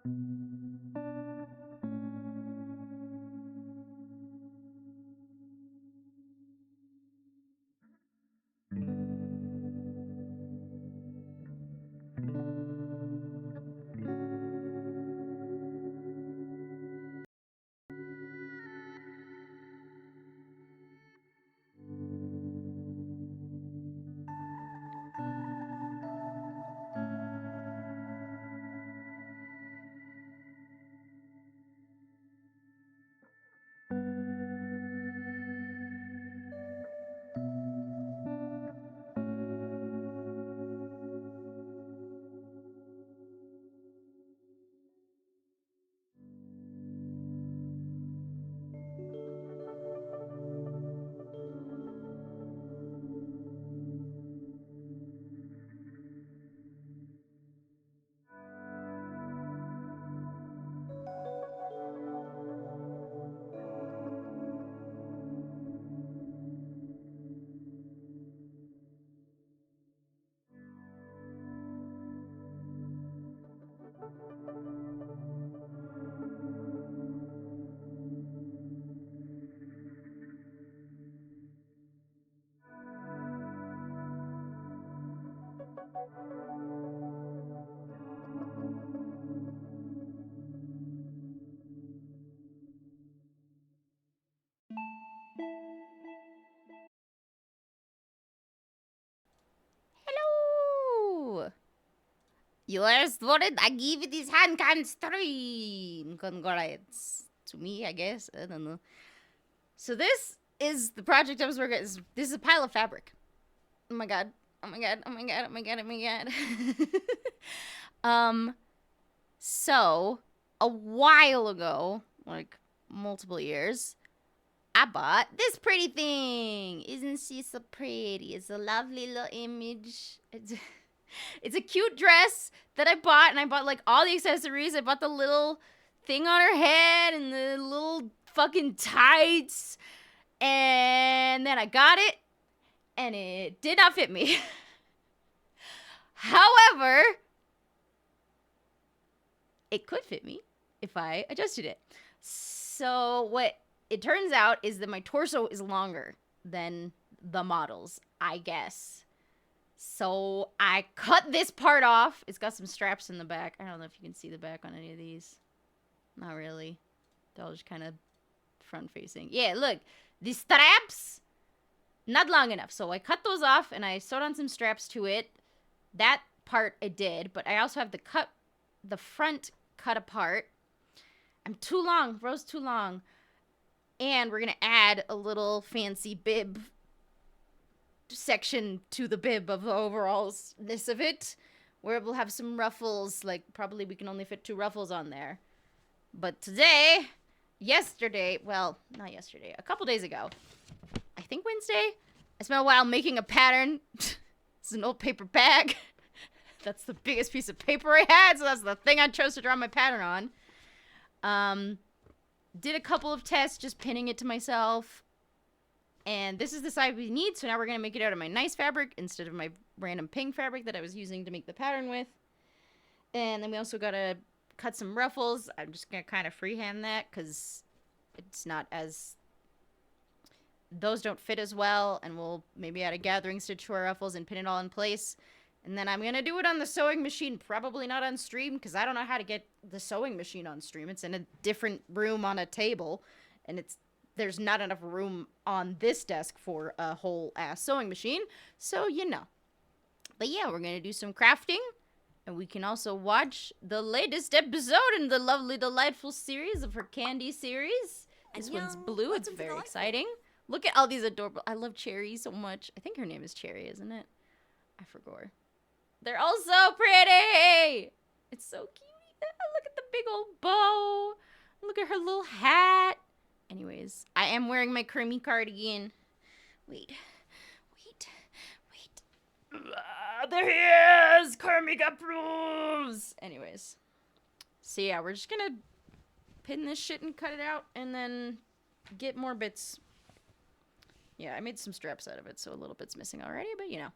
Hello! You are voted. I give you this hand can stream. Congrats. To me, I guess. I don't know. So this is the project I was working on. This is a pile of fabric. Oh my god. Oh my god. Oh my god. Oh my god. Oh my god. So a while ago, like multiple years, I bought this pretty thing. Isn't she so pretty? It's a lovely little image. It's a cute dress that I bought, and I bought like all the accessories. I bought the little thing on her head and the little fucking tights. And then I got it, and it did not fit me. However, it could fit me if I adjusted it. So what it turns out is that my torso is longer than the models, I guess. So I cut this part off. It's got some straps in the back. I don't know if you can see the back on any of these. Not really. They're all just kind of front facing. Yeah, look. The straps, not long enough. So I cut those off and I sewed on some straps to it. That part I did, but I also have the front cut apart. I'm too long. Row's too long. And we're going to add a little fancy bib section to the bib of the overallness of it, where it will have some ruffles. Like, probably we can only fit 2 ruffles on there. But well, not yesterday, a couple days ago, I think Wednesday, I spent a while making a pattern. It's an old paper bag. That's the biggest piece of paper I had, so that's the thing I chose to draw my pattern on. Did a couple of tests, just pinning it to myself. And this is the size we need, so now we're going to make it out of my nice fabric instead of my random pink fabric that I was using to make the pattern with. And then we also got to cut some ruffles. I'm just going to kind of freehand that because it's not as... Those don't fit as well, and we'll maybe add a gathering stitch to our ruffles and pin it all in place. And then I'm going to do it on the sewing machine, probably not on stream, because I don't know how to get the sewing machine on stream. It's in a different room on a table, and there's not enough room on this desk for a whole ass sewing machine, so you know. But yeah, we're going to do some crafting, and we can also watch the latest episode in the lovely, delightful series of her Candy series. This one's blue. It's very exciting. Look at all these adorable... I love Cherry so much. I think her name is Cherry, isn't it? I forgot. They're all so pretty! It's so cute. Look at the big old bow. Look at her little hat. Anyways, I am wearing my creamy cardigan. Wait. There he is! Kermit approves! Anyways. So yeah, we're just gonna pin this shit and cut it out and then get more bits. Yeah, I made some straps out of it, so a little bit's missing already, but you know.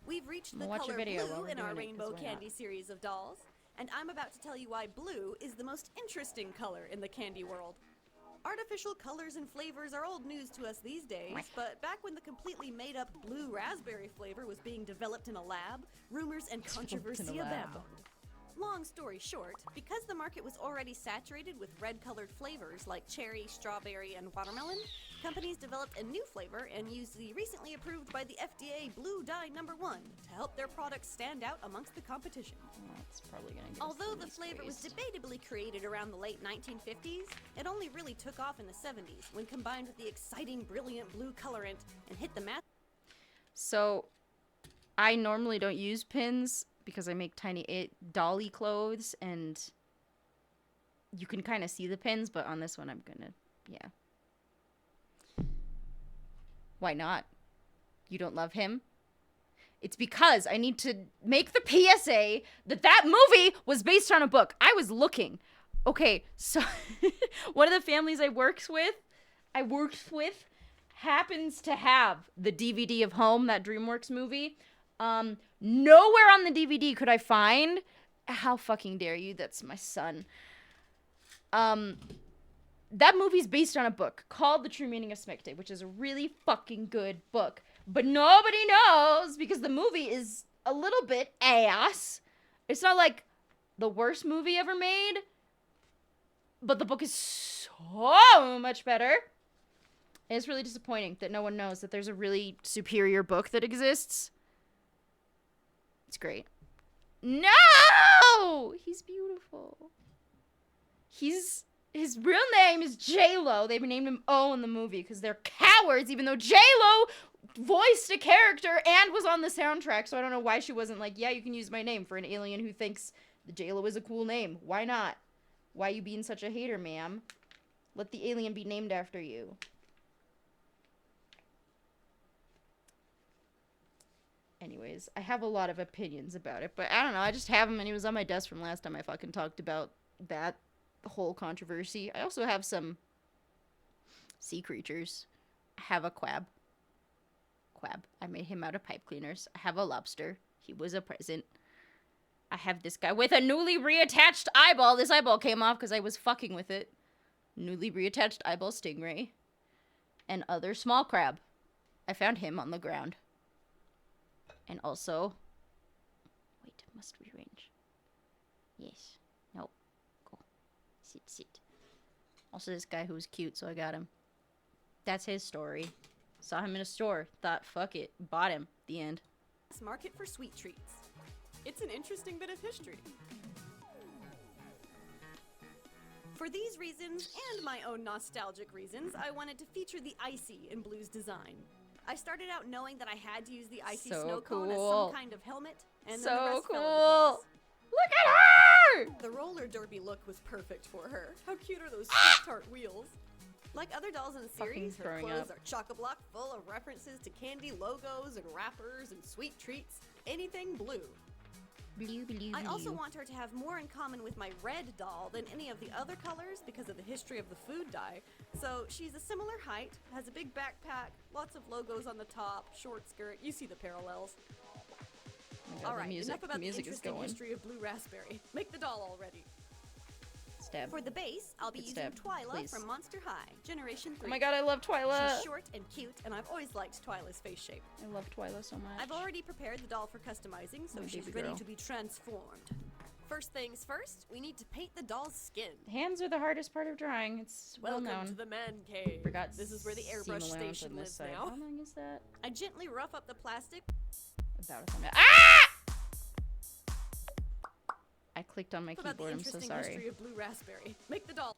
We've reached the color blue in our Rainbow Candy series of dolls. and I'm about to tell you why blue is the most interesting color in the candy world. Artificial colors and flavors are old news to us these days, but back when the completely made-up blue raspberry flavor was being developed in a lab, rumors and controversy abound. Long story short, because the market was already saturated with red-colored flavors like cherry, strawberry, and watermelon, companies developed a new flavor and used the recently approved by the FDA blue dye No. 1 to help their products stand out amongst the competition. Well, that's probably gonna get Although the flavor was debatably created around the late 1950s, it only really took off in the 70s when combined with the exciting, brilliant blue colorant and hit the mass. So, I normally don't use pins because I make tiny dolly clothes, and you can kind of see the pins, but on this one I'm gonna, yeah. Why not? You don't love him? It's because I need to make the PSA that movie was based on a book. I was looking. Okay, so one of the families I worked with happens to have the DVD of Home, that DreamWorks movie. Nowhere on the DVD could I find. How fucking dare you? That's my son. That movie's based on a book called The True Meaning of Smegma, which is a really fucking good book. But nobody knows because the movie is a little bit ass. It's not like the worst movie ever made, but the book is so much better. And it's really disappointing that no one knows that there's a really superior book that exists. It's great. No! He's beautiful. His real name is J-Lo. They've named him O in the movie because they're cowards, even though J-Lo voiced a character and was on the soundtrack. So I don't know why she wasn't like, yeah, you can use my name for an alien who thinks the J-Lo is a cool name. Why not? Why you being such a hater, ma'am? Let the alien be named after you. Anyways, I have a lot of opinions about it, but I don't know. I just have him, and he was on my desk from last time I fucking talked about that whole controversy. I also have some sea creatures. I have a quab. I made him out of pipe cleaners. I have a lobster. He was a present. I have this guy with a newly reattached eyeball. This eyeball came off because I was fucking with it. Newly reattached eyeball stingray. And other small crab. I found him on the ground. And also, wait, must rearrange. Yes. Nope. Go. Sit. Also, this guy who was cute, so I got him. That's his story. Saw him in a store. Thought, fuck it. Bought him. The end. Market for sweet treats. It's an interesting bit of history. For these reasons, and my own nostalgic reasons, I wanted to feature the icy in Blue's design. I started out knowing that I had to use the icy snow cone as some kind of helmet, and then the rest fell into place. Look at her! The roller derby look was perfect for her. How cute are those sweet tart wheels? Like other dolls in the series, her clothes are chock-a-block full of references to candy logos and wrappers and sweet treats. Anything blue. Blue. I also want her to have more in common with my red doll than any of the other colors because of the history of the food dye. So she's a similar height, has a big backpack, lots of logos on the top, short skirt. You see the parallels. Oh God, Alright, enough about the music interesting history of Blue Raspberry. Make the doll already. Stab. For the base, I'll be using Twyla please. from Monster High, Generation 3. Oh my God, I love Twyla. She's short and cute, and I've always liked Twyla's face shape. I love Twyla so much. I've already prepared the doll for customizing, so she's ready to be transformed. First things first, we need to paint the doll's skin. Hands are the hardest part of drawing. It's well known. Welcome to the man cave. Forgot this is where the airbrush station lives now. How long is that? I gently rough up the plastic. About a minute. Ah! I clicked on my keyboard. I'm so sorry. History of Blue Raspberry. Make the doll.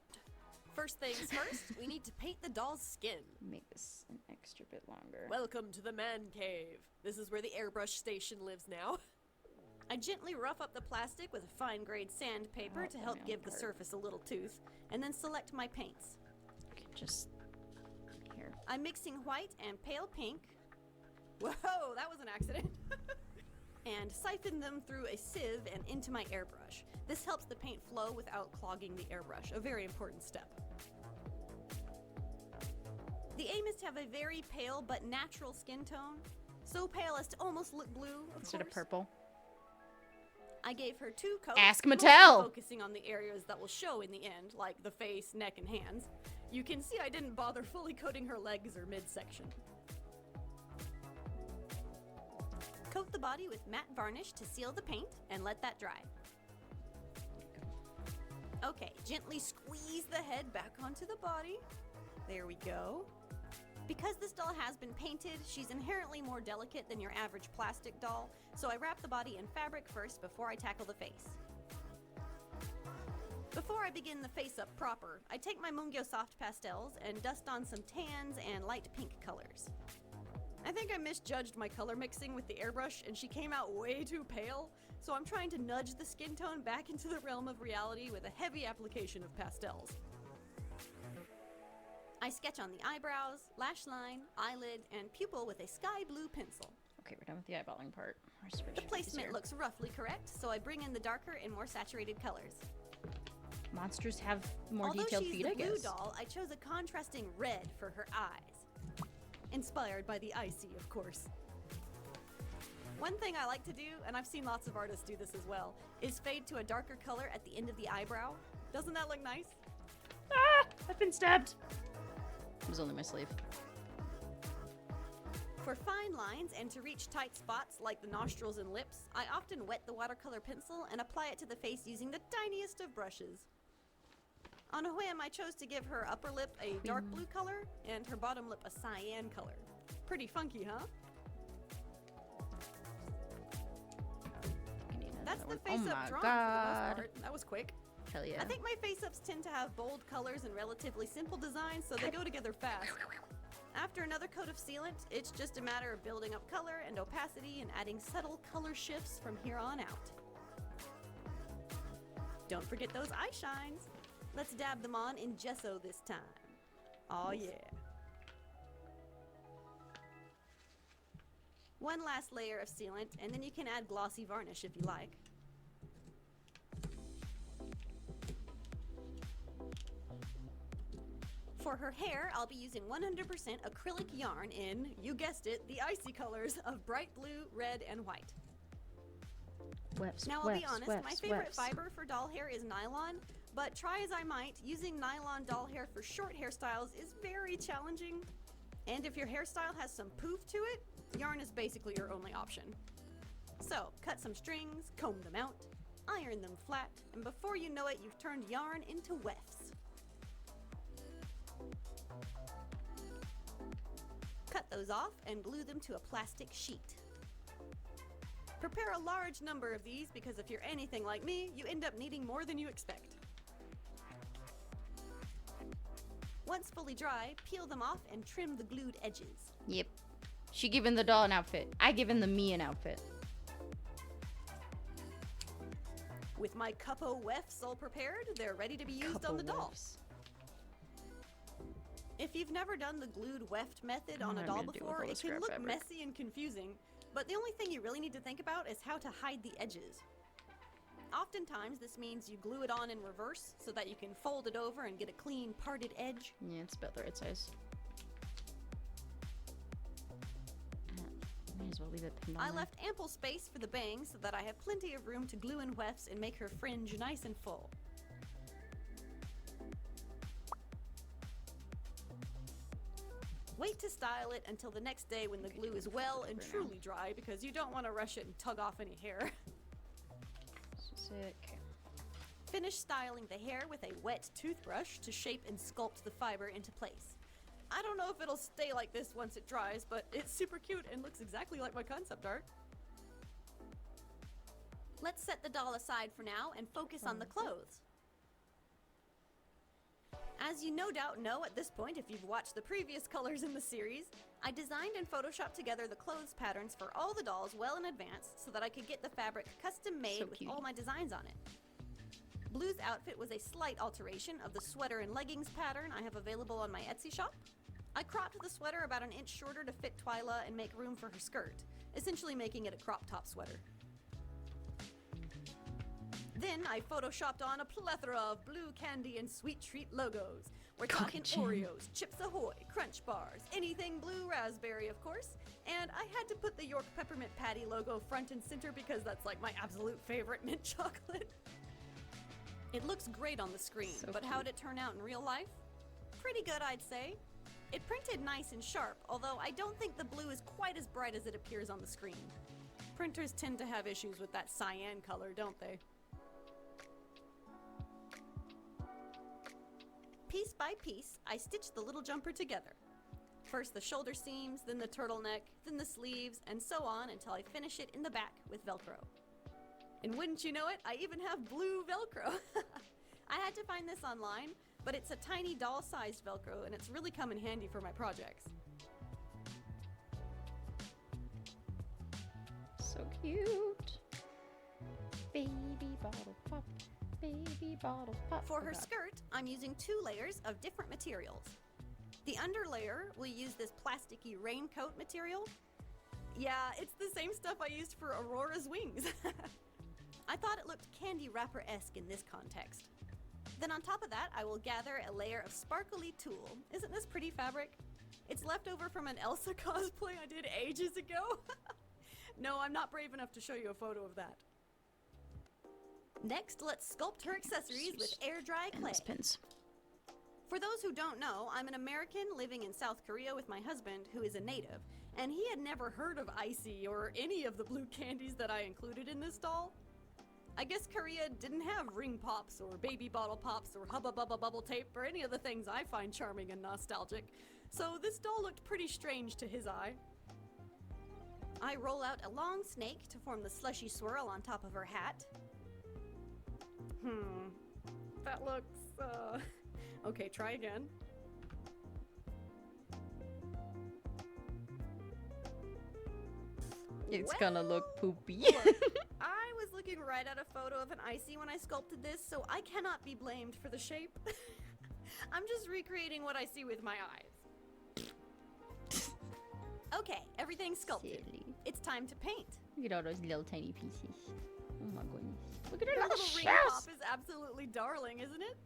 First things first, we need to paint the doll's skin. Make this an extra bit longer. Welcome to the man cave. This is where the airbrush station lives now. I gently rough up the plastic with a fine-grade sandpaper to help give the surface a little tooth, and then select my paints. Okay, just here. I'm mixing white and pale pink. Whoa, that was an accident. And siphon them through a sieve and into my airbrush. This helps the paint flow without clogging the airbrush, a very important step. The aim is to have a very pale but natural skin tone, so pale as to almost look blue, of Instead of course. purple. I gave her 2 coats. Ask mostly Mattel. Focusing on the areas that will show in the end, like the face, neck, and hands. You can see I didn't bother fully coating her legs or midsection. Coat the body with matte varnish to seal the paint and let that dry. Okay, gently squeeze the head back onto the body. There we go. Because this doll has been painted, she's inherently more delicate than your average plastic doll, so I wrap the body in fabric first before I tackle the face. Before I begin the face up proper, I take my Mungyo soft pastels and dust on some tans and light pink colors. I think I misjudged my color mixing with the airbrush and she came out way too pale, so I'm trying to nudge the skin tone back into the realm of reality with a heavy application of pastels. I sketch on the eyebrows, lash line, eyelid, and pupil with a sky blue pencil. Okay, we're done with the eyeballing part. The placement looks roughly correct, so I bring in the darker and more saturated colors. Monsters have more Although detailed she's feet, the I blue guess. doll, I chose a contrasting red for her eyes. Inspired by the icy, of course. One thing I like to do, and I've seen lots of artists do this as well, is fade to a darker color at the end of the eyebrow. Doesn't that look nice? Ah! I've been stabbed! It was only my sleeve. For fine lines and to reach tight spots like the nostrils and lips, I often wet the watercolor pencil and apply it to the face using the tiniest of brushes. On a whim, I chose to give her upper lip a dark blue color and her bottom lip a cyan color. Pretty funky, huh? That's the face-up drawn for the most part. That was quick. Hell yeah. I think my face-ups tend to have bold colors and relatively simple designs, so they go together fast. After another coat of sealant, it's just a matter of building up color and opacity and adding subtle color shifts from here on out. Don't forget those eye shines. Let's dab them on in gesso this time. Oh yeah. One last layer of sealant, and then you can add glossy varnish if you like. For her hair, I'll be using 100% acrylic yarn in, you guessed it, the icy colors of bright blue, red, and white. Now, I'll be honest, my favorite fiber for doll hair is nylon, but try as I might, using nylon doll hair for short hairstyles is very challenging. And if your hairstyle has some poof to it, yarn is basically your only option. So, cut some strings, comb them out, iron them flat, and before you know it, you've turned yarn into wefts. Cut those off and glue them to a plastic sheet. Prepare a large number of these because if you're anything like me, you end up needing more than you expect. Once fully dry, peel them off and trim the glued edges. Yep. She giving the doll an outfit. I giving the me an outfit. With my couple wefts all prepared, they're ready to be used on the doll. If you've never done the glued weft method on a doll before, it can look messy and confusing, but the only thing you really need to think about is how to hide the edges. Oftentimes, this means you glue it on in reverse so that you can fold it over and get a clean, parted edge. Yeah, it's about the right size. May as well leave it pinned on I there. left ample space for the bangs so that I have plenty of room to glue in wefts and make her fringe nice and full. Wait to style it until the next day when the glue is well and truly dry because you don't want to rush it and tug off any hair. Sick. Finish styling the hair with a wet toothbrush to shape and sculpt the fiber into place. I don't know if it'll stay like this once it dries, but it's super cute and looks exactly like my concept art. Let's set the doll aside for now and focus on the clothes. As you no doubt know at this point if you've watched the previous colors in the series, I designed and photoshopped together the clothes patterns for all the dolls well in advance so that I could get the fabric custom made with all my designs on it. Blue's outfit was a slight alteration of the sweater and leggings pattern I have available on my Etsy shop. I cropped the sweater about an inch shorter to fit Twyla and make room for her skirt, essentially making it a crop top sweater. Then I photoshopped on a plethora of blue candy and sweet treat logos, We're talking Oreos, Chips Ahoy, Crunch Bars, anything blue raspberry, of course. And I had to put the York Peppermint Patty logo front and center because that's like my absolute favorite mint chocolate. It looks great on the screen, So but how'd it turn out in real life? Pretty good, I'd say. It printed nice and sharp, although I don't think the blue is quite as bright as it appears on the screen. Printers tend to have issues with that cyan color, don't they? Piece by piece, I stitched the little jumper together. First the shoulder seams, then the turtleneck, then the sleeves, and so on until I finish it in the back with Velcro. And wouldn't you know it, I even have blue Velcro. I had to find this online, but it's a tiny doll-sized Velcro and it's really come in handy for my projects. So cute. Baby bottle pop. Baby bottle pop. For Oh, her God. skirt, I'm using 2 layers of different materials. The underlayer will use this plasticky raincoat material. Yeah, it's the same stuff I used for Aurora's wings. I thought it looked candy wrapper-esque in this context. Then on top of that, I will gather a layer of sparkly tulle. Isn't this pretty fabric? It's left over from an Elsa cosplay I did ages ago. No, I'm not brave enough to show you a photo of that. Next, let's sculpt her accessories with air-dry clay. Endless pins. For those who don't know, I'm an American living in South Korea with my husband, who is a native, and he had never heard of Icy or any of the blue candies that I included in this doll. I guess Korea didn't have ring pops or baby bottle pops or hubba bubba bubble tape or any of the things I find charming and nostalgic, so this doll looked pretty strange to his eye. I roll out a long snake to form the slushy swirl on top of her hat. That looks, Okay, try again. It's gonna look poopy. Look, I was looking right at a photo of an Icy when I sculpted this, so I cannot be blamed for the shape. I'm just recreating what I see with my eyes. Okay, everything's sculpted. Silly. It's time to paint. Look at all those little tiny pieces. Oh my goodness. Look at her That little little ring shells. pop is absolutely darling, isn't it?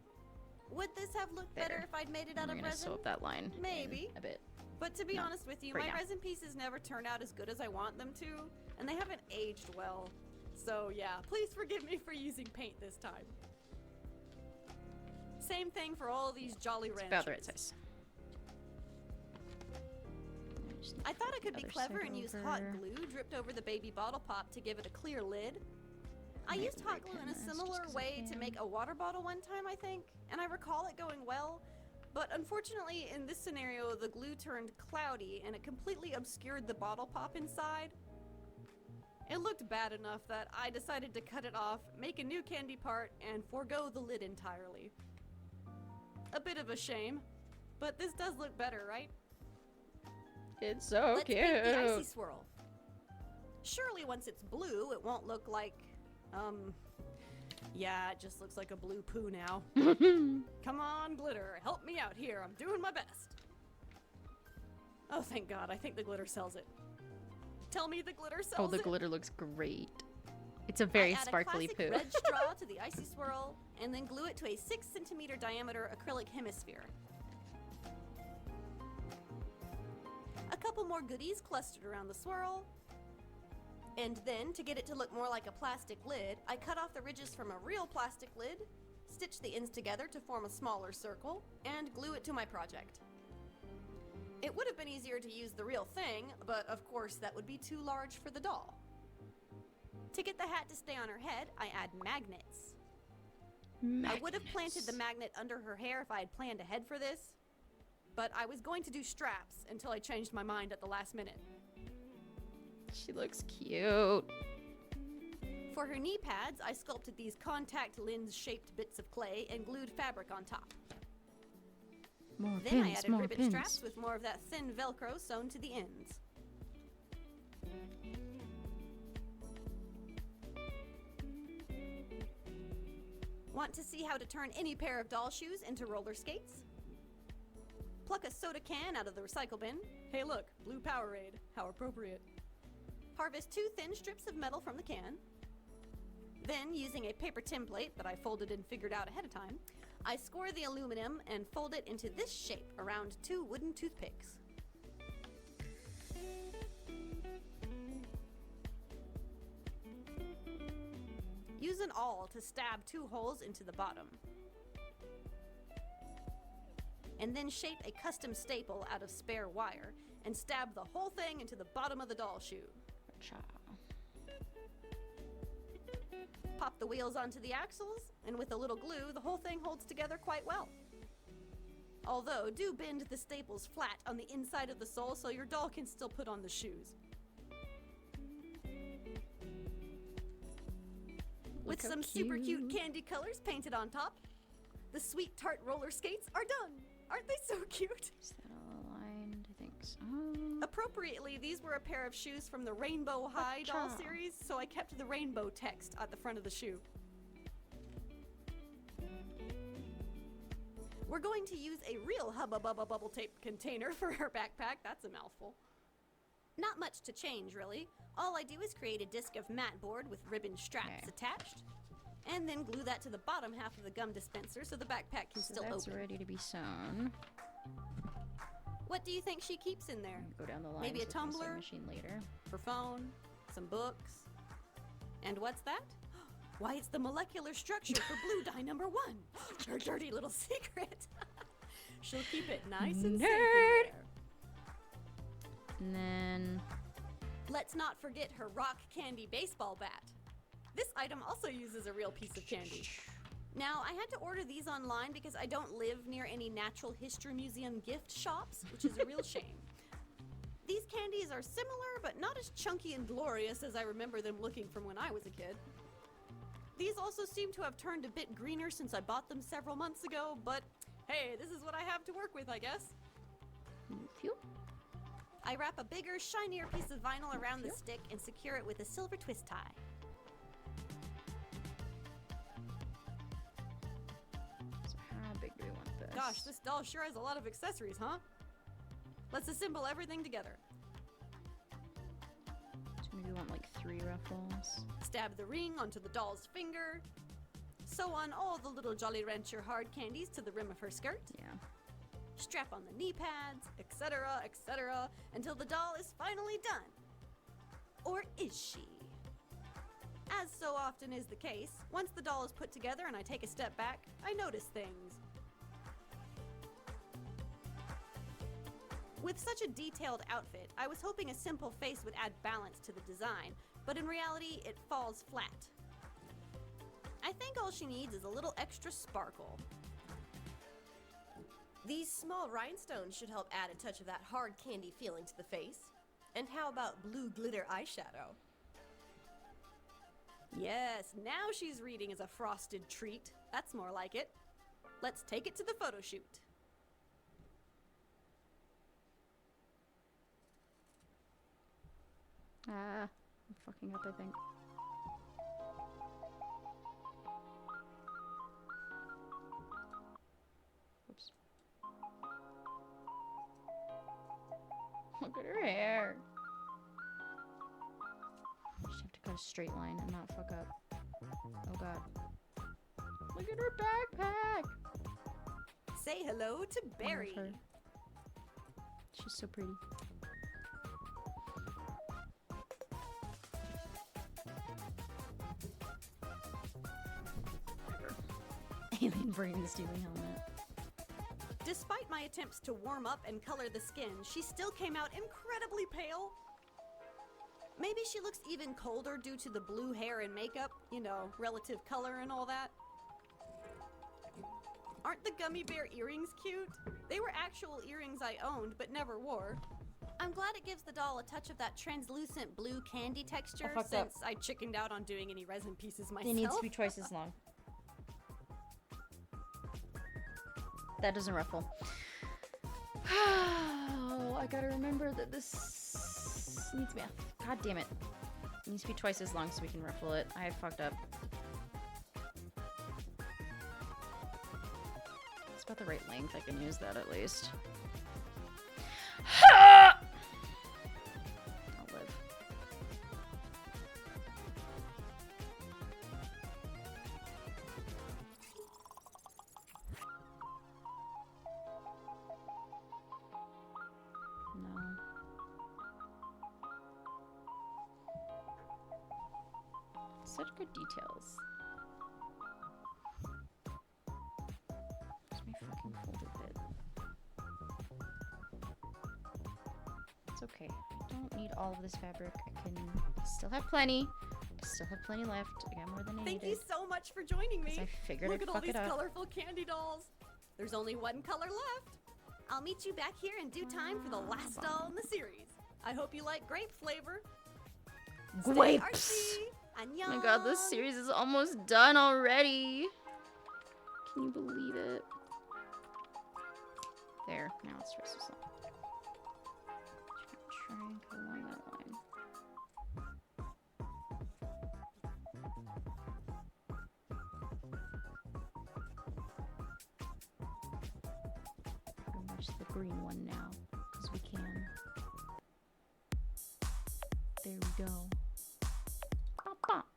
Would this have looked better There. if I'd made it out I'm of gonna resin? sew up that line. in Maybe. a bit. But to be No, honest with you, right my now. resin pieces never turn out as good as I want them to, and they haven't aged well. So yeah, please forgive me for using paint this time. Same thing for all these Jolly It's Ranchers. about the right size. I thought I could be Other clever side and use over. hot glue dripped over the baby bottle pop to give it a clear lid. I Might used hot rip glue in him a this just similar 'cause I way to can. make a water bottle one time, I think, and I recall it going well. But unfortunately, in this scenario, the glue turned cloudy and it completely obscured the bottle pop inside. It looked bad enough that I decided to cut it off, make a new candy part, and forego the lid entirely. A bit of a shame, but this does look better, right? It's so Let's cute. paint the icy swirl. Surely once it's blue, it won't look like, yeah, it just looks like a blue poo now. Come on, glitter, help me out here. I'm doing my best. Oh, thank God. I think the glitter sells it. Tell me the glitter sells Oh, the it. glitter looks great. It's a very I add sparkly a poo. classic red straw to the icy swirl, and then glue it to a 6-centimeter diameter acrylic hemisphere. A couple more goodies clustered around the swirl. And then, to get it to look more like a plastic lid, I cut off the ridges from a real plastic lid, stitch the ends together to form a smaller circle, and glue it to my project. It would have been easier to use the real thing, but of course that would be too large for the doll. To get the hat to stay on her head, I add magnets. I would have planted the magnet under her hair if I had planned ahead for this, but I was going to do straps until I changed my mind at the last minute. She looks cute. For her knee pads, I sculpted these contact lens-shaped bits of clay and glued fabric on top. More Then I pins, added more ribbon pins. straps with more of that thin Velcro sewn to the ends. Want to see how to turn any pair of doll shoes into roller skates? Pluck a soda can out of the recycle bin. Hey look, blue Powerade. How appropriate. Harvest 2 thin strips of metal from the can. Then, using a paper template that I folded and figured out ahead of time, I score the aluminum and fold it into this shape around 2 wooden toothpicks. Use an awl to stab 2 holes into the bottom. And then shape a custom staple out of spare wire and stab the whole thing into the bottom of the doll shoe. Cha. Pop the wheels onto the axles, and with a little glue, the whole thing holds together quite well. Although, do bend the staples flat on the inside of the sole so your doll can still put on the shoes. With some super cute candy colors painted on top, the sweet tart roller skates are done. Aren't they so cute? Is that all aligned? I think so. Appropriately, these were a pair of shoes from the Rainbow High doll series, so I kept the rainbow text at the front of the shoe. We're going to use a real Hubba Bubba bubble tape container for her backpack. That's a mouthful. Not much to change, really. All I do is create a disc of mat board with ribbon straps attached, and then glue that to the bottom half of the gum dispenser so the backpack can still that's open. ready to be sewn. What do you think she keeps in there? Go down the line. Maybe a tumbler? Machine later. Her phone, some books. And what's that? Why, it's the molecular structure for blue dye number 1. Her dirty little secret. She'll keep it nice and safe in there. And then let's not forget her rock candy baseball bat. This item also uses a real piece of candy. Now, I had to order these online because I don't live near any natural history museum gift shops, which is a real shame. These candies are similar, but not as chunky and glorious as I remember them looking from when I was a kid. These also seem to have turned a bit greener since I bought them several months ago, but hey, this is what I have to work with, I guess. Phew. I wrap a bigger, shinier piece of vinyl around the stick and secure it with a silver twist tie. So how big do we want this? Gosh, this doll sure has a lot of accessories, huh? Let's assemble everything together. So maybe we want like 3 ruffles. Stab the ring onto the doll's finger. Sew on all the little Jolly Rancher hard candies to the rim of her skirt. Yeah. Strap on the knee pads, etc., etc., until the doll is finally done. Or is she? As so often is the case, once the doll is put together and I take a step back, I notice things. With such a detailed outfit, I was hoping a simple face would add balance to the design, but in reality, it falls flat. I think all she needs is a little extra sparkle. These small rhinestones should help add a touch of that hard candy feeling to the face. And how about blue glitter eyeshadow? Yes, now she's reading as a frosted treat. That's more like it. Let's take it to the photo shoot. I'm fucking up, I think. Oops. Look at her hair. I just have to cut a straight line and not fuck up. Oh god. Look at her backpack! Say hello to I love Barry. her. She's so pretty. Alien brain stealing helmet. Despite my attempts to warm up and color the skin, she still came out incredibly pale. Maybe she looks even colder due to the blue hair and makeup, you know, relative color and all that. Aren't the gummy bear earrings cute? They were actual earrings I owned but never wore. I'm glad it gives the doll a touch of that translucent blue candy texture fucked up. since I chickened out on doing any resin pieces myself. It needs to be twice as long. That doesn't ruffle. Oh, I gotta remember that this needs to be. God damn it. It needs to be twice as long so we can ruffle it. I fucked up. It's about the right length. I can use that at least. I'll live. Such good details. Where's my fucking folded bit? It's okay. I don't need all of this fabric. I can still have plenty. I still have plenty left. I got more than I Thank needed. you so much for joining me. 'Cause I figured Look I'd at all fuck these it up. colorful candy dolls. There's only one color left. I'll meet you back here in due time for the last doll in the series. I hope you like grape flavor. Stay Grapes! artsy. Annyeong. Oh my god, this series is almost done already. Can you believe it? There, now let's try some salt. Try and go along that line. We'll watch the green one now, because we can. There we go. Bop, bop.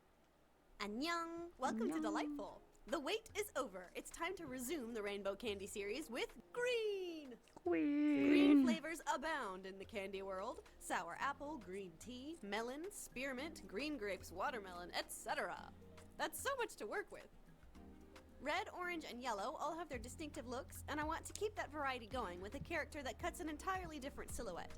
Annyeong. Welcome to Annyeong. Delightful. The wait is over. It's time to resume the Rainbow Candy series with green. Green flavors abound in the candy world. Sour apple, green tea, melon, spearmint, green grapes, watermelon, etc. That's so much to work with. Red, orange, and yellow all have their distinctive looks, and I want to keep that variety going with a character that cuts an entirely different silhouette.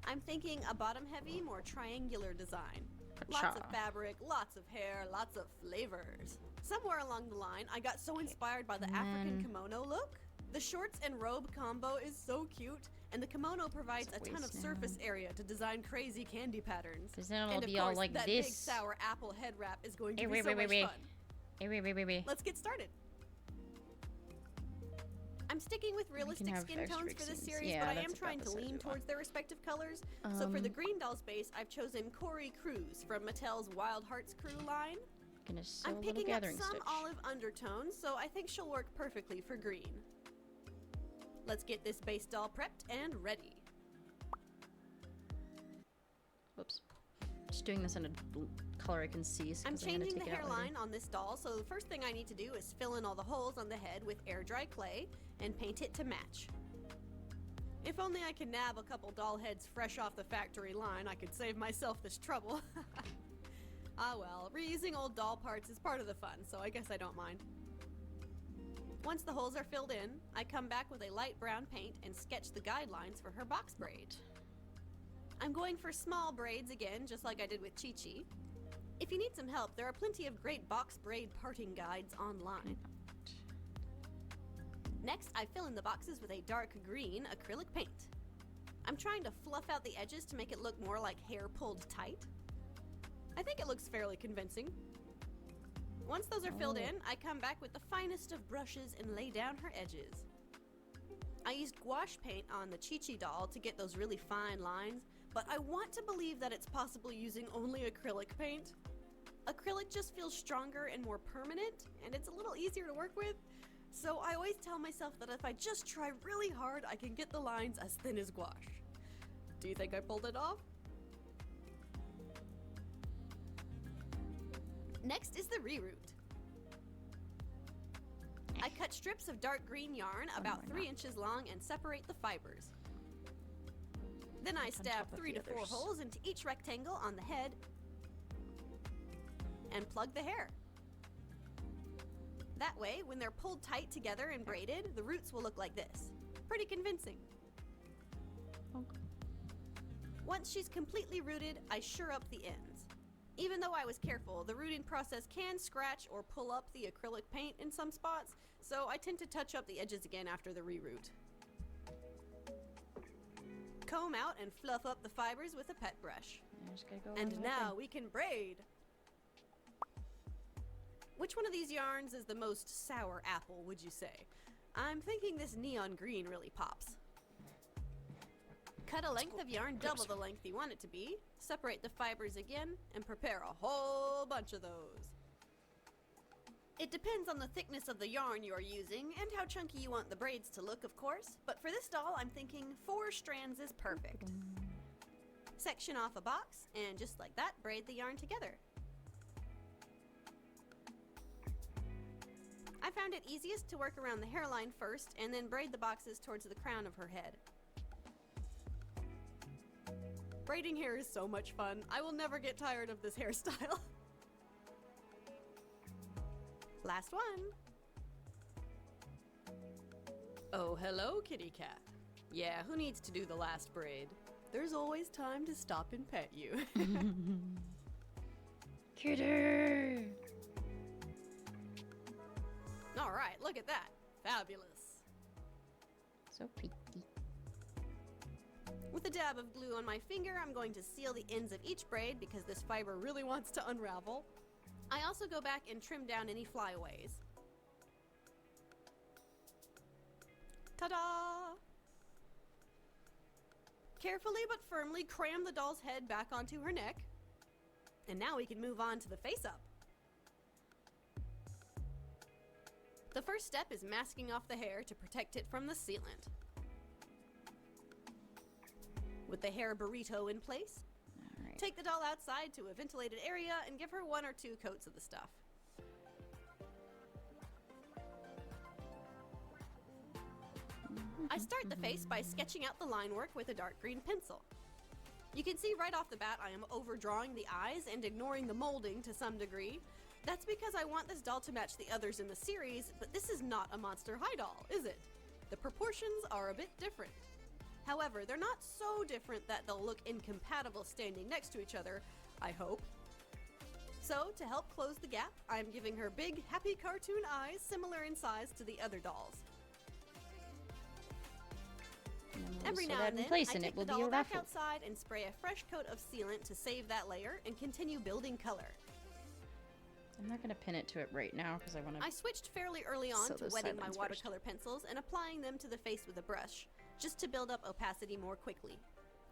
I'm thinking a bottom-heavy, more triangular design. Lots of Cha. fabric, lots of hair, lots of flavors. Somewhere along the line, I got so inspired by the African kimono look. The shorts and robe combo is so cute, and the kimono provides a ton of surface area to design crazy candy patterns. Because then And it'll of be all course, like that this. big sour apple head wrap is going to Hey, be wait, so wait, much wait, fun. Hey, wait. Let's get started. I'm sticking with realistic have skin extra tones big for this scenes. series, Yeah, but I am that's about trying the to size we lean want. towards their respective colors. So for the green doll space, I've chosen Corey Cruz from Mattel's Wild Hearts Crew line. Gonna sew I'm a little picking up gathering some stitch. olive undertones, so I think she'll work perfectly for green. Let's get this base doll prepped and ready. Whoops. Just doing this in a color I can see. I'm I'm gonna changing take the it out later. hairline on this doll, so the first thing I need to do is fill in all the holes on the head with air dry clay and paint it to match. If only I could nab a couple doll heads fresh off the factory line, I could save myself this trouble. Ah well, reusing old doll parts is part of the fun, so I guess I don't mind. Once the holes are filled in, I come back with a light brown paint and sketch the guidelines for her box braid. I'm going for small braids again, just like I did with Chi-Chi. If you need some help, there are plenty of great box braid parting guides online. Next, I fill in the boxes with a dark green acrylic paint. I'm trying to fluff out the edges to make it look more like hair pulled tight. I think it looks fairly convincing. Once those are filled in, I come back with the finest of brushes and lay down her edges. I used gouache paint on the Chi-Chi doll to get those really fine lines, but I want to believe that it's possible using only acrylic paint. Acrylic just feels stronger and more permanent, and it's a little easier to work with. So I always tell myself that if I just try really hard, I can get the lines as thin as gouache. Do you think I pulled it off? Next is the reroute. I cut strips of dark green yarn about 3 inches long and separate the fibers. Then I stab 3 to 4 holes into each rectangle on the head and plug the hair. That way, when they're pulled tight together and braided, the roots will look like this. Pretty convincing. Okay. Once she's completely rooted, I sure up the ends. Even though I was careful, the rooting process can scratch or pull up the acrylic paint in some spots, so I tend to touch up the edges again after the reroute. Comb out and fluff up the fibers with a pet brush. Just gotta go And along now with we can braid. Which one of these yarns is the most sour apple, would you say? I'm thinking this neon green really pops. Cut a length of yarn double the length you want it to be, separate the fibers again, and prepare a whole bunch of those. It depends on the thickness of the yarn you are using and how chunky you want the braids to look, of course, but for this doll I'm thinking 4 strands is perfect. Section off a box, and just like that, braid the yarn together. I found it easiest to work around the hairline first and then braid the boxes towards the crown of her head. Braiding hair is so much fun. I will never get tired of this hairstyle. Last one. Oh, hello, kitty cat. Yeah, who needs to do the last braid? There's always time to stop and pet you. Kitty! All right, look at that. Fabulous. So pretty. With a dab of glue on my finger, I'm going to seal the ends of each braid because this fiber really wants to unravel. I also go back and trim down any flyaways. Ta-da! Carefully but firmly cram the doll's head back onto her neck. And now we can move on to the face-up. The first step is masking off the hair to protect it from the sealant. With the hair burrito in place, Alright. take the doll outside to a ventilated area and give her 1 or 2 coats of the stuff. I start the face by sketching out the line work with a dark green pencil. You can see right off the bat I am overdrawing the eyes and ignoring the molding to some degree. That's because I want this doll to match the others in the series, but this is not a Monster High doll, is it? The proportions are a bit different. However, they're not so different that they'll look incompatible standing next to each other, I hope. So, to help close the gap, I'm giving her big, happy cartoon eyes similar in size to the other dolls. Every now and then, I take the doll back outside and spray a fresh coat of sealant to save that layer and continue building color. I'm not gonna pin it to it right now because I want to. I switched fairly early on sew to those wetting my sidelines watercolor pencils and applying them to the face with a brush, just to build up opacity more quickly.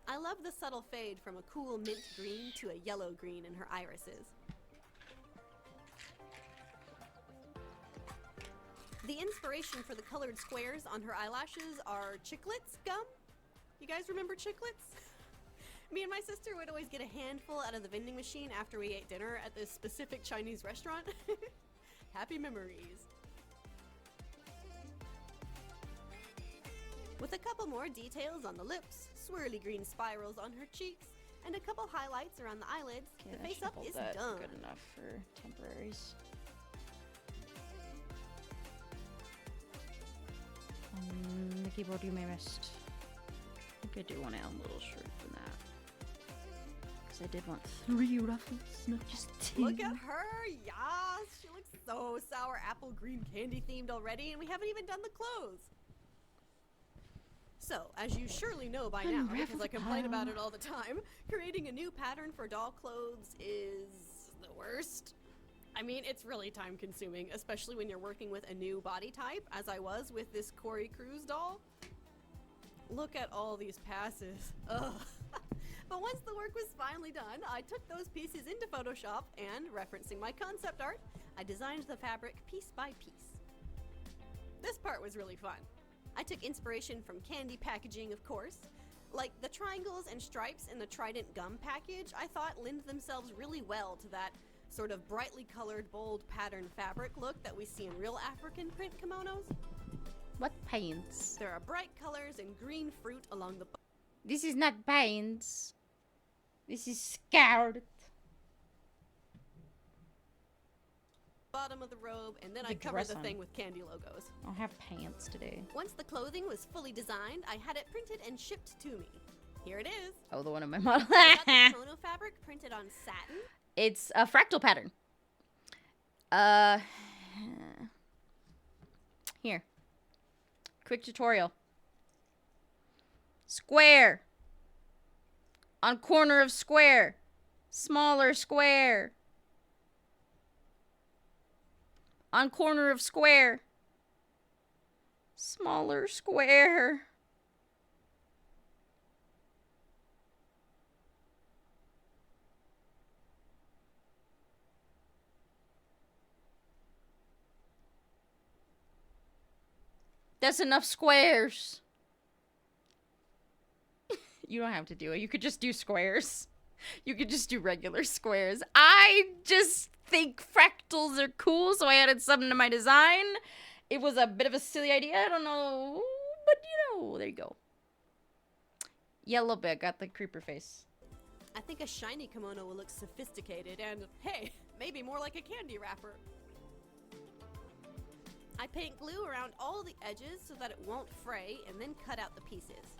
I love the subtle fade from a cool mint green to a yellow green in her irises. The inspiration for the colored squares on her eyelashes are Chiclets gum. You guys remember Chiclets? Me and my sister would always get a handful out of the vending machine after we ate dinner at this specific Chinese restaurant. Happy memories. With a couple more details on the lips, swirly green spirals on her cheeks, and a couple highlights around the eyelids, the face up is done. Good enough for temporaries. On the keyboard you may missed. I think I do want to add a little short than that. Because I did want 3 ruffles, not just 2. Look at her! Yes! She looks so sour apple green candy themed already, and we haven't even done the clothes. So, as you surely know by now, because I complain about it all the time, creating a new pattern for doll clothes is the worst. I mean, it's really time consuming, especially when you're working with a new body type, as I was with this Corey Cruz doll. Look at all these passes. Ugh. But once the work was finally done, I took those pieces into Photoshop and, referencing my concept art, I designed the fabric piece by piece. This part was really fun. I took inspiration from candy packaging, of course. Like the triangles and stripes in the Trident gum package, I thought lend themselves really well to that sort of brightly colored, bold pattern fabric look that we see in real African print kimonos. What paints? There are bright colors and green fruit along the This is not paints. This is scarlet. bottom of the robe, and then I covered the thing with candy logos. I'll have pants today. Once the clothing was fully designed, I had it printed and shipped to me. Here it is. Oh, the one of my model. I got the kimono fabric printed on satin. It's a fractal pattern. Here. Quick tutorial. Square. On corner of square. Smaller square. On corner of square. Smaller square. That's enough squares. You don't have to do it. You could just do squares. You could just do regular squares. I just think fractals are cool, so I added something to my design. It was a bit of a silly idea. I don't know. But, you know, there you go. Yellow bit. Got the creeper face. I think a shiny kimono will look sophisticated and, hey, maybe more like a candy wrapper. I paint glue around all the edges so that it won't fray and then cut out the pieces.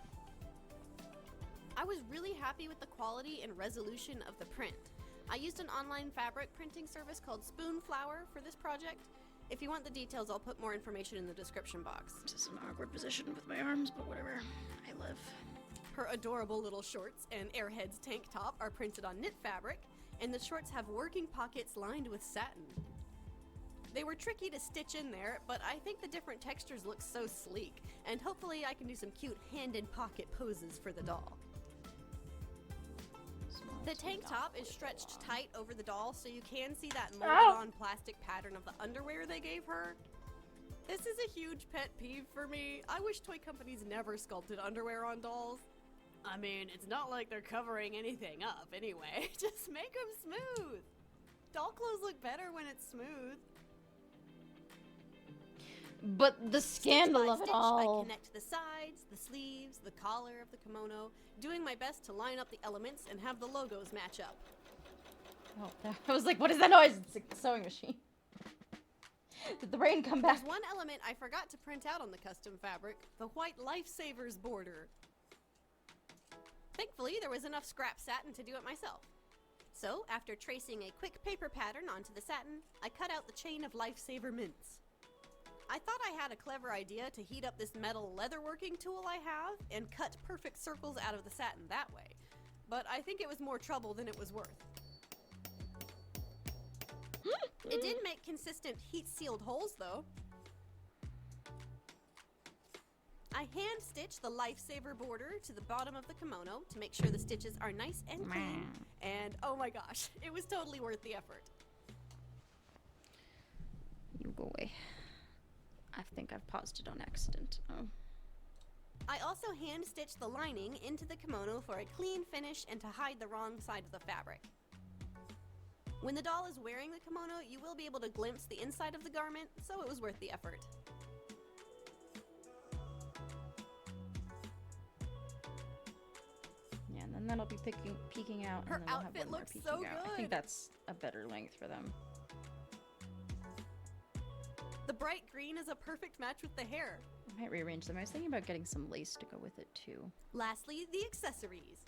I was really happy with the quality and resolution of the print. I used an online fabric printing service called Spoonflower for this project. If you want the details, I'll put more information in the description box. This is an awkward position with my arms, but whatever. I live. Her adorable little shorts and Airhead's tank top are printed on knit fabric, and the shorts have working pockets lined with satin. They were tricky to stitch in there, but I think the different textures look so sleek, and hopefully I can do some cute hand in pocket poses for the doll. The tank top is stretched tight over the doll so you can see that molded on plastic pattern of the underwear they gave her. This is a huge pet peeve for me. I wish toy companies never sculpted underwear on dolls. I mean, it's not like they're covering anything up anyway. Just make them smooth. Doll clothes look better when it's smooth. But the scandal of it all. I connect the sides, the sleeves, the collar of the kimono, doing my best to line up the elements and have the logos match up. Oh, I was like, what is that noise? It's a sewing machine. Did the rain come back? There's one element I forgot to print out on the custom fabric, the white Lifesavers border. Thankfully, there was enough scrap satin to do it myself. So, after tracing a quick paper pattern onto the satin, I cut out the chain of Lifesaver mints. I thought I had a clever idea to heat up this metal leatherworking tool I have and cut perfect circles out of the satin that way, but I think it was more trouble than it was worth. It did make consistent heat-sealed holes, though. I hand-stitched the Lifesaver border to the bottom of the kimono to make sure the stitches are nice and clean, and oh my gosh, it was totally worth the effort. You go away. I think I've paused it on accident. Oh. I also hand-stitched the lining into the kimono for a clean finish and to hide the wrong side of the fabric. When the doll is wearing the kimono, you will be able to glimpse the inside of the garment, so it was worth the effort. Yeah, and then that'll be peeking out. Her and then we'll have outfit one more looks peeking so out. I good. think that's a better length for them. The bright green is a perfect match with the hair. I might rearrange them. I was thinking about getting some lace to go with it too. Lastly, the accessories.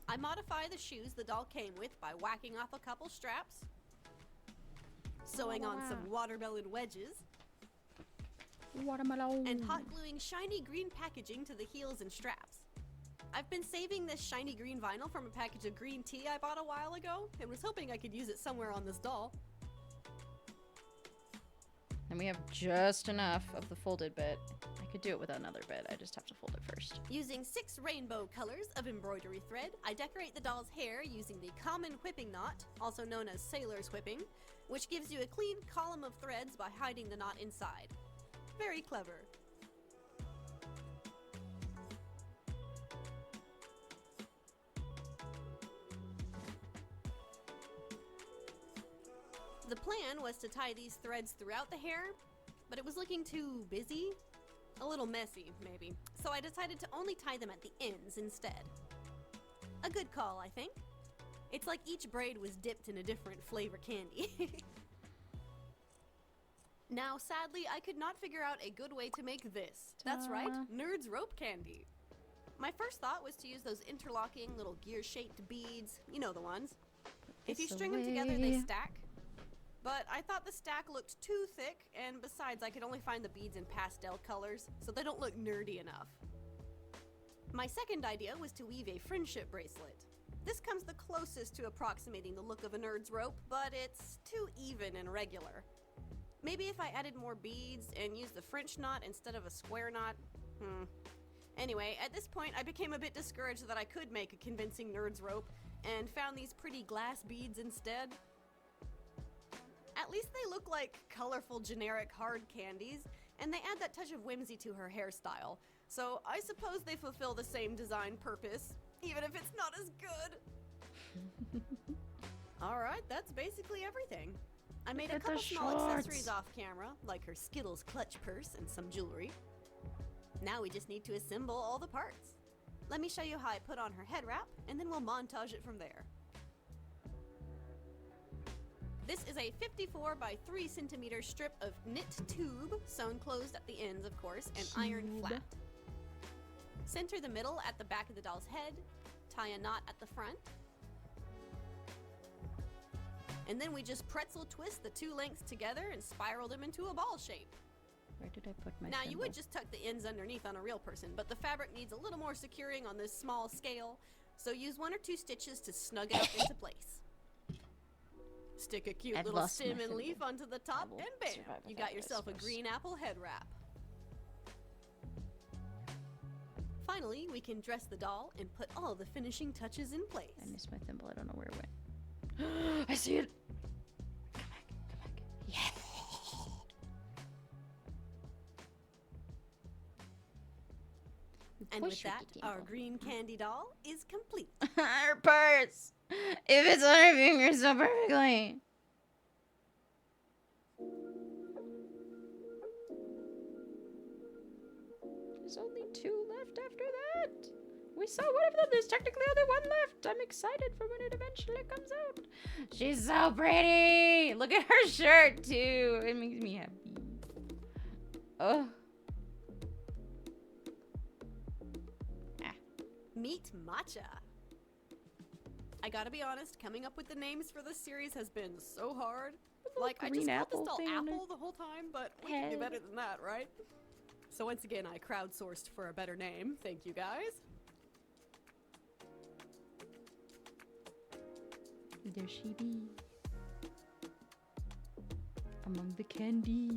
I modify the shoes the doll came with by whacking off a couple straps, sewing on some watermelon wedges, Watermelon. and hot gluing shiny green packaging to the heels and straps. I've been saving this shiny green vinyl from a package of green tea I bought a while ago and was hoping I could use it somewhere on this doll. And we have just enough of the folded bit. I could do it with another bit. I just have to fold it first. Using 6 rainbow colors of embroidery thread, I decorate the doll's hair using the common whipping knot, also known as sailor's whipping, which gives you a clean column of threads by hiding the knot inside. Very clever. The plan was to tie these threads throughout the hair, but it was looking too busy. A little messy, maybe. So I decided to only tie them at the ends instead. A good call, I think. It's like each braid was dipped in a different flavor candy. Now, sadly, I could not figure out a good way to make this. That's right, Nerd's rope candy. My first thought was to use those interlocking little gear-shaped beads. You know the ones. If you string them together, they stack. But I thought the stack looked too thick, and besides, I could only find the beads in pastel colors, so they don't look nerdy enough. My second idea was to weave a friendship bracelet. This comes the closest to approximating the look of a nerd's rope, but it's too even and regular. Maybe if I added more beads and used the French knot instead of a square knot? Anyway, at this point, I became a bit discouraged that I could make a convincing nerd's rope, and found these pretty glass beads instead. At least they look like colorful generic hard candies, and they add that touch of whimsy to her hairstyle. So I suppose they fulfill the same design purpose, even if it's not as good. Alright, that's basically everything. I made a couple small accessories off camera, like her Skittles clutch purse and some jewelry. Now we just need to assemble all the parts. Let me show you how I put on her head wrap, and then we'll montage it from there. This is a 54 by 3 centimeter strip of knit tube, sewn closed at the ends, of course, and ironed flat. Center the middle at the back of the doll's head, tie a knot at the front, and then we just pretzel twist the 2 lengths together and spiral them into a ball shape. Where did I put my Now, symbol? you would just tuck the ends underneath on a real person, but the fabric needs a little more securing on this small scale, so use 1 or 2 stitches to snug it up into place. Stick a cute I've little lost my stem and symbol. leaf onto the top, will and bam, survive you without got it, I yourself a suppose. green apple head wrap. Finally, we can dress the doll and put all the finishing touches in place. I missed my thimble. I don't know where it went. I see it. Come back. Come back. Yeah. And with that, our green candy doll is complete. Her purse. If it's on her finger so perfectly. There's only 2 left after that. We saw one of them. There's technically only 1 left. I'm excited for when it eventually comes out. She's so pretty. Look at her shirt too. It makes me happy. Oh. Meet Matcha. I gotta be honest, coming up with the names for this series has been so hard. Like, I just green called this apple doll thing on Apple the whole time, but we can do head. better than that, right? So once again, I crowdsourced for a better name. Thank you, guys. There she be. Among the candy.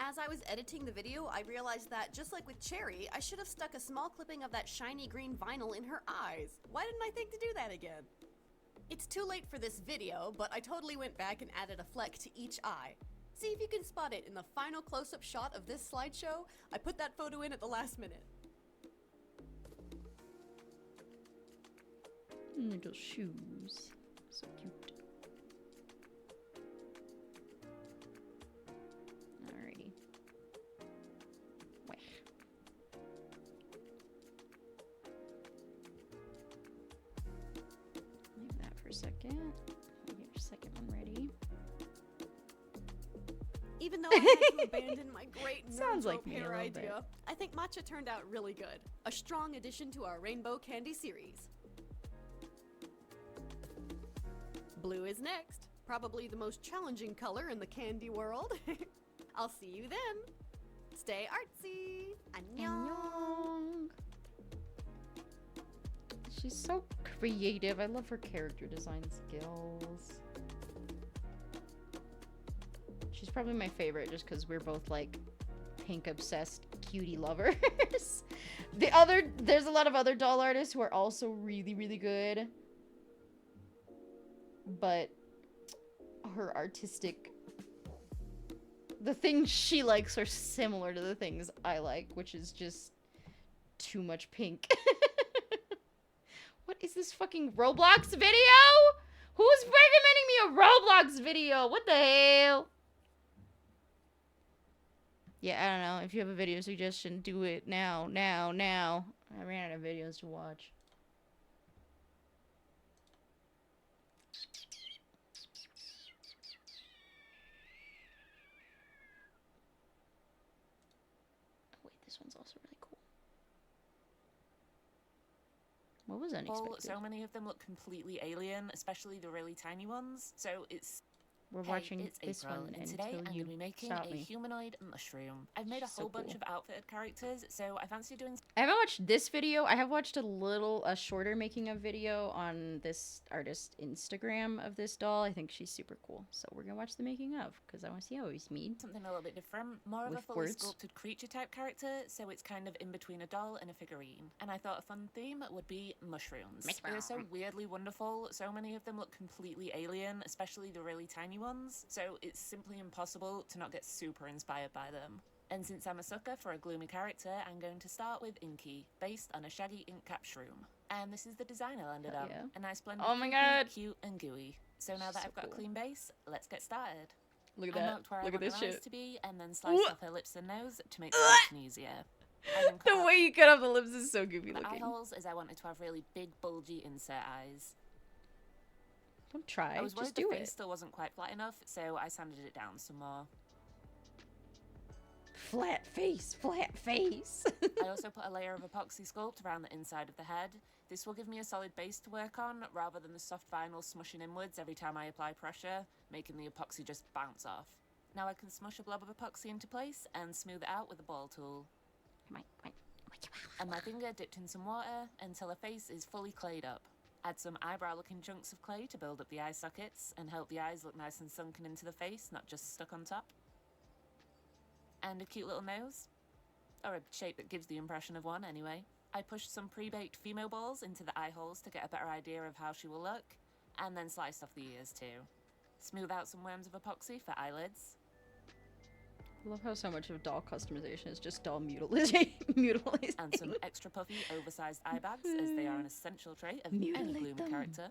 As I was editing the video, I realized that, just like with Cherry, I should have stuck a small clipping of that shiny green vinyl in her eyes. Why didn't I think to do that again? It's too late for this video, but I totally went back and added a fleck to each eye. See if you can spot it in the final close-up shot of this slideshow. I put that photo in at the last minute. Little shoes. So cute. Alrighty. Wait. Leave that for a second. Get your second one ready. Even though I had to abandon my great Sounds nerd like rope me a hair little idea, I think Matcha turned out really good. A strong addition to our rainbow candy series. Blue is next. Probably the most challenging color in the candy world. I'll see you then. Stay artsy. Annyeong. Annyeong. She's so creative. I love her character design skills. She's probably my favorite just because we're both like pink obsessed cutie lovers. There's a lot of other doll artists who are also really, really good. But her the things she likes are similar to the things I like, which is just too much pink. What is this fucking Roblox video? Who's recommending me a Roblox video? What the hell? Yeah, I don't know. If you have a video suggestion, do it now. I ran out of videos to watch. Wait, this one's also really cool. What was unexpected? So many of them look completely alien, especially the really tiny ones. So it's We're watching it's this April, one and today I'm until going you to be making stop a me. humanoid mushroom. I've made a She's so whole bunch cool. of outfitted characters, so I fancy doing I haven't watched this video. I have watched a shorter making of video on this artist's Instagram of this doll. I think she's super cool. So we're gonna watch the making of because I want to see how he's made. something a little bit different, more of a With fully words. sculpted creature type character, so it's kind of in between a doll and a figurine. And I thought a fun theme would be mushrooms. They're so weirdly wonderful, so many of them look completely alien, especially the really tiny ones, so it's simply impossible to not get super inspired by them. And since I'm a sucker for a gloomy character, I'm going to start with Inky, based on a shaggy ink cap shroom. And this is the design I landed on. yeah. A nice blend Oh of my creepy, God. cute, and gooey. So now that So I've got cool. a clean base, let's get started. Look at I that. marked where Look I at want this her eyes shit. to be, and then sliced off her lips and nose to make the selection easier. I then cut The out way you cut off the lips is so goofy the eye looking. holes, as I wanted to have really big, bulgy insert eyes. Don't try. I was worried Just the do face it. still wasn't quite flat enough, so I sanded it down some more. Flat face. Flat face. I also put a layer of epoxy sculpt around the inside of the head. This will give me a solid base to work on, rather than the soft vinyl smushing inwards every time I apply pressure, making the epoxy just bounce off. Now I can smush a blob of epoxy into place and smooth it out with a ball tool. Come on, come on. And my finger dipped in some water until her face is fully clayed up. Add some eyebrow-looking chunks of clay to build up the eye sockets and help the eyes look nice and sunken into the face, not just stuck on top. And a cute little nose, or a shape that gives the impression of one anyway. I pushed some pre-baked Fimo balls into the eye holes to get a better idea of how she will look, and then sliced off the ears too. Smooth out some worms of epoxy for eyelids. I love how so much of doll customization is just doll mutilization. And some extra puffy, oversized eye bags, as they are an essential trait of any Mutilate gloomy them. character.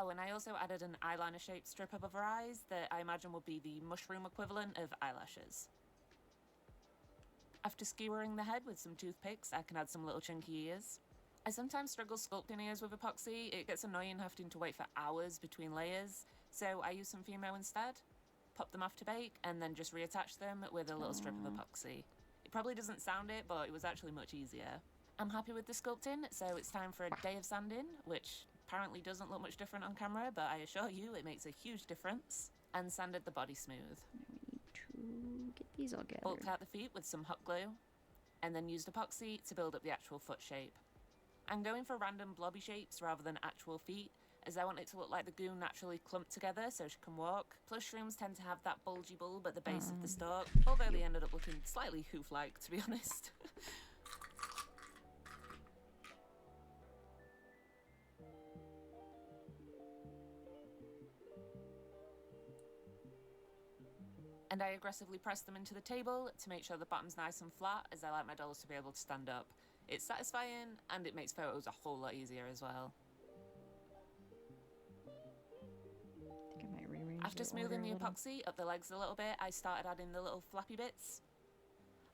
Oh, and I also added an eyeliner-shaped strip above her eyes that I imagine will be the mushroom equivalent of eyelashes. After skewering the head with some toothpicks, I can add some little chunky ears. I sometimes struggle sculpting ears with epoxy. It gets annoying having to wait for hours between layers, so I use some Fimo instead. Pop them off to bake, and then just reattach them with a little strip of epoxy. It probably doesn't sound it, but it was actually much easier. I'm happy with the sculpting, so it's time for a day of sanding, which apparently doesn't look much different on camera, but I assure you it makes a huge difference. And sanded the body smooth. We need to get these all gathered. Bulked out the feet with some hot glue, and then used epoxy to build up the actual foot shape. I'm going for random blobby shapes rather than actual feet, as I want it to look like the goo naturally clumped together so she can walk. Plus shrooms tend to have that bulgy bulb at the base of the stalk, although they ended up looking slightly hoof-like, to be honest. And I aggressively press them into the table to make sure the bottom's nice and flat, as I like my dolls to be able to stand up. It's satisfying, and it makes photos a whole lot easier as well. I think I might rearrange After the smoothing the order a little. epoxy up the legs a little bit, I started adding the little flappy bits.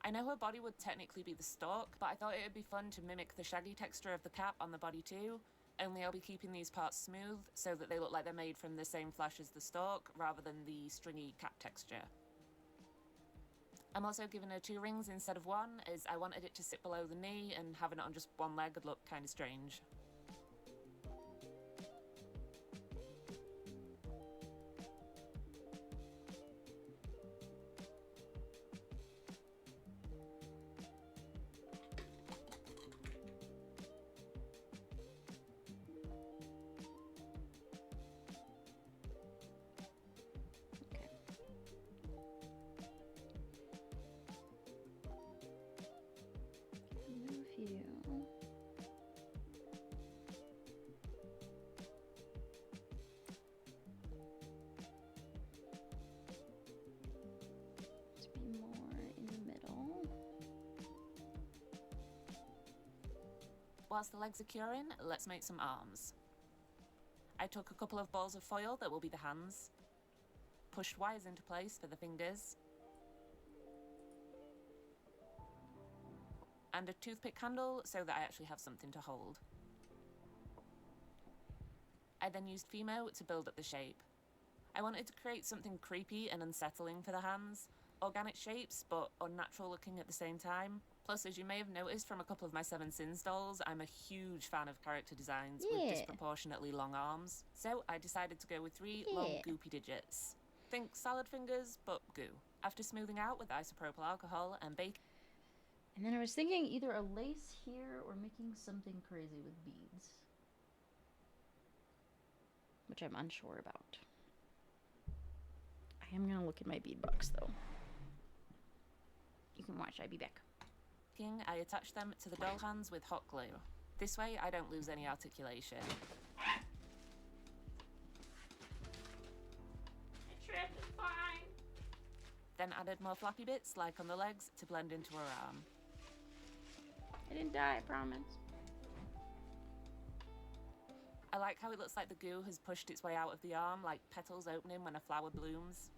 I know her body would technically be the stalk, but I thought it would be fun to mimic the shaggy texture of the cap on the body too, only I'll be keeping these parts smooth so that they look like they're made from the same flesh as the stalk, rather than the stringy cap texture. I'm also giving her 2 rings instead of 1, as I wanted it to sit below the knee, and having it on just one leg would look kind of strange. Move you. To be more in the middle. Whilst the legs are curing, let's make some arms. I took a couple of balls of foil that will be the hands, pushed wires into place for the fingers, and a toothpick handle so that I actually have something to hold. I then used Fimo to build up the shape. I wanted to create something creepy and unsettling for the hands, organic shapes but unnatural looking at the same time. Plus, as you may have noticed from a couple of my Seven Sins dolls, I'm a huge fan of character designs with Yeah. disproportionately long arms. So I decided to go with 3 long Yeah. goopy digits. Think salad fingers, but goo. After smoothing out with isopropyl alcohol and baking, And then I was thinking either a lace here or making something crazy with beads. Which I'm unsure about. I am gonna look at my bead box though. You can watch, I'll be back. I attach them to the doll hands with hot glue. This way, I don't lose any articulation. Then added more flappy bits, like on the legs, to blend into her arm. I didn't die, I promise. I like how it looks like the goo has pushed its way out of the arm, like petals opening when a flower blooms.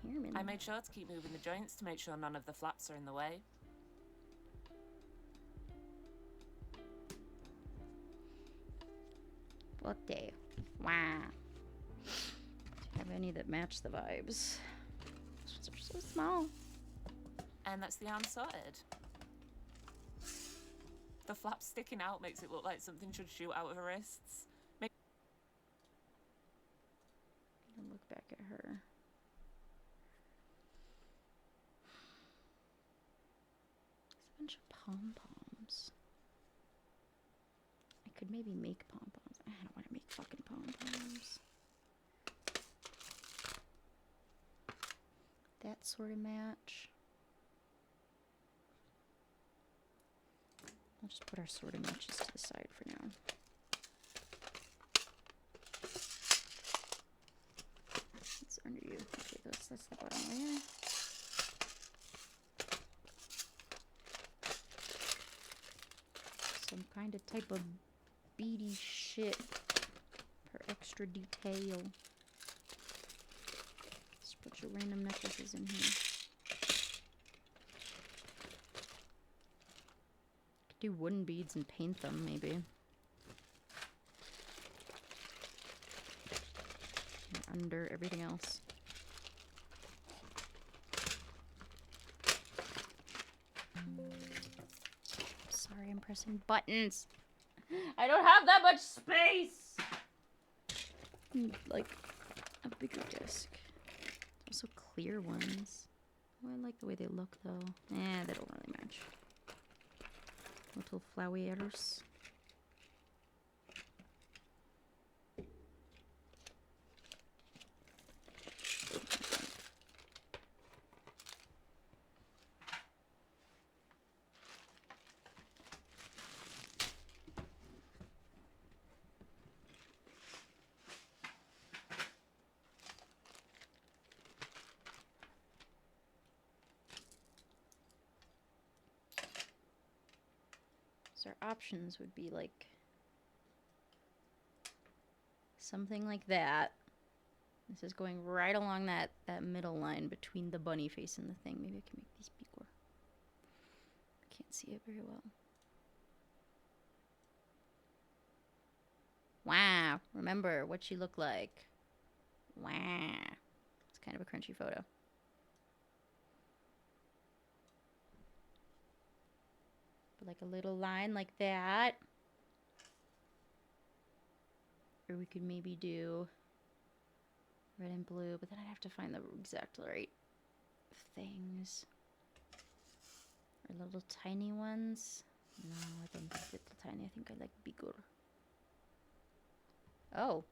Can hear me. I made sure to keep moving the joints to make sure none of the flaps are in the way. What day? Wow. Do you have any that match the vibes? These ones are so small. And that's the arm sorted. The flap sticking out makes it look like something should shoot out of her wrists. I'm gonna look back at her. There's a bunch of pom-poms. I could maybe make pom-poms. I don't want to make fucking pom-poms. That sort of match. I'll just put our sort of matches to the side for now. It's under you. Okay, that's the bottom layer. Some kind of type of beady shit for extra detail. Just put your random necklaces in here. Could do wooden beads and paint them, maybe. And under everything else. Sorry, I'm pressing buttons. I don't have that much space. Need, like, a bigger disc. Also clear ones. Oh, I like the way they look, though. They don't really match. Little flowers. So our options would be like something like that. This is going right along that middle line between the bunny face and the thing. Maybe I can make these bigger. I can't see it very well. Wow. Remember what she looked like. Wow. It's kind of a crunchy photo. Like a little line like that. Or we could maybe do red and blue, but then I'd have to find the exact right things. Or little tiny ones. No, I don't think little tiny. I think I like bigger. Oh.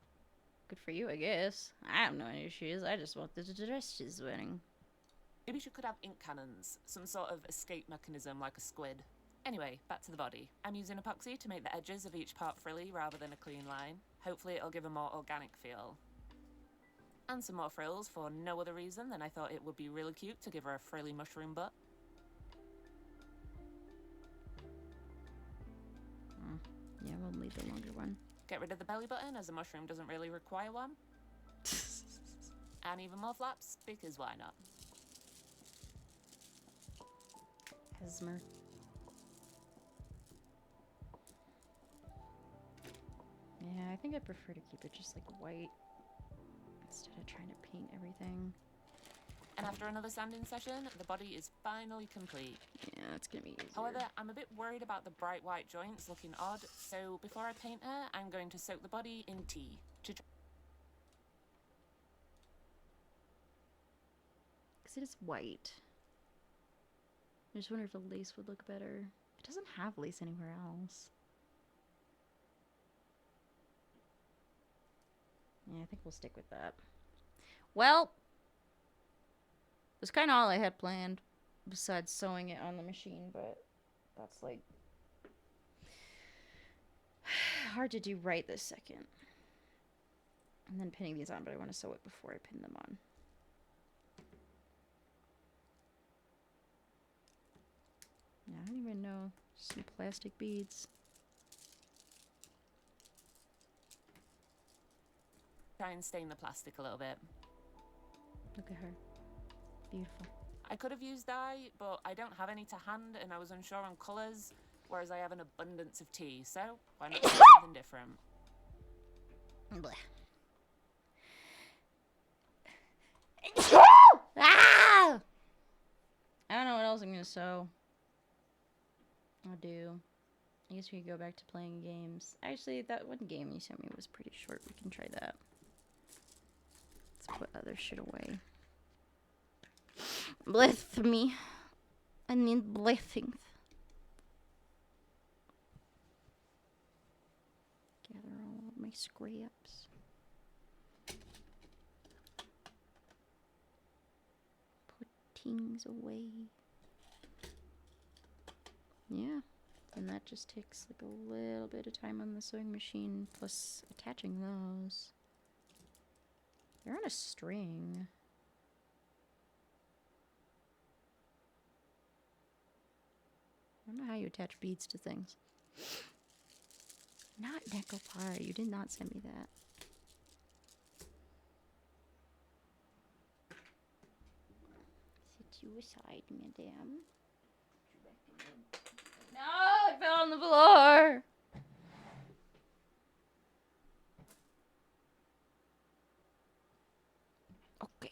Good for you, I guess. I have no issues. I just want the dress she's wearing. Maybe she could have ink cannons, some sort of escape mechanism like a squid. Anyway, back to the body. I'm using epoxy to make the edges of each part frilly rather than a clean line. Hopefully it'll give a more organic feel. And some more frills for no other reason than I thought it would be really cute to give her a frilly mushroom butt. Yeah, we'll leave the longer one. Get rid of the belly button as a mushroom doesn't really require one. And even more flaps, because why not? Hesmer. Yeah, I think I prefer to keep it just like white instead of trying to paint everything. And after another sanding session, the body is finally complete. Yeah, it's gonna be easier. However, I'm a bit worried about the bright white joints looking odd, so before I paint her, I'm going to soak the body in tea. Because it is white. I just wonder if the lace would look better. It doesn't have lace anywhere else. Yeah, I think we'll stick with that. Well, that's kind of all I had planned, besides sewing it on the machine, but that's like hard to do right this second. And then pinning these on, but I want to sew it before I pin them on. I don't even know. Some plastic beads. Try and stain the plastic a little bit. Look at her. Beautiful. I could have used dye, but I don't have any to hand and I was unsure on colours, whereas I have an abundance of tea, so why not try something different? Blech. Ah! I don't know what else I'm gonna sew. I'll do. I guess we could go back to playing games. Actually, that one game you sent me was pretty short. We can try that. Let's put other shit away. Bless me. I need blessings. Gather all of my scraps. Put things away. Yeah. And that just takes like a little bit of time on the sewing machine, plus attaching those. They're on a string. I don't know how you attach beads to things. Not Necopara. You did not send me that. Sit you aside, madame. No, it fell on the floor. Okay.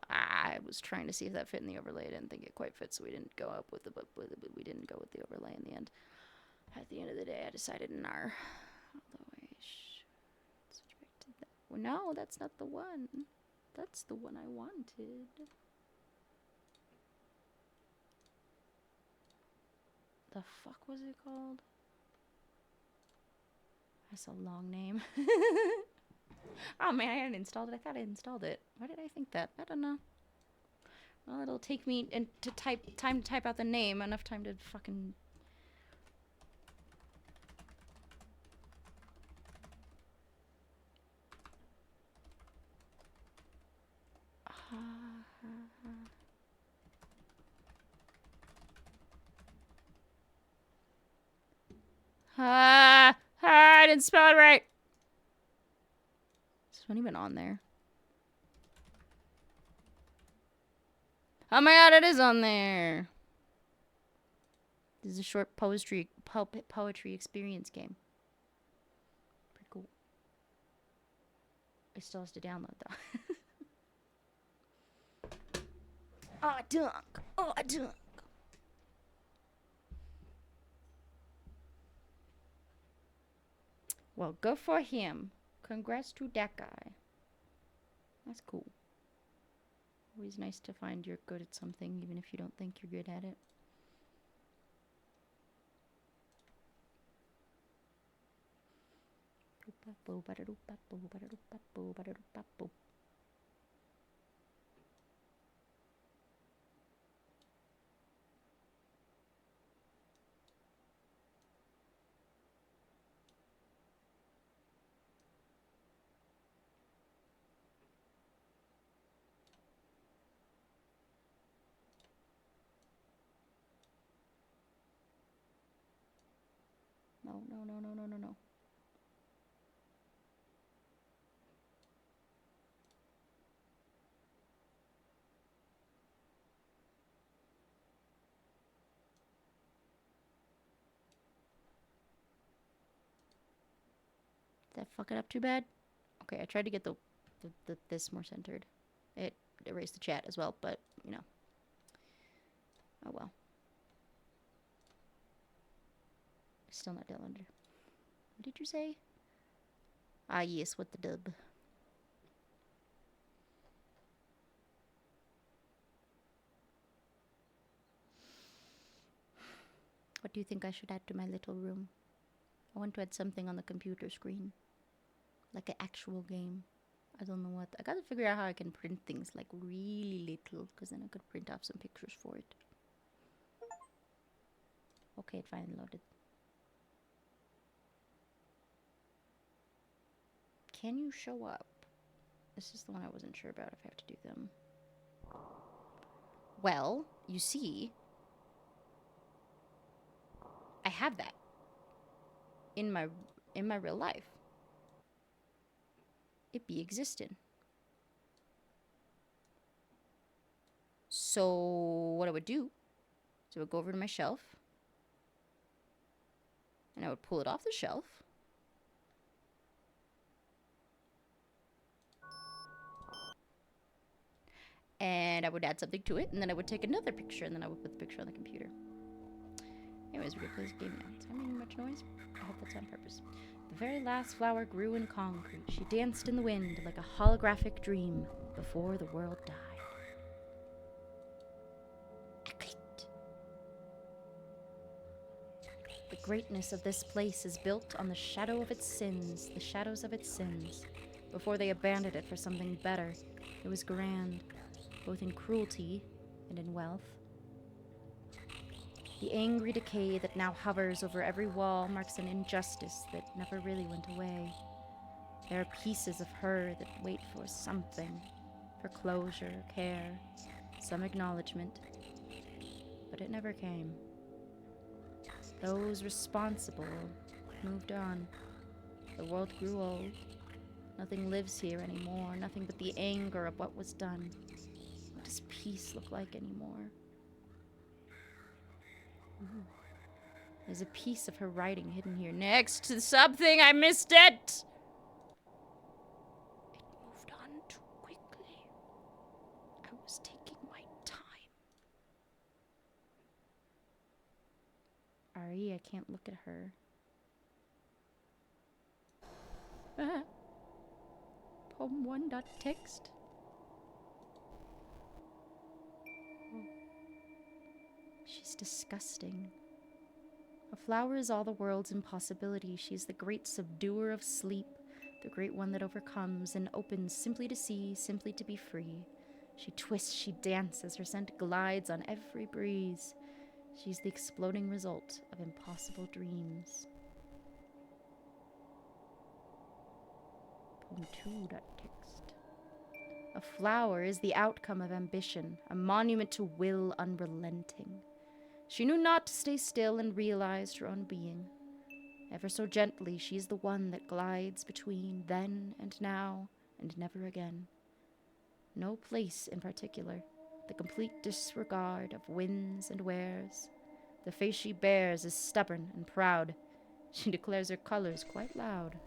I was trying to see if that fit in the overlay. I didn't think it quite fit, so we didn't go up with the we didn't go with the overlay in the end. At the end of the day, I decided nar. Although I switch back to that. Well, no, that's not the one. That's the one I wanted. The fuck was it called? That's a long name. Oh man, I hadn't installed it. I thought I installed it. Why did I think that? I don't know. Well, it'll take me time to type out the name. Enough time to fucking. I didn't spell it right. Is this one even on there? Oh my god, it is on there. This is a short poetry experience game. Pretty cool. It still has to download though. Oh, dunk. Oh, dunk. Well, good for him. Congrats to that guy. That's cool. Always nice to find you're good at something, even if you don't think you're good at it. No, no, no, no, no, no, no. Did that fuck it up too bad? Okay, I tried to get this more centered. It erased the chat as well, but, you know. Oh well. Still not downloaded. What did you say? Ah, yes, with the dub. What do you think I should add to my little room? I want to add something on the computer screen. Like an actual game. I don't know what. I gotta figure out how I can print things like really little, because then I could print off some pictures for it. Okay, it finally loaded. Can you show up? This is the one I wasn't sure about if I have to do them. Well, you see, I have that in my real life. It be existing. So what I would do is I would go over to my shelf and I would pull it off the shelf. And I would add something to it, and then I would take another picture, and then I would put the picture on the computer. Anyways, we're gonna play this game now. Is that making much noise? I hope that's on purpose. The very last flower grew in concrete. She danced in the wind like a holographic dream before the world died. The greatness of this place is built on the shadow of its sins, the shadows of its sins. Before they abandoned it for something better, it was grand, both in cruelty and in wealth. The angry decay that now hovers over every wall marks an injustice that never really went away. There are pieces of her that wait for something, for closure, care, some acknowledgement, but it never came. Those responsible moved on. The world grew old. Nothing lives here anymore, nothing but the anger of what was done. What does peace look like anymore? There's a piece of her writing hidden here next to something. I missed it! It moved on too quickly. I was taking my time. Ari, I can't look at her. Poem1.text. She's disgusting. A flower is all the world's impossibility. She is the great subduer of sleep, the great one that overcomes and opens simply to see, simply to be free. She twists, she dances, her scent glides on every breeze. She's the exploding result of impossible dreams. Poem2.text. A flower is the outcome of ambition, a monument to will unrelenting. She knew not to stay still and realized her own being. Ever so gently, she is the one that glides between then and now and never again. No place in particular, the complete disregard of winds and wears. The face she bears is stubborn and proud. She declares her colors quite loud.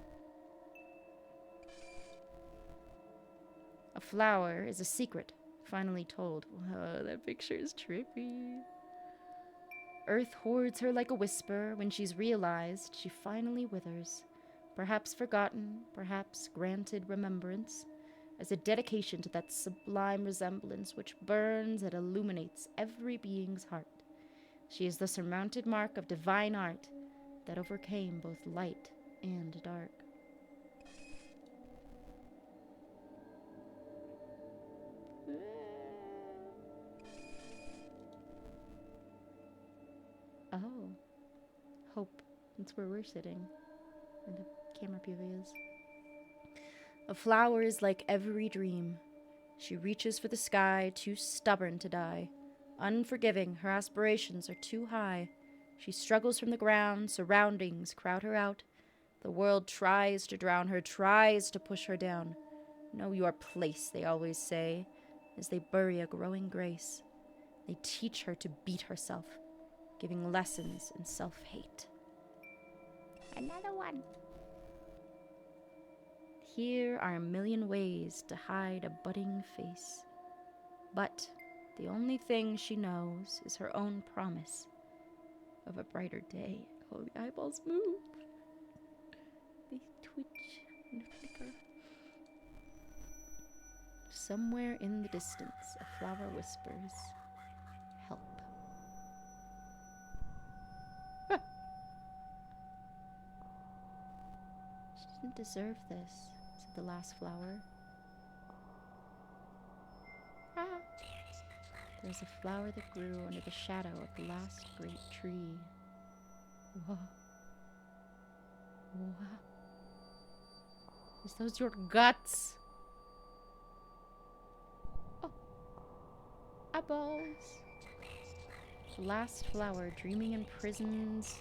A flower is a secret, finally told. Whoa, that picture is trippy. Earth hoards her like a whisper. When she's realized, she finally withers. Perhaps forgotten, perhaps granted remembrance, as a dedication to that sublime resemblance which burns and illuminates every being's heart. She is the surmounted mark of divine art that overcame both light and dark. Oh. Hope. That's where we're sitting. Where the camera POV is. A flower is like every dream. She reaches for the sky, too stubborn to die. Unforgiving, her aspirations are too high. She struggles from the ground, surroundings crowd her out. The world tries to drown her, tries to push her down. Know your place, they always say, as they bury a growing grace. They teach her to beat herself, giving lessons in self-hate. Another one. Here are a million ways to hide a budding face. But the only thing she knows is her own promise of a brighter day. Oh, the eyeballs move. They twitch and flicker. Somewhere in the distance, a flower whispers, "Help." deserve this, said the last flower. Ah. There was a flower that grew under the shadow of the last great tree. Whoa. Wow. Is those your guts? Oh. Eyeballs. The last flower dreaming in prisons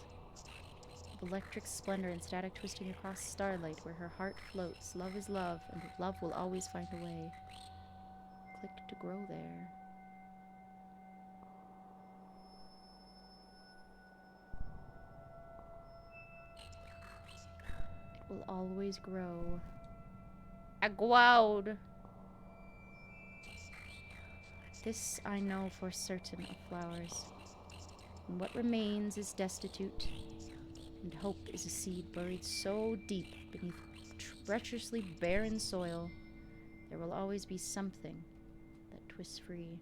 of electric splendor and static twisting across starlight where her heart floats. Love is love, and love will always find a way. Click to grow there. It will always grow. Agwowed. This I know for certain of flowers. And what remains is destitute, and hope is a seed buried so deep beneath treacherously barren soil, there will always be something that twists free.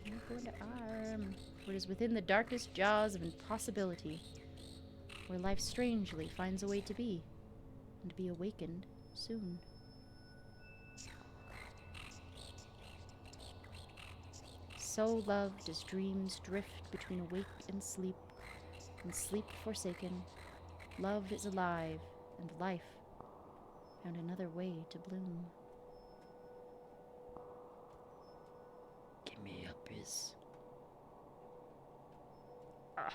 I'm going to arm, for it is within the darkest jaws of impossibility, where life strangely finds a way to be, and to be awakened soon. So loved as dreams drift between awake and sleep forsaken, love is alive, and life found another way to bloom. Give me a piece. Ah.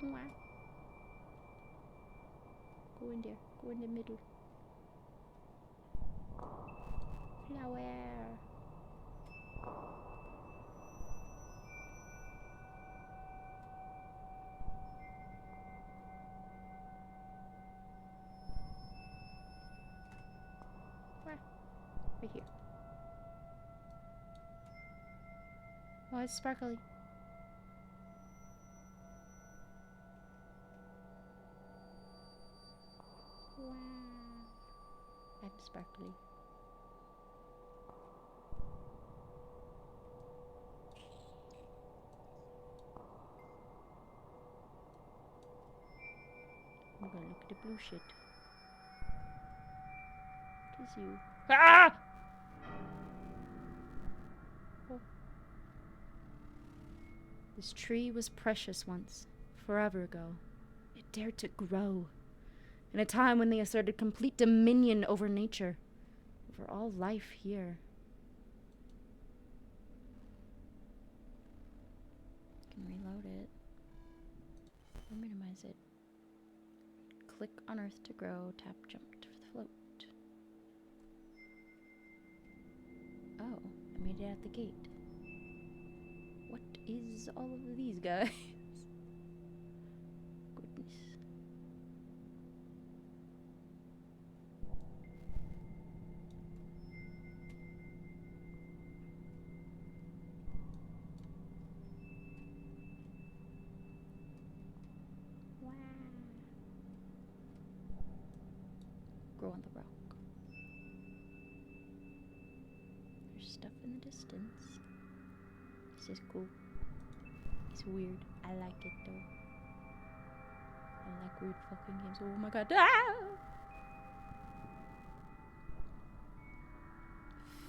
Mwah. Go in there. Go in the middle. Flower. Right here. Oh, it's sparkly. Wow. I'm sparkly. I'm gonna look at the blue shit. It is you. Ah! Oh. This tree was precious once, forever ago. It dared to grow. In a time when they asserted complete dominion over nature, over all life here. Can reload it. Or minimize it. Click on Earth to grow, tap jump for the float. Oh, I made it at the gate. What is all of these guys? Goodness. Wow. Grow on the rock. There's stuff in the distance. This is cool. It's weird. I like it though. I like weird fucking games. Oh my god. Ah!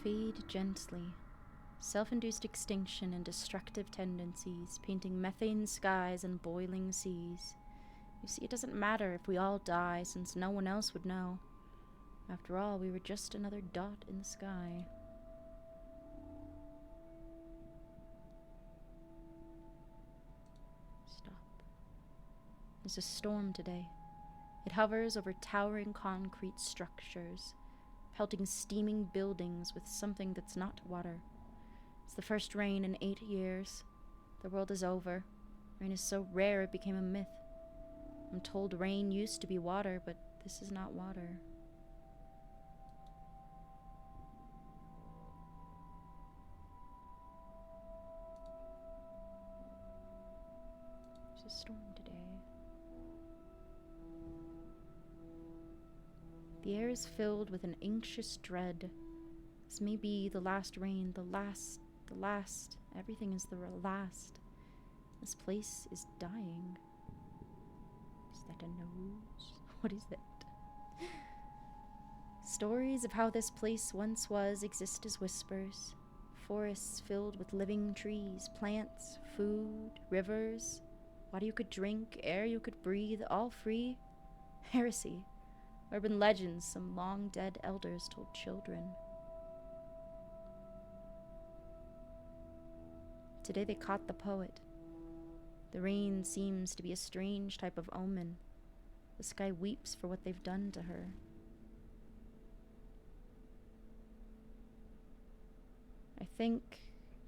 Fade gently. Self-induced extinction and destructive tendencies, painting methane skies and boiling seas. You see, it doesn't matter if we all die, since no one else would know. After all, we were just another dot in the sky. Stop. There's a storm today. It hovers over towering concrete structures, pelting steaming buildings with something that's not water. It's the first rain in 8 years. The world is over. Rain is so rare it became a myth. I'm told rain used to be water, but this is not water. There's a storm today. The air is filled with an anxious dread. It's maybe the last rain, the last. Everything is the last. This place is dying. Is that a nose? What is that? Stories of how this place once was exist as whispers. Forests filled with living trees, plants, food, rivers, water you could drink, air you could breathe, all free. Heresy. Urban legends some long-dead elders told children. Today they caught the poet. The rain seems to be a strange type of omen. The sky weeps for what they've done to her. I think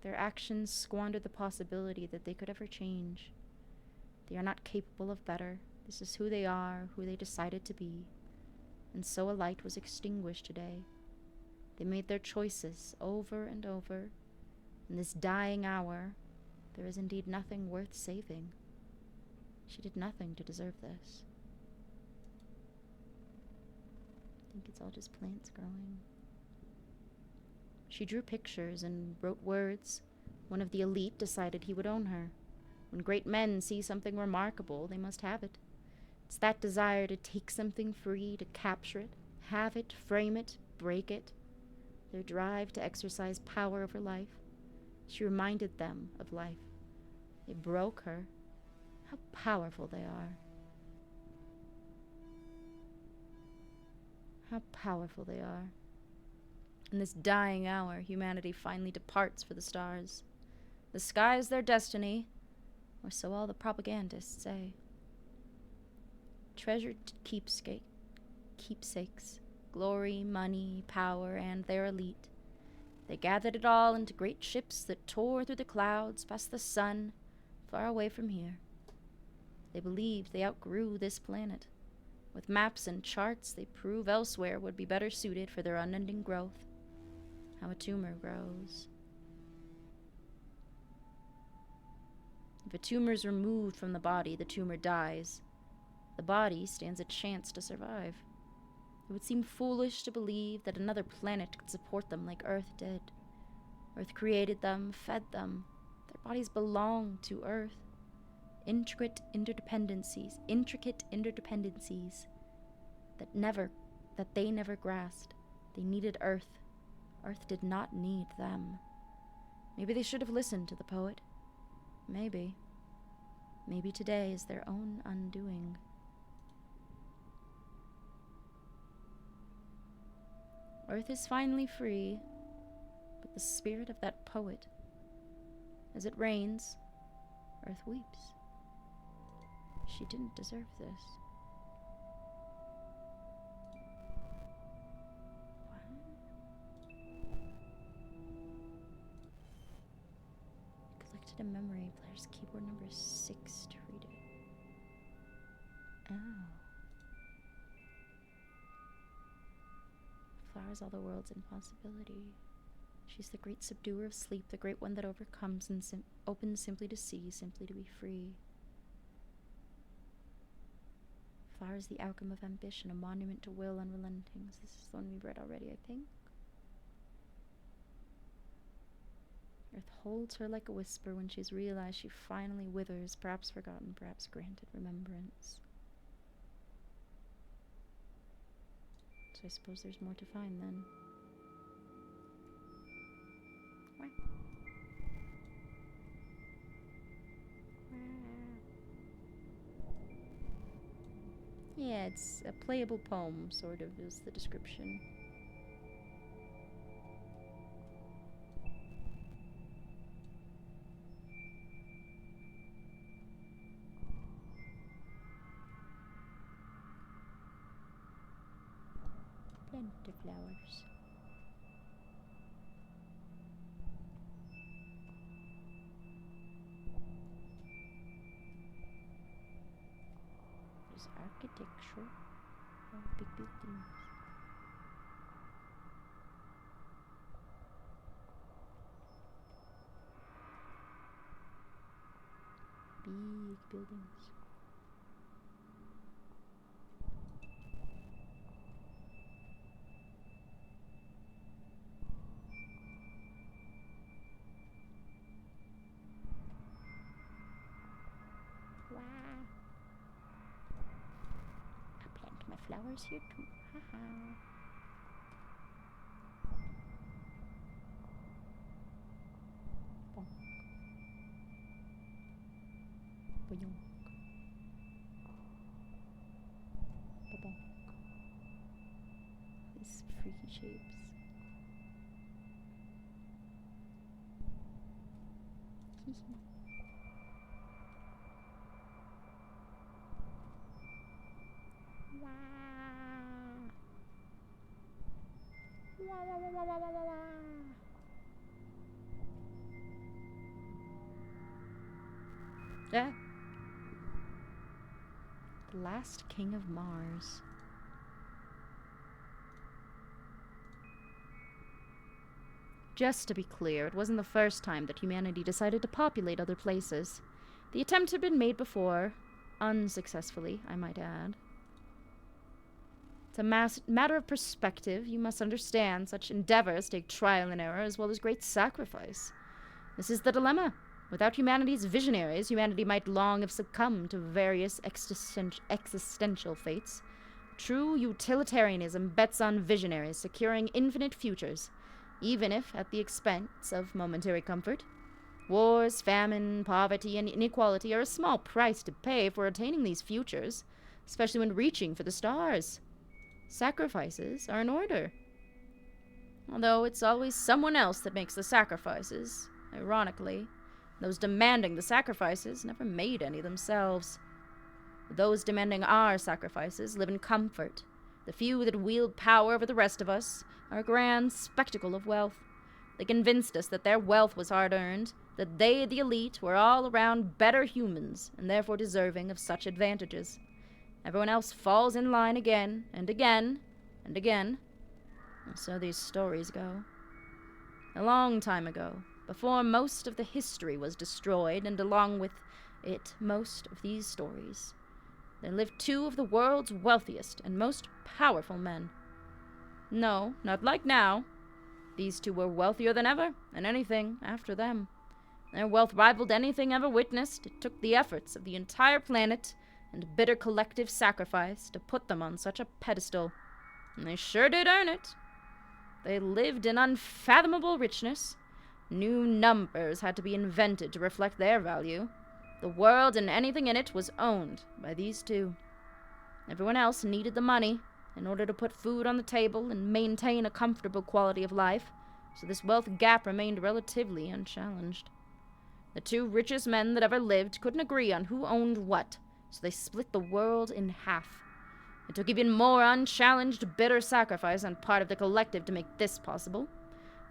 their actions squandered the possibility that they could ever change. They are not capable of better. This is who they are, who they decided to be. And so a light was extinguished today. They made their choices over and over. In this dying hour, there is indeed nothing worth saving. She did nothing to deserve this. I think it's all just plants growing. She drew pictures and wrote words. One of the elite decided he would own her. When great men see something remarkable, they must have it. It's that desire to take something free, to capture it, have it, frame it, break it. Their drive to exercise power over life. She reminded them of life. They broke her. How powerful they are. How powerful they are. In this dying hour, humanity finally departs for the stars. The sky is their destiny, or so all the propagandists say. Treasured keepsakes, glory, money, power, and their elite. They gathered it all into great ships that tore through the clouds, past the sun, far away from here. They believed they outgrew this planet. With maps and charts, they prove elsewhere would be better suited for their unending growth. How a tumor grows. If a tumor is removed from the body, the tumor dies. The body stands a chance to survive. It would seem foolish to believe that another planet could support them like Earth did. Earth created them, fed them. Their bodies belong to Earth. Intricate interdependencies that they never grasped. They needed Earth. Earth did not need them. Maybe they should have listened to the poet. Maybe. Maybe today is their own undoing. Earth is finally free, but the spirit of that poet. As it rains, Earth weeps. She didn't deserve this. Collected a memory. Player's keyboard number 6 to read it. Oh. Flowers all the world's impossibility. She's the great subduer of sleep, the great one that overcomes and opens simply to see, simply to be free. Flowers, the outcome of ambition, a monument to will unrelenting. This is the one we've read already, I think. Earth holds her like a whisper. When she's realized, she finally withers, perhaps forgotten, perhaps granted remembrance. So I suppose there's more to find then. Wah. Yeah, it's a playable poem, sort of, is the description. Plenty of flowers. There's architecture. Oh, big buildings. Big buildings. flowers here too. Haha. Bonk. Boyonk. Ba-bonk. These freaky shapes. Wow. Wah, wah, wah, wah, wah, wah, wah, wah. Yeah. The last king of Mars. Just to be clear, it wasn't the first time that humanity decided to populate other places. The attempt had been made before, unsuccessfully, I might add. It's a matter of perspective. You must understand such endeavors take trial and error as well as great sacrifice. This is the dilemma. Without humanity's visionaries, humanity might long have succumbed to various existential fates. True utilitarianism bets on visionaries securing infinite futures, even if at the expense of momentary comfort. Wars, famine, poverty, and inequality are a small price to pay for attaining these futures, especially when reaching for the stars. Sacrifices are in order. Although it's always someone else that makes the sacrifices, ironically. Those demanding the sacrifices never made any themselves. Those demanding our sacrifices live in comfort. The few that wield power over the rest of us are a grand spectacle of wealth. They convinced us that their wealth was hard-earned, that they, the elite, were all around better humans, and therefore deserving of such advantages. Everyone else falls in line again, and again, and again. And so these stories go. A long time ago, before most of the history was destroyed, and along with it most of these stories, there lived two of the world's wealthiest and most powerful men. No, not like now. These two were wealthier than ever, and anything after them. Their wealth rivaled anything ever witnessed. It took the efforts of the entire planet and bitter collective sacrifice to put them on such a pedestal, and they sure did earn it. They lived in unfathomable richness. New numbers had to be invented to reflect their value. The world and anything in it was owned by these two. Everyone else needed the money in order to put food on the table and maintain a comfortable quality of life, so this wealth gap remained relatively unchallenged. The two richest men that ever lived couldn't agree on who owned what, so they split the world in half. It took even more unchallenged, bitter sacrifice on part of the collective to make this possible.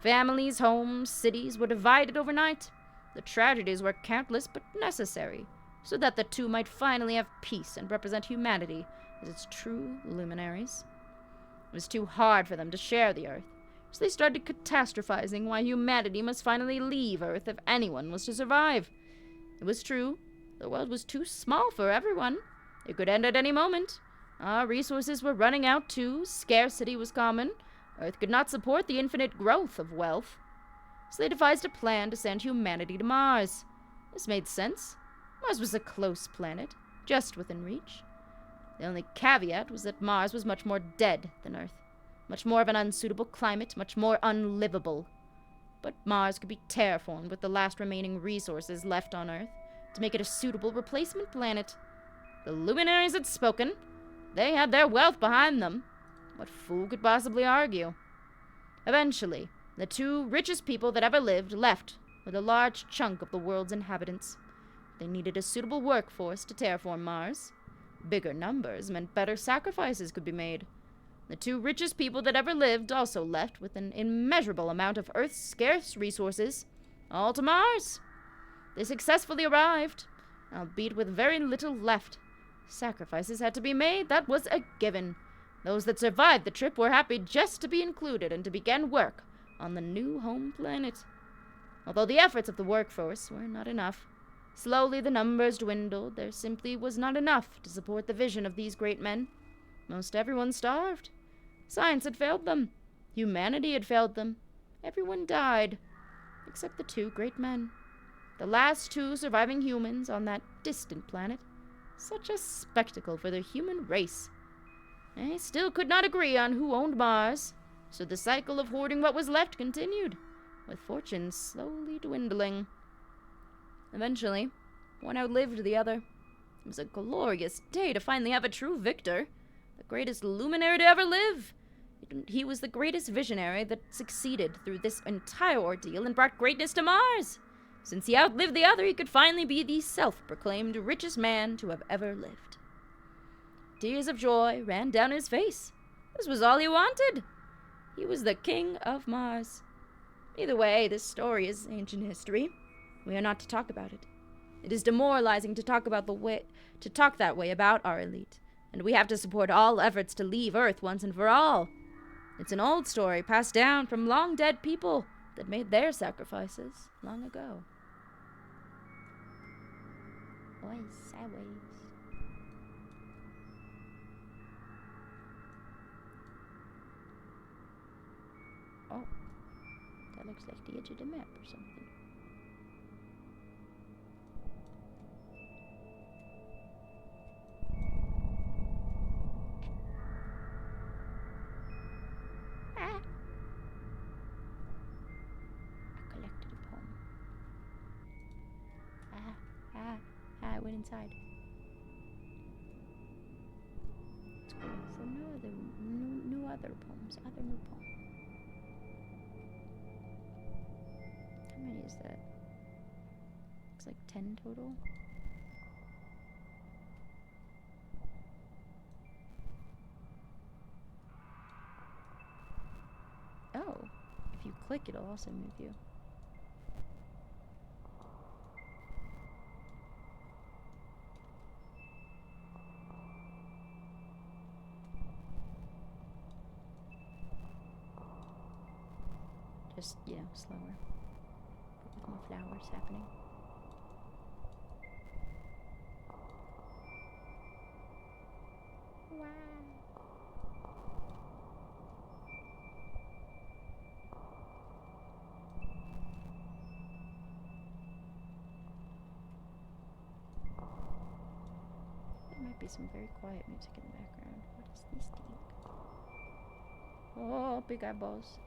Families, homes, cities were divided overnight. The tragedies were countless but necessary, so that the two might finally have peace and represent humanity as its true luminaries. It was too hard for them to share the Earth, so they started catastrophizing why humanity must finally leave Earth if anyone was to survive. It was true. The world was too small for everyone. It could end at any moment. Our resources were running out too. Scarcity was common. Earth could not support the infinite growth of wealth. So they devised a plan to send humanity to Mars. This made sense. Mars was a close planet, just within reach. The only caveat was that Mars was much more dead than Earth. Much more of an unsuitable climate, much more unlivable. But Mars could be terraformed with the last remaining resources left on Earth to make it a suitable replacement planet. The luminaries had spoken. They had their wealth behind them. What fool could possibly argue? Eventually, the two richest people that ever lived left with a large chunk of the world's inhabitants. They needed a suitable workforce to terraform Mars. Bigger numbers meant better sacrifices could be made. The two richest people that ever lived also left with an immeasurable amount of Earth's scarce resources, all to Mars. They successfully arrived, albeit with very little left. Sacrifices had to be made, that was a given. Those that survived the trip were happy just to be included and to begin work on the new home planet. Although the efforts of the workforce were not enough, slowly the numbers dwindled. There simply was not enough to support the vision of these great men. Most everyone starved. Science had failed them. Humanity had failed them. Everyone died, except the two great men. The last two surviving humans on that distant planet. Such a spectacle for the human race. They still could not agree on who owned Mars, so the cycle of hoarding what was left continued, with fortunes slowly dwindling. Eventually, one outlived the other. It was a glorious day to finally have a true victor, the greatest luminary to ever live. He was the greatest visionary that succeeded through this entire ordeal and brought greatness to Mars. Since he outlived the other, he could finally be the self-proclaimed richest man to have ever lived. Tears of joy ran down his face. This was all he wanted. He was the king of Mars. Either way, this story is ancient history. We are not to talk about it. It is demoralizing to talk that way about our elite, and we have to support all efforts to leave Earth once and for all. It's an old story passed down from long dead people that made their sacrifices long ago. Boys, sideways. Oh, that looks like the edge of the map or something. Ah. I collected a poem. I went inside. Let's go for new other poems. Other new poems. How many is that? Looks like 10 total. Oh, if you click, it'll also move you. Just, slower. But with more flowers happening. Wow. There might be some very quiet music in the background. What is this thing? Oh, big eyeballs.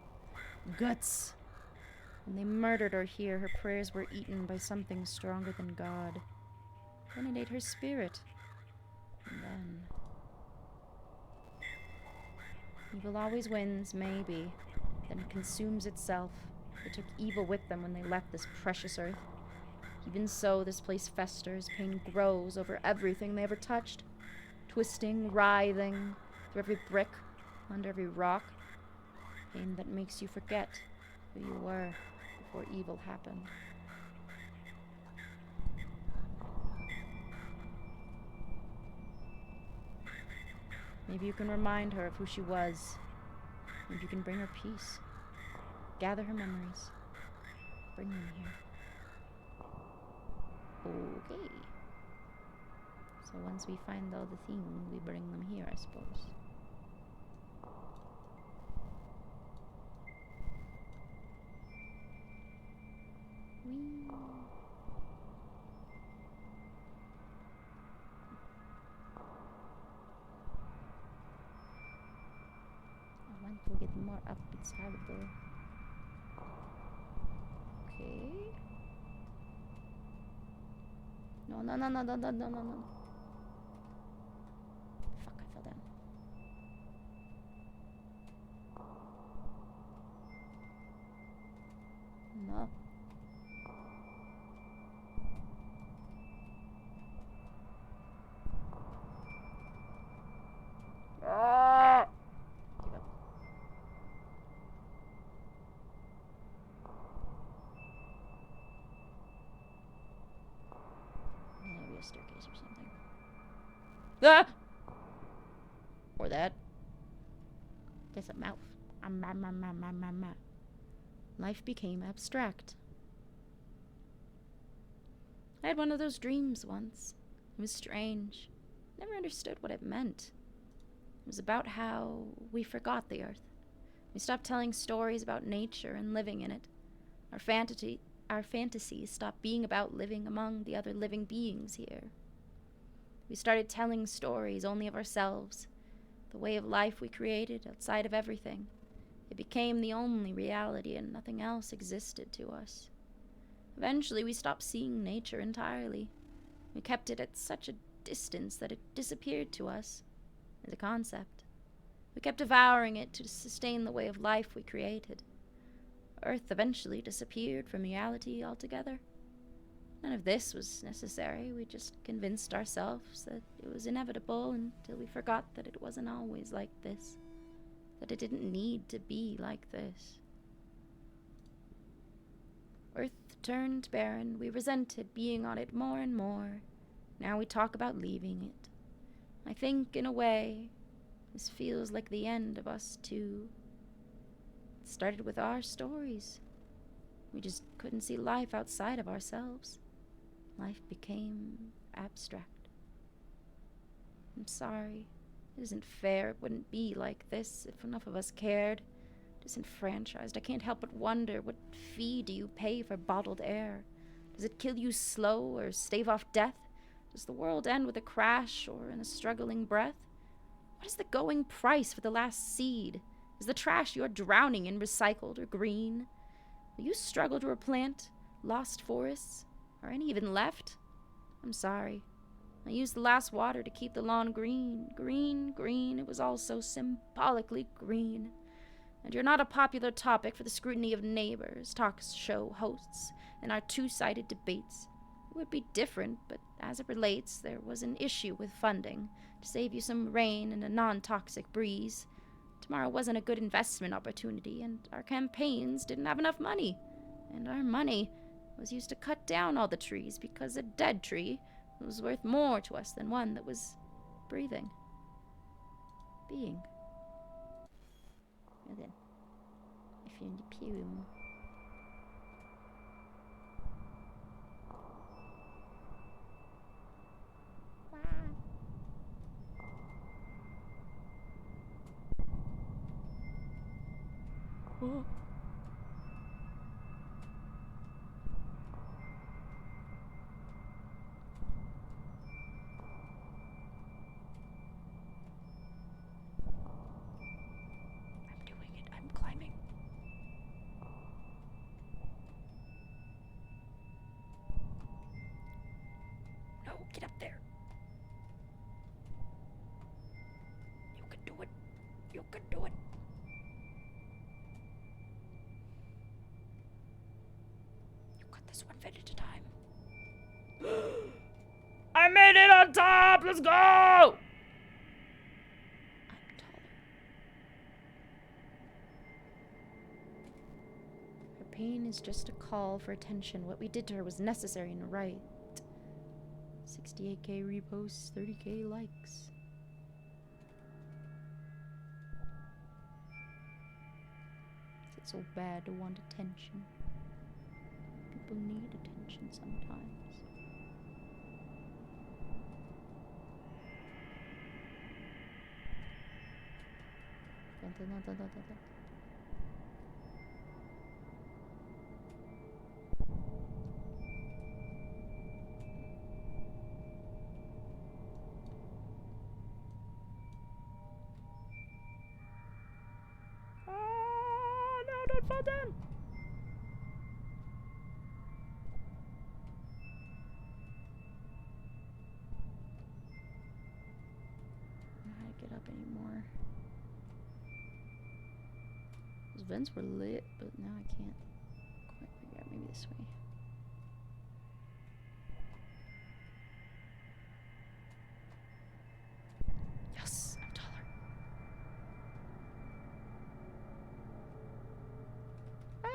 Guts. When they murdered her here, her prayers were eaten by something stronger than God. Then it ate her spirit. And then... evil always wins, maybe. Then it consumes itself. They took evil with them when they left this precious earth. Even so, this place festers. Pain grows over everything they ever touched. Twisting, writhing, through every brick, under every rock. Pain that makes you forget who you were before evil happened. Maybe you can remind her of who she was. Maybe you can bring her peace. Gather her memories. Bring them here. Okay. So once we find all the things, we bring them here, I suppose. Whee. I want to get more up inside of there. Okay. No. Fuck, I fell down. No. Ah! Give up. Maybe a staircase or something. Ah! Or that. Just a mouth. Life became abstract. I had one of those dreams once. It was strange. Never understood what it meant. It was about how we forgot the earth. We stopped telling stories about nature and living in it. Our fantasies stopped being about living among the other living beings here. We started telling stories only of ourselves, the way of life we created outside of everything. It became the only reality and nothing else existed to us. Eventually, we stopped seeing nature entirely. We kept it at such a distance that it disappeared to us as a concept. We kept devouring it to sustain the way of life we created. Earth eventually disappeared from reality altogether. None of this was necessary. We just convinced ourselves that it was inevitable until we forgot that it wasn't always like this, that it didn't need to be like this. Earth turned barren. We resented being on it more and more. Now we talk about leaving it. I think, in a way, this feels like the end of us too. It started with our stories. We just couldn't see life outside of ourselves. Life became abstract. I'm sorry. It isn't fair. It wouldn't be like this if enough of us cared. Disenfranchised. I can't help but wonder, what fee do you pay for bottled air? Does it kill you slow or stave off death? Does the world end with a crash or in a struggling breath? What is the going price for the last seed? Is the trash you're drowning in recycled or green? Will you struggle to replant lost forests? Are any even left? I'm sorry. I used the last water to keep the lawn green. Green, green. It was all so symbolically green. And you're not a popular topic for the scrutiny of neighbors, talk show hosts, and our two-sided debates. It would be different, but as it relates, there was an issue with funding to save you some rain and a non-toxic breeze. Tomorrow wasn't a good investment opportunity, and our campaigns didn't have enough money. And our money was used to cut down all the trees because a dead tree was worth more to us than one that was breathing. Being. Well then, I found a poem. Oh. I'm doing it. I'm climbing. No, get up there. You can do it. You can do it. You got this one bit at a time. I made it on top! Let's go! I'm taller. Her pain is just a call for attention. What we did to her was necessary and right. 68K reposts, 30K likes. Is it so bad to want attention? People need attention sometimes. Dun, dun, dun, dun, dun, dun, dun. Oh, no, don't fall down. I don't know how to get up anymore. Those vents were lit, but now I can't quite figure out. Maybe this way. Yes, I'm taller. Ah.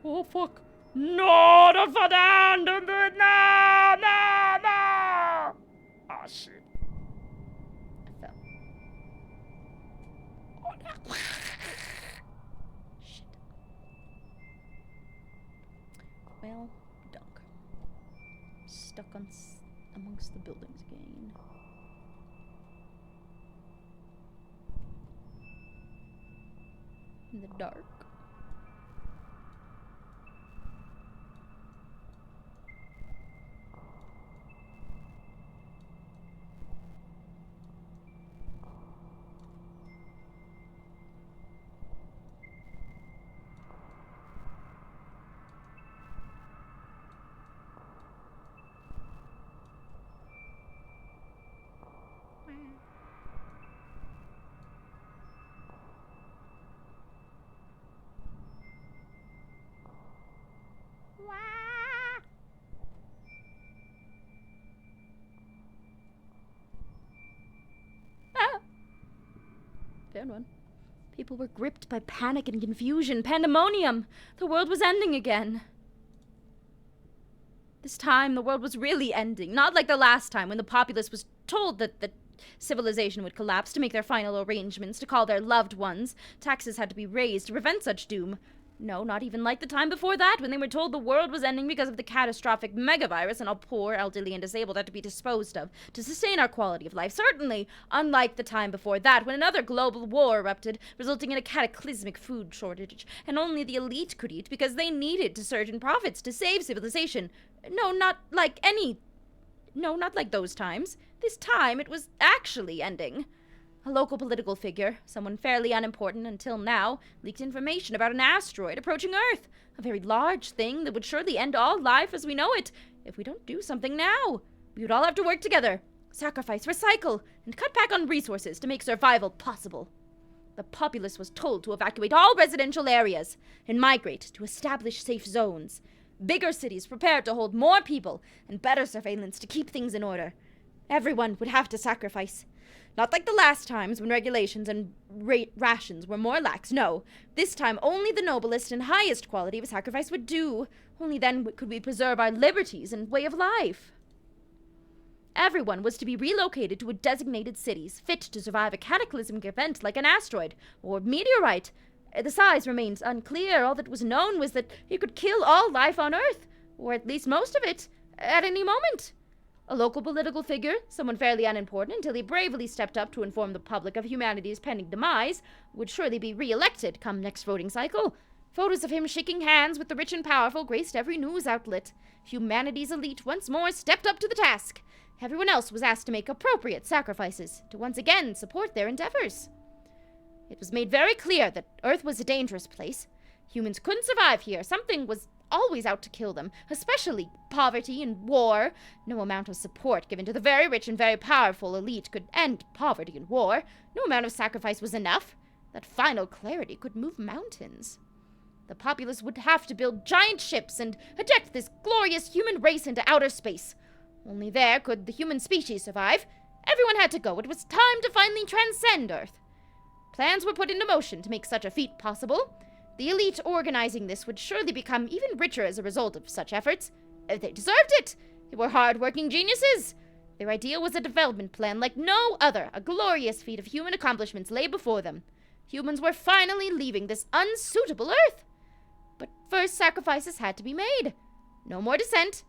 Oh fuck! No! Don't fall down! Don't do it! No! No! No! Oh shit! I fell. Oh no! Shit. Well, dunk. Stuck on amongst the buildings again. in the dark. Found one. People were gripped by panic and confusion, pandemonium. The world was ending again. This time, the world was really ending, not like the last time when the populace was told that the civilization would collapse to make their final arrangements, to call their loved ones. Taxes had to be raised to prevent such doom. No, not even like the time before that, when they were told the world was ending because of the catastrophic megavirus and all poor, elderly, and disabled had to be disposed of to sustain our quality of life. Certainly, unlike the time before that, when another global war erupted, resulting in a cataclysmic food shortage, and only the elite could eat because they needed to surge in profits to save civilization. Not like those times. This time, it was actually ending. A local political figure, someone fairly unimportant until now, leaked information about an asteroid approaching Earth. A very large thing that would surely end all life as we know it. If we don't do something now, we would all have to work together, sacrifice, recycle, and cut back on resources to make survival possible. The populace was told to evacuate all residential areas and migrate to establish safe zones. Bigger cities prepared to hold more people and better surveillance to keep things in order. Everyone would have to sacrifice. Not like the last times when regulations and rations were more lax. No, this time only the noblest and highest quality of sacrifice would do. Only then could we preserve our liberties and way of life. Everyone was to be relocated to designated cities, fit to survive a cataclysmic event like an asteroid or meteorite. The size remains unclear. All that was known was that it could kill all life on Earth, or at least most of it, at any moment. A local political figure, someone fairly unimportant until he bravely stepped up to inform the public of humanity's pending demise, would surely be re-elected come next voting cycle. Photos of him shaking hands with the rich and powerful graced every news outlet. Humanity's elite once more stepped up to the task. Everyone else was asked to make appropriate sacrifices to once again support their endeavors. It was made very clear that Earth was a dangerous place. Humans couldn't survive here. Something was always out to kill them, especially poverty and war. No amount of support given to the very rich and very powerful elite could end poverty and war. No amount of sacrifice was enough. That final clarity could move mountains. The populace would have to build giant ships and eject this glorious human race into outer space. Only there could the human species survive. Everyone had to go. It was time to finally transcend Earth. Plans were put into motion to make such a feat possible. The elite organizing this would surely become even richer as a result of such efforts. They deserved it. They were hard-working geniuses. Their idea was a development plan like no other. A glorious feat of human accomplishments lay before them. Humans were finally leaving this unsuitable Earth. But first sacrifices had to be made. No more dissent.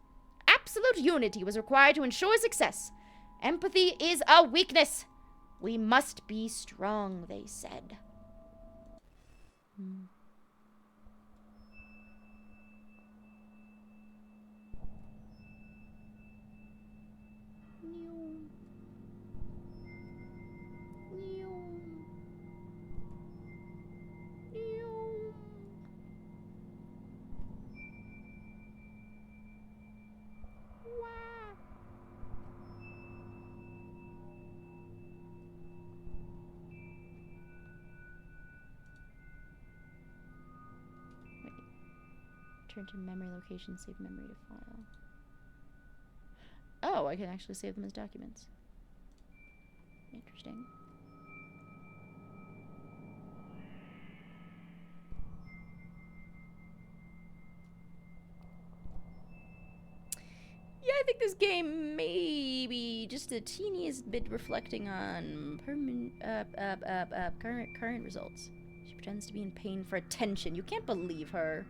Absolute unity was required to ensure success. Empathy is a weakness. We must be strong, they said. Turn to memory location, save memory to file. Oh, I can actually save them as documents. Interesting. Yeah, I think this game may be just the teeniest bit reflecting on current results. She pretends to be in pain for attention. You can't believe her.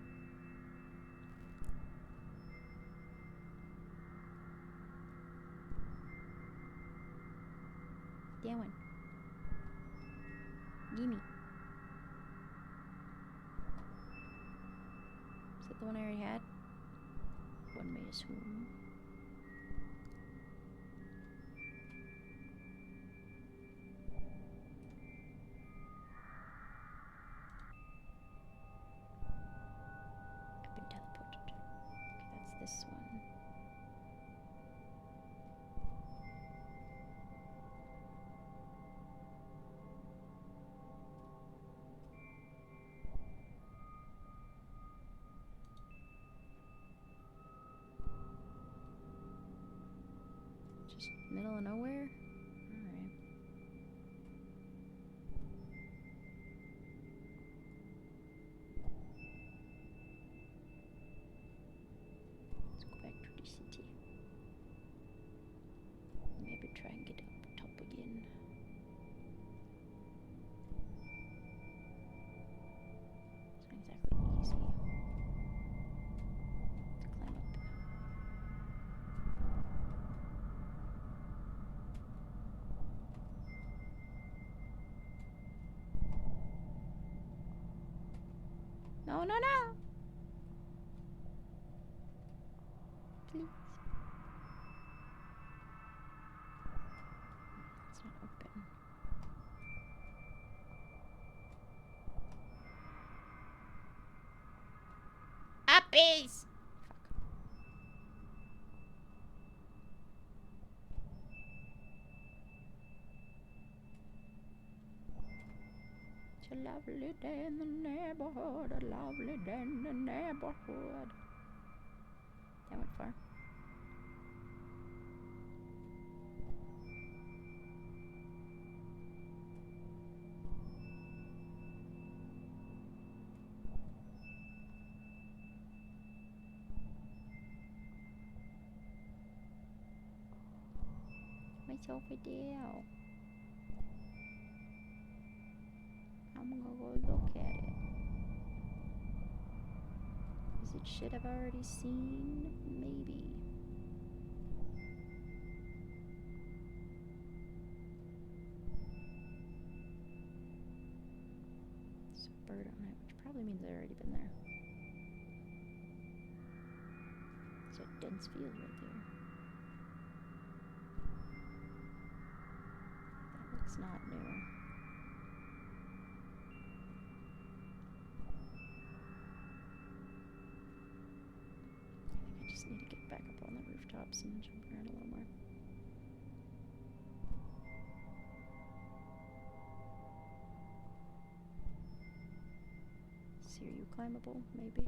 That one. Gimme. the one I already had? One may assume. I've been teleported. Okay, that's this one. Just middle of nowhere? Alright. Let's go back to the city. Maybe try and get up top again. It's not exactly easy to climb up. No, no, no! Please. It's not open. Uppies! It's a lovely day in the neighborhood, a lovely day in the neighborhood. That went far. What's over there? I'm gonna go look at it. Is it shit I've already seen? Maybe. There's a bird on it, which probably means I've already been there. It's a dense field right there. That looks not new. I just need to get back up on the rooftops and jump around a little more. See, are you climbable? Maybe.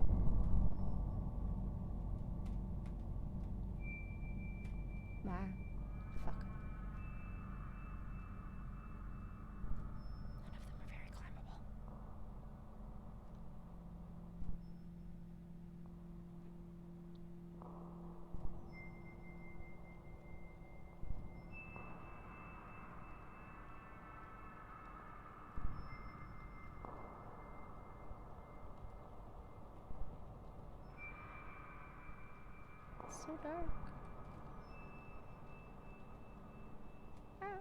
Fuck. None of them are very climbable. It's so dark. Ah.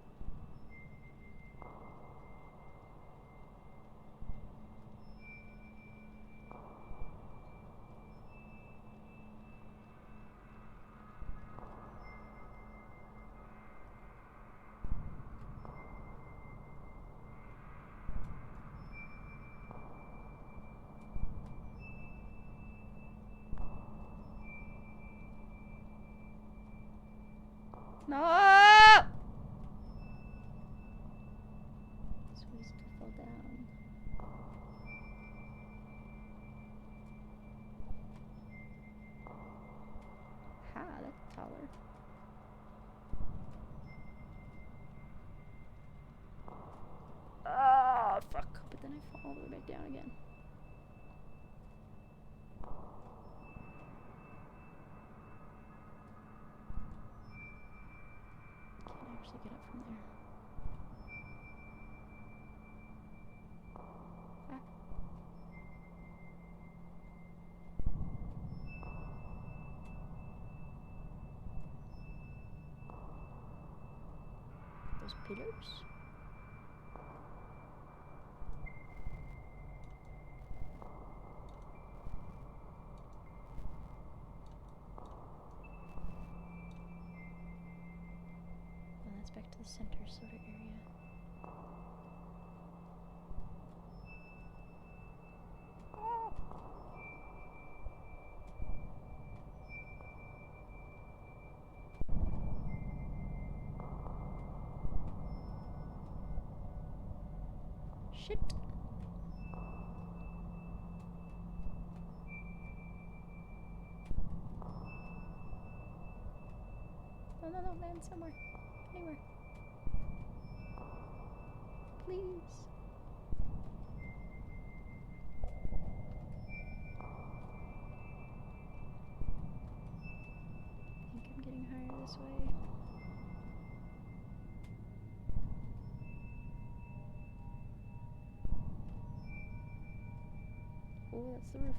No! So easy to fall down. Ha, that's taller. Ah, fuck. But then I fall all the way back down again. Can't actually get up from there. Ah. Those pillars? the center sort of area. Shit. No, no, no, land somewhere. Anywhere. Please. I think I'm getting higher this way. Oh, that's the roof.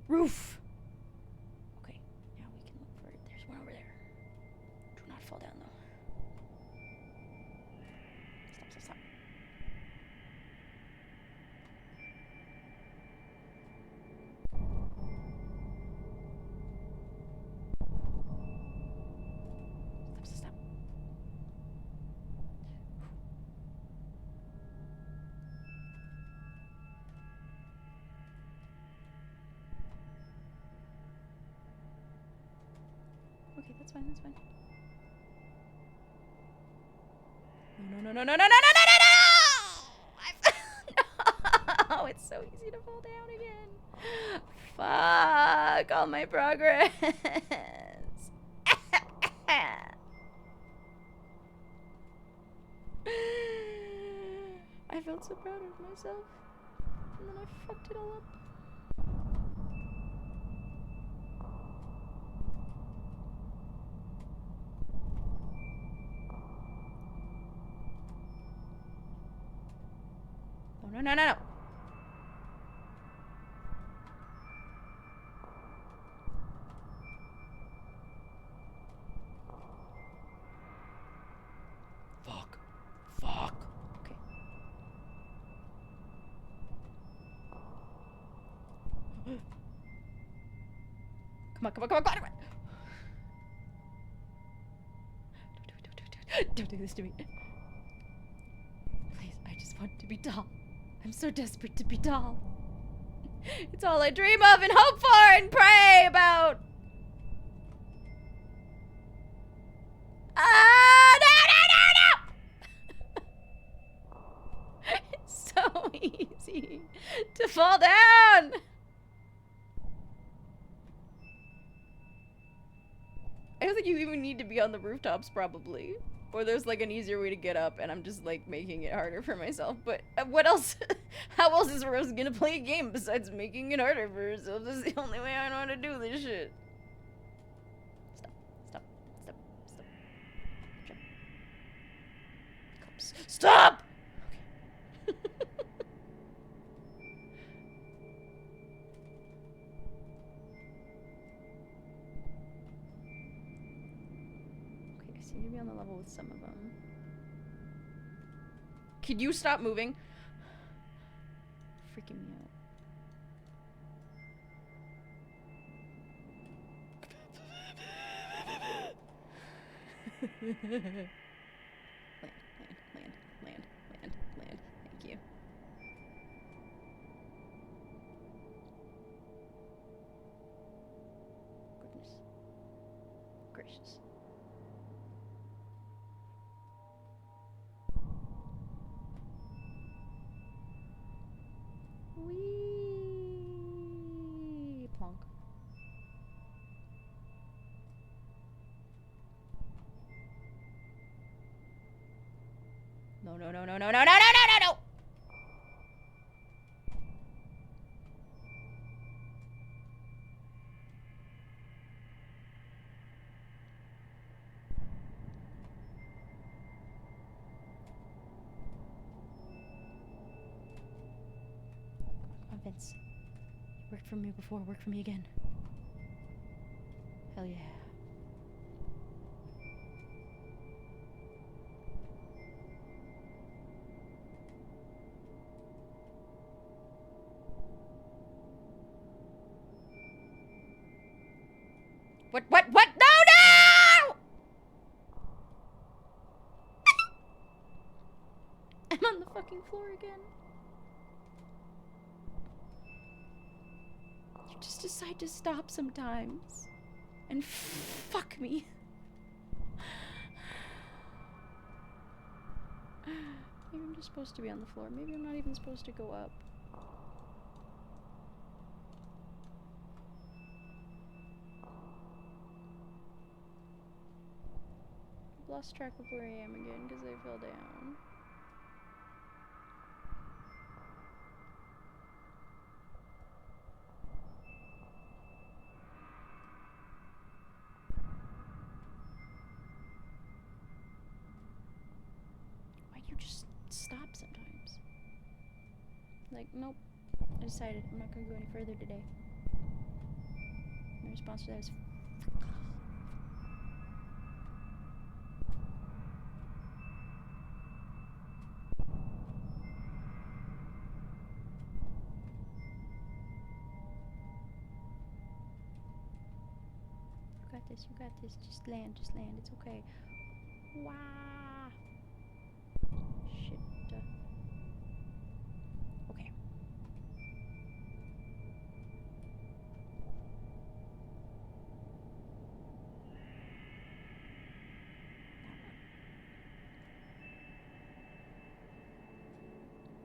Roof! Okay, now we can look for it. There's one over there. Do not fall down, though. Stop, stop, stop. Stop, stop, stop. Okay, that's fine, that's fine. No, no, no, no, no, no, no, no, no, no, no! No! It's so easy to fall down again. Fuck all my progress. I felt so proud of myself. And then I fucked it all up. Oh, no, no, no, no. Fuck. Fuck. Okay. Come on, come on, come on, come on. Don't do this to me. Please, I just want to be tall. I'm so desperate to be tall. It's all I dream of and hope for and pray about. Ah, no, no, no, no! It's so easy to fall down. I don't think you even need to be on the rooftops, probably. Or there's like an easier way to get up, and I'm just like making it harder for myself. But what else? How else is Rose gonna play a game besides making it harder for herself? This is the only way I know how to do this shit. Stop. Stop. Stop. Stop. Jump. Stop! Okay. Okay, I seem to be on the level with some of them. Could you stop moving? Freaking me out. Land. Thank you. Goodness gracious. Wee plonk. No. Come on, Vince. You worked for me before, work for me again. Hell yeah. What? No, no! I'm on the fucking floor again. You just decide to stop sometimes. And fuck me. Maybe I'm just supposed to be on the floor. Maybe I'm not even supposed to go up. I've lost track of where I am again because I fell down. Why'd you just stop sometimes? Like, nope. I decided I'm not gonna go any further today. My response to that is you got this, just land, it's okay. Wow. Shit. Okay.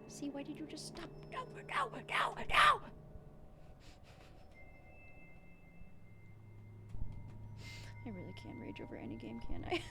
See, why did you just stop? No! I really can't rage over any game, can I?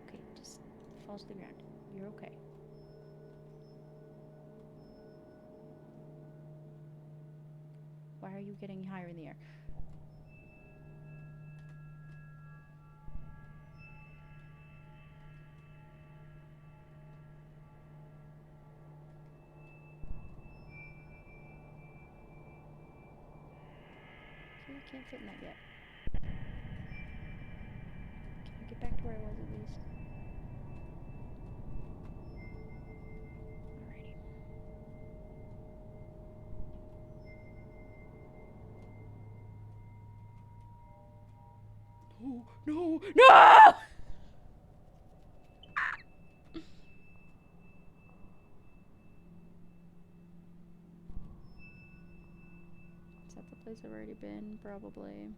Okay, just fall to the ground. You're okay. Why are you getting higher in the air? You can't fit in that yet. Can I get back to where I was at least? Alrighty. No! Is that the place I've already been? Probably.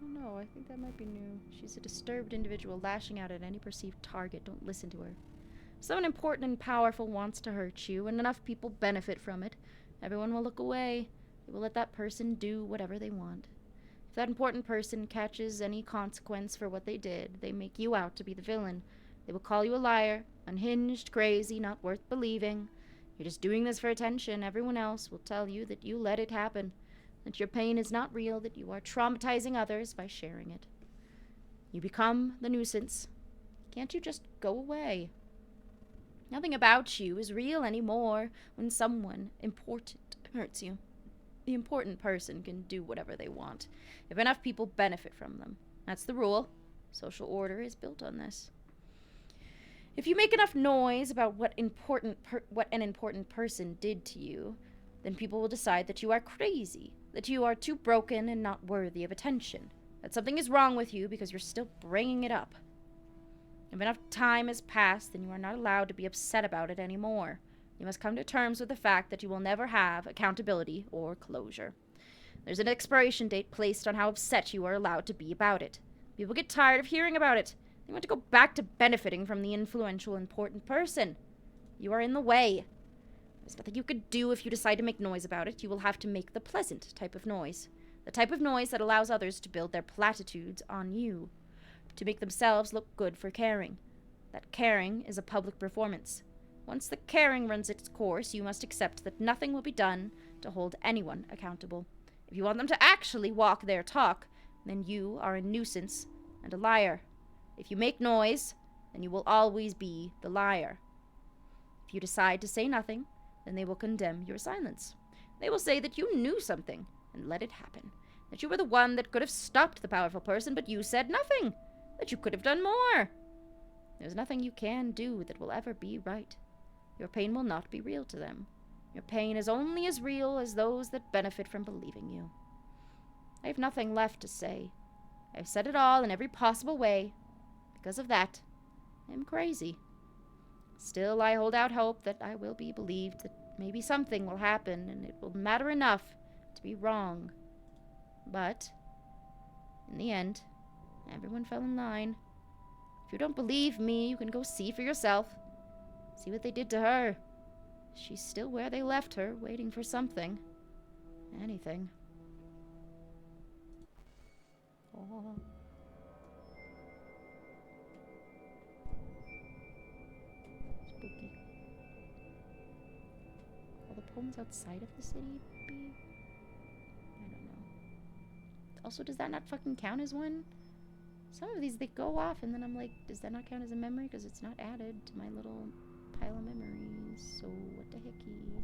Oh no, I think that might be new. She's a disturbed individual lashing out at any perceived target. Don't listen to her. If someone important and powerful wants to hurt you, and enough people benefit from it, everyone will look away. They will let that person do whatever they want. If that important person catches any consequence for what they did, they make you out to be the villain. They will call you a liar, unhinged, crazy, not worth believing. You're just doing this for attention. Everyone else will tell you that you let it happen, that your pain is not real, that you are traumatizing others by sharing it. You become the nuisance. Can't you just go away? Nothing about you is real anymore when someone important hurts you. The important person can do whatever they want, if enough people benefit from them. That's the rule. Social order is built on this. If you make enough noise about what an important person did to you, then people will decide that you are crazy, that you are too broken and not worthy of attention, that something is wrong with you because you're still bringing it up. If enough time has passed, then you are not allowed to be upset about it anymore. You must come to terms with the fact that you will never have accountability or closure. There's an expiration date placed on how upset you are allowed to be about it. People get tired of hearing about it. They want to go back to benefiting from the influential, important person. You are in the way. There's nothing you could do if you decide to make noise about it. You will have to make the pleasant type of noise. The type of noise that allows others to build their platitudes on you. To make themselves look good for caring. That caring is a public performance. Once the caring runs its course, you must accept that nothing will be done to hold anyone accountable. If you want them to actually walk their talk, then you are a nuisance and a liar. If you make noise, then you will always be the liar. If you decide to say nothing, then they will condemn your silence. They will say that you knew something and let it happen. That you were the one that could have stopped the powerful person, but you said nothing. That you could have done more. There's nothing you can do that will ever be right. Your pain will not be real to them. Your pain is only as real as those that benefit from believing you. I have nothing left to say. I have said it all in every possible way. Because of that, I am crazy. Still, I hold out hope that I will be believed, that maybe something will happen, and it will matter enough to be wrong. But, in the end, everyone fell in line. If you don't believe me, you can go see for yourself. See what they did to her. She's still where they left her, waiting for something. Anything. Oh. Spooky. Will the poems outside of the city be? I don't know. Also, does that not fucking count as one? Some of these, they go off, and then I'm like, does that not count as a memory? Because it's not added to my little pile of memories. So, what the hecky?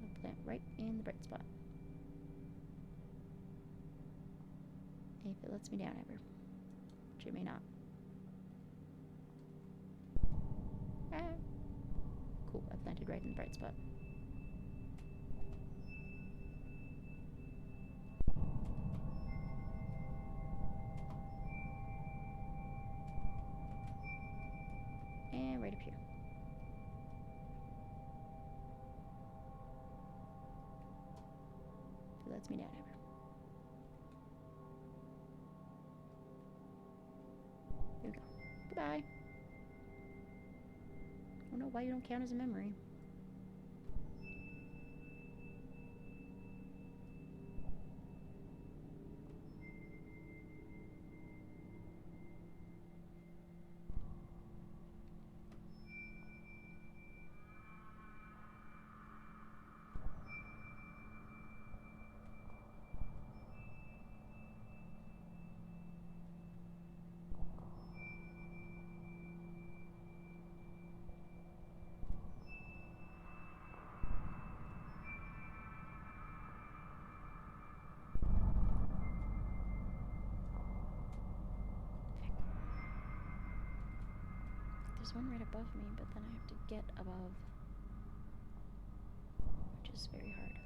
I'll plant right in the bright spot. If it lets me down ever. Which it may not. Ah. Cool, I planted right in the bright spot. And right up here. If it lets me down ever. Here we go. Goodbye. I don't know why you don't count as a memory. There's one right above me, but then I have to get above, which is very hard.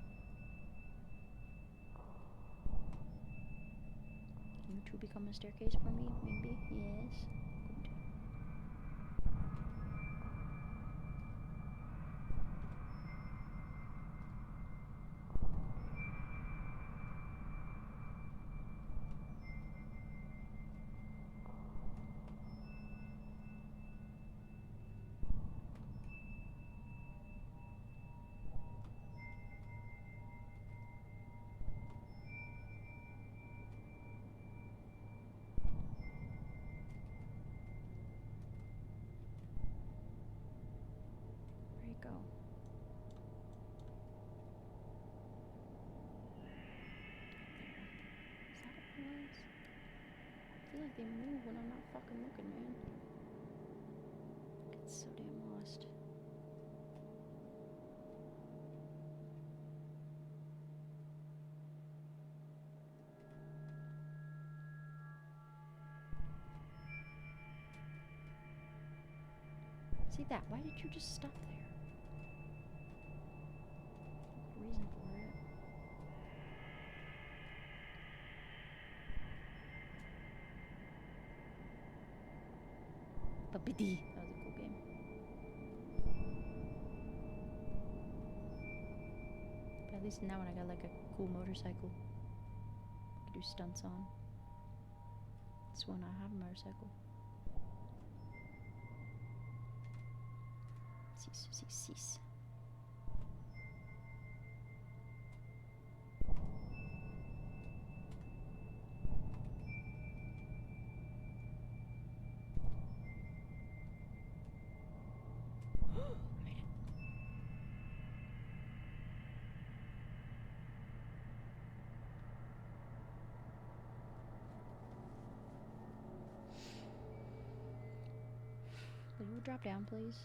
Can you two become a staircase for me? Maybe? Yes. Good. Where you go? There. Is that what it was? I feel like they move when I'm not fucking looking, man. I get so damn lost. See that? Why did you just stop there? Reason for it. Puppity. That was a cool game. If I least in that one I got like a cool motorcycle. I could do stunts on. This one I have a motorcycle. Cease. Will you drop down, please?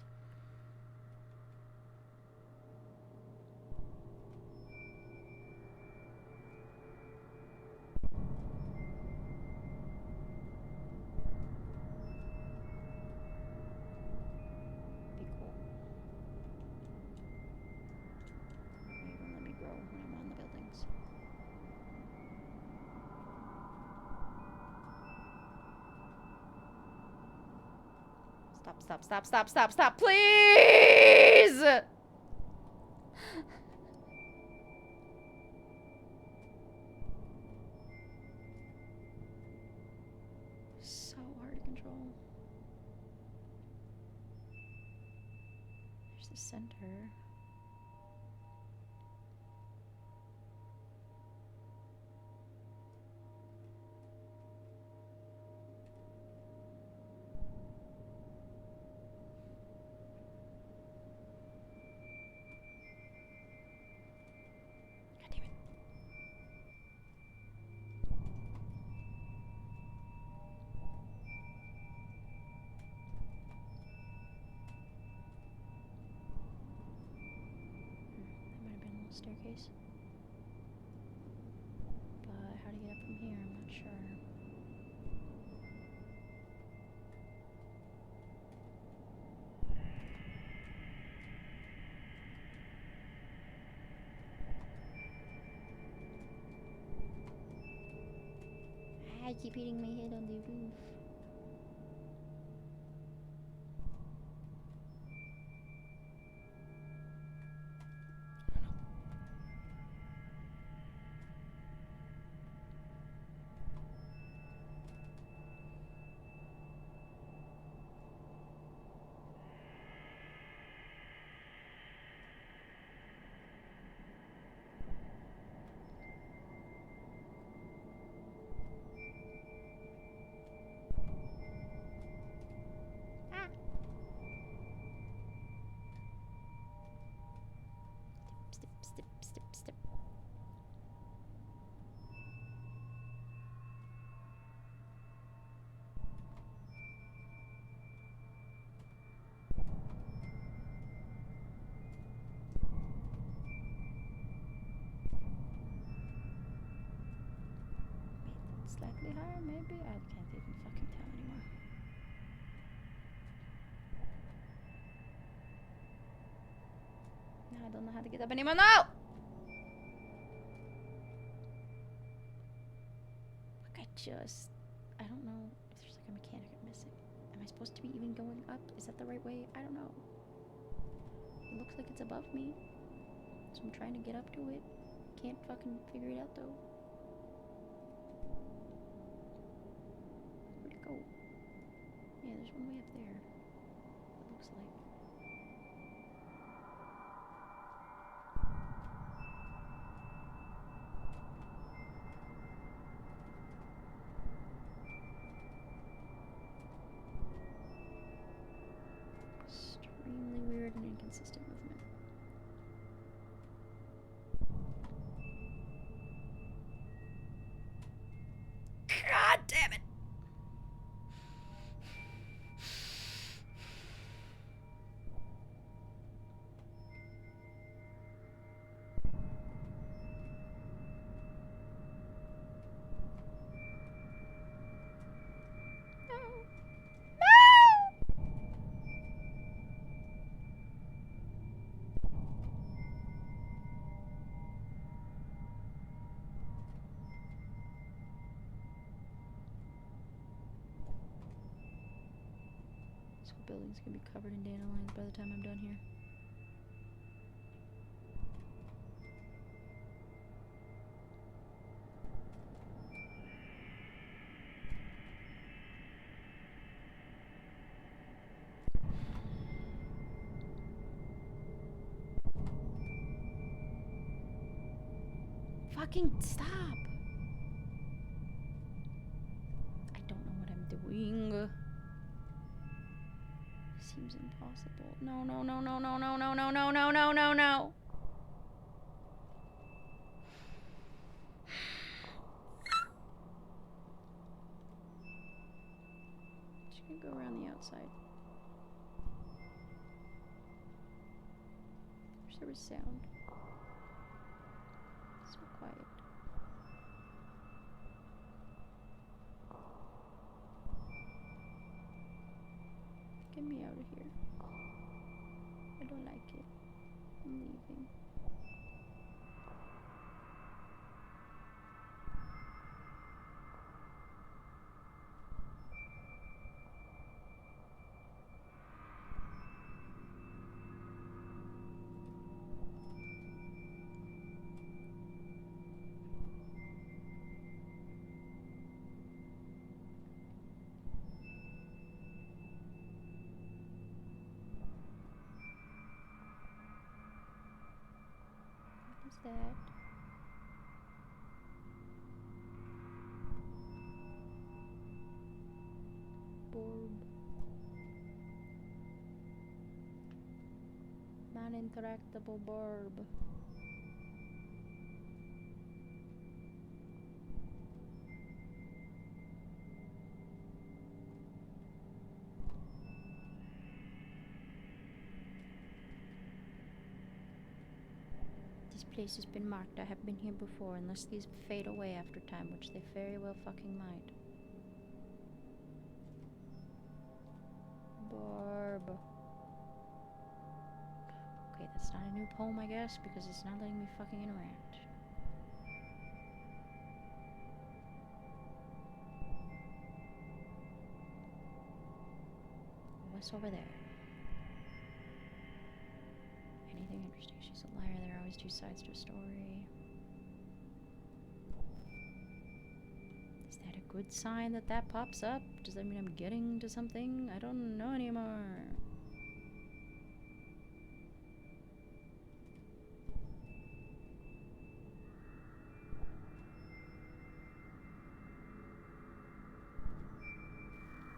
Be cool. Why you won't let me grow when I'm on the buildings? Stop, please! So hard to control. There's the center. God damn it. That might have been a little staircase. But how to get up from here, I'm not sure. I keep hitting my head on the roof. Step. Slightly higher, maybe? I can't even fucking tell anymore. I don't know how to get up anymore. No! Like I don't know if there's like a mechanic I'm missing. Am I supposed to be even going up? Is that the right way? I don't know. It looks like it's above me. So I'm trying to get up to it. Can't fucking figure it out though. Where'd it go? Yeah, there's one way up there. It looks like. Extremely weird and inconsistent movement. God damn it! This whole building's gonna be covered in dandelions by the time I'm done here. Fucking stop. I don't know what I'm doing. Seems impossible. No, no, no, no, no, no, no, no, no, no, no, no, no. Just gonna go around the outside. Wish there was sound. So quiet. Get me out of here. I don't like it. I'm leaving. What is that? Borb. Non-interactable borb. This place has been marked. I have been here before, unless these fade away after time, which they very well fucking might. Barb. Okay, that's not a new poem, I guess, because it's not letting me fucking interact. What's over there? Anything interesting? She's a liar. There are always two sides to a story. Is that a good sign that that pops up? Does that mean I'm getting to something? I don't know anymore.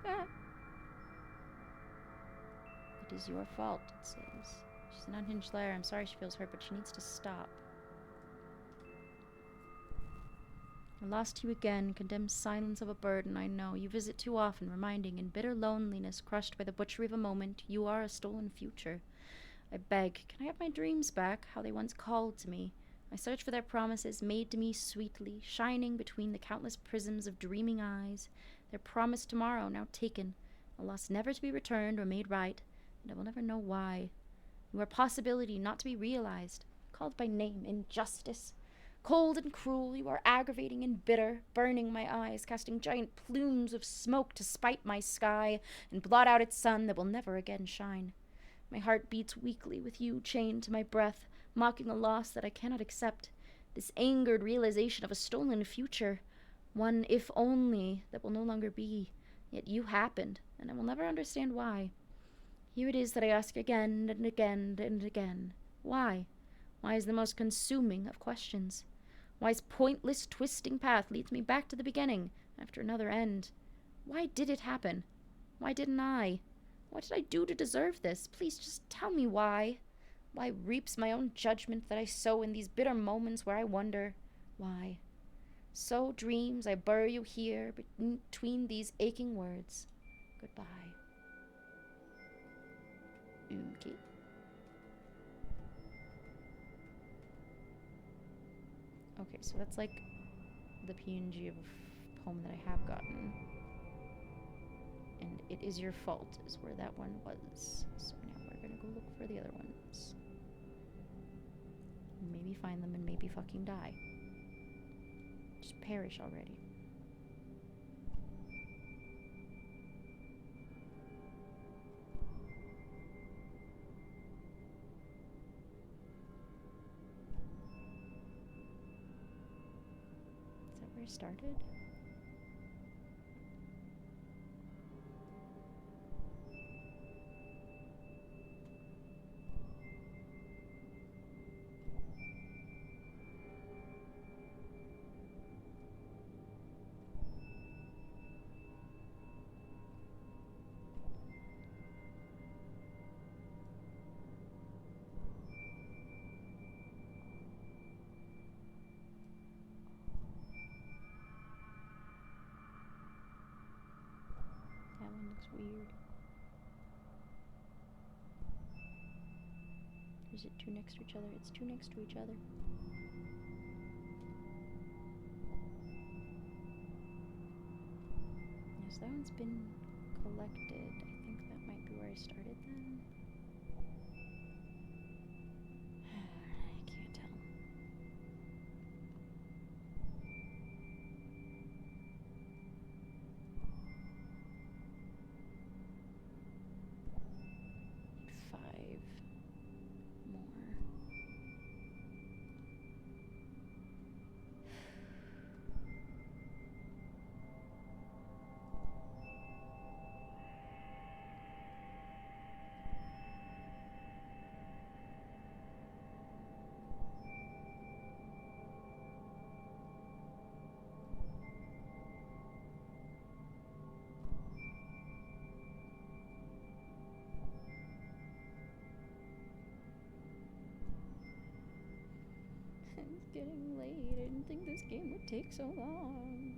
Ah. It is your fault, it says. She's an unhinged liar. I'm sorry she feels hurt, but she needs to stop. I lost you again, condemned silence of a burden, I know. You visit too often, reminding in bitter loneliness, crushed by the butchery of a moment, you are a stolen future. I beg, can I have my dreams back, how they once called to me? I search for their promises, made to me sweetly, shining between the countless prisms of dreaming eyes. Their promised tomorrow, now taken, a loss never to be returned or made right, and I will never know why. You are possibility not to be realized, called by name, injustice. Cold and cruel, you are aggravating and bitter, burning my eyes, casting giant plumes of smoke to spite my sky, and blot out its sun that will never again shine. My heart beats weakly with you chained to my breath, mocking a loss that I cannot accept, this angered realization of a stolen future, one if only that will no longer be, yet you happened, and I will never understand why. Here it is that I ask again and again and again. Why? Why is the most consuming of questions? Why's pointless twisting path leads me back to the beginning, after another end? Why did it happen? Why didn't I? What did I do to deserve this? Please just tell me why. Why reaps my own judgment that I sow in these bitter moments where I wonder, why? Sow dreams, I bury you here between these aching words. Goodbye. Okay. Okay, so that's like the PNG of a poem that I have gotten. And it is your fault is where that one was. So now we're gonna go look for the other ones. Maybe find them and maybe fucking die. Just perish already. Is that where I started? Looks weird. Is it two next to each other? It's two next to each other. Yes, that one's been collected. I think that might be where I started then. I can't tell. Need 5 more. It's getting late. I didn't think this game would take so long.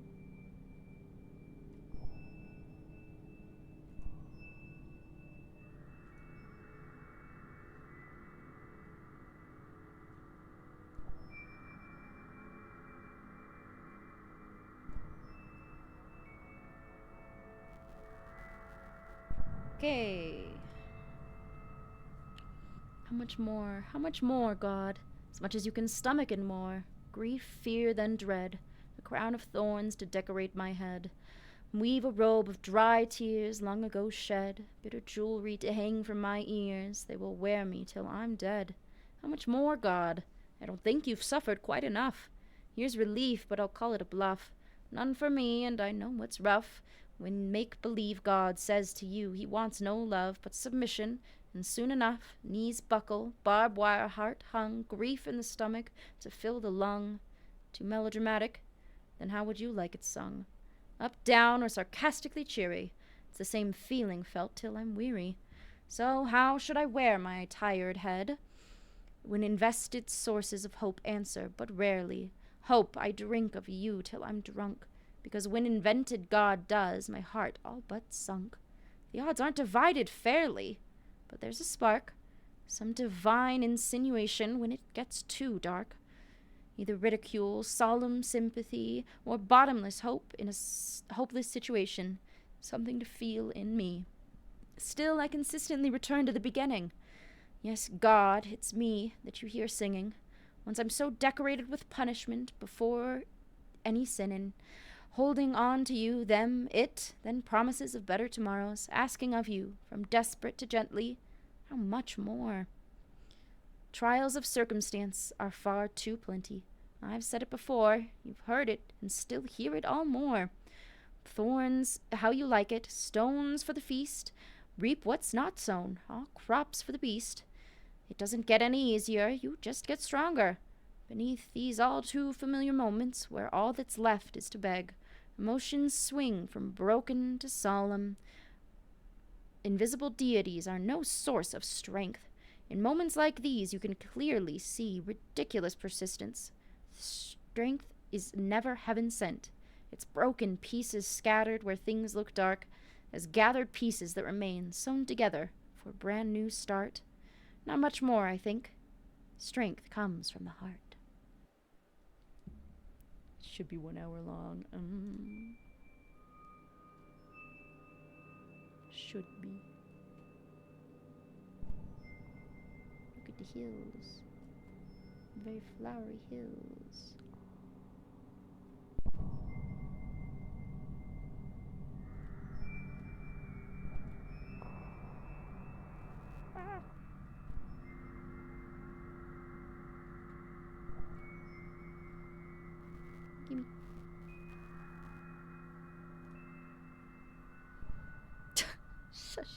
Okay. How much more? How much more, God? As much as you can stomach and more. Grief, fear, then dread. A crown of thorns to decorate my head. Weave a robe of dry tears long ago shed. Bitter jewelry to hang from my ears. They will wear me till I'm dead. How much more, God? I don't think you've suffered quite enough. Here's relief, but I'll call it a bluff. None for me, and I know what's rough. When make-believe God says to you he wants no love but submission, and soon enough knees buckle, barbed wire heart hung, grief in the stomach to fill the lung. Too melodramatic? Then how would you like it sung? Up, down, or sarcastically cheery? It's the same feeling felt till I'm weary. So how should I wear my tired head? When invested sources of hope answer, but rarely. Hope I drink of you till I'm drunk, because when invented God does, my heart all but sunk. The odds aren't divided fairly, but there's a spark, some divine insinuation when it gets too dark. Either ridicule, solemn sympathy, or bottomless hope in a hopeless situation, something to feel in me. Still, I consistently return to the beginning. Yes, God, it's me that you hear singing. Once I'm so decorated with punishment before any sinning, holding on to you, them, it, then promises of better tomorrows, asking of you, from desperate to gently, how much more? Trials of circumstance are far too plenty. I've said it before, you've heard it, and still hear it all more. Thorns, how you like it, stones for the feast, reap what's not sown, all crops for the beast. It doesn't get any easier, you just get stronger. Beneath these all too familiar moments, where all that's left is to beg, emotions swing from broken to solemn. Invisible deities are no source of strength. In moments like these, you can clearly see ridiculous persistence. Strength is never heaven sent. It's broken pieces scattered where things look dark, as gathered pieces that remain sewn together for a brand new start. Not much more, I think. Strength comes from the heart. Should be 1 hour long. Should be. Look at the hills. Very flowery hills. Ah. Gimme. Shush.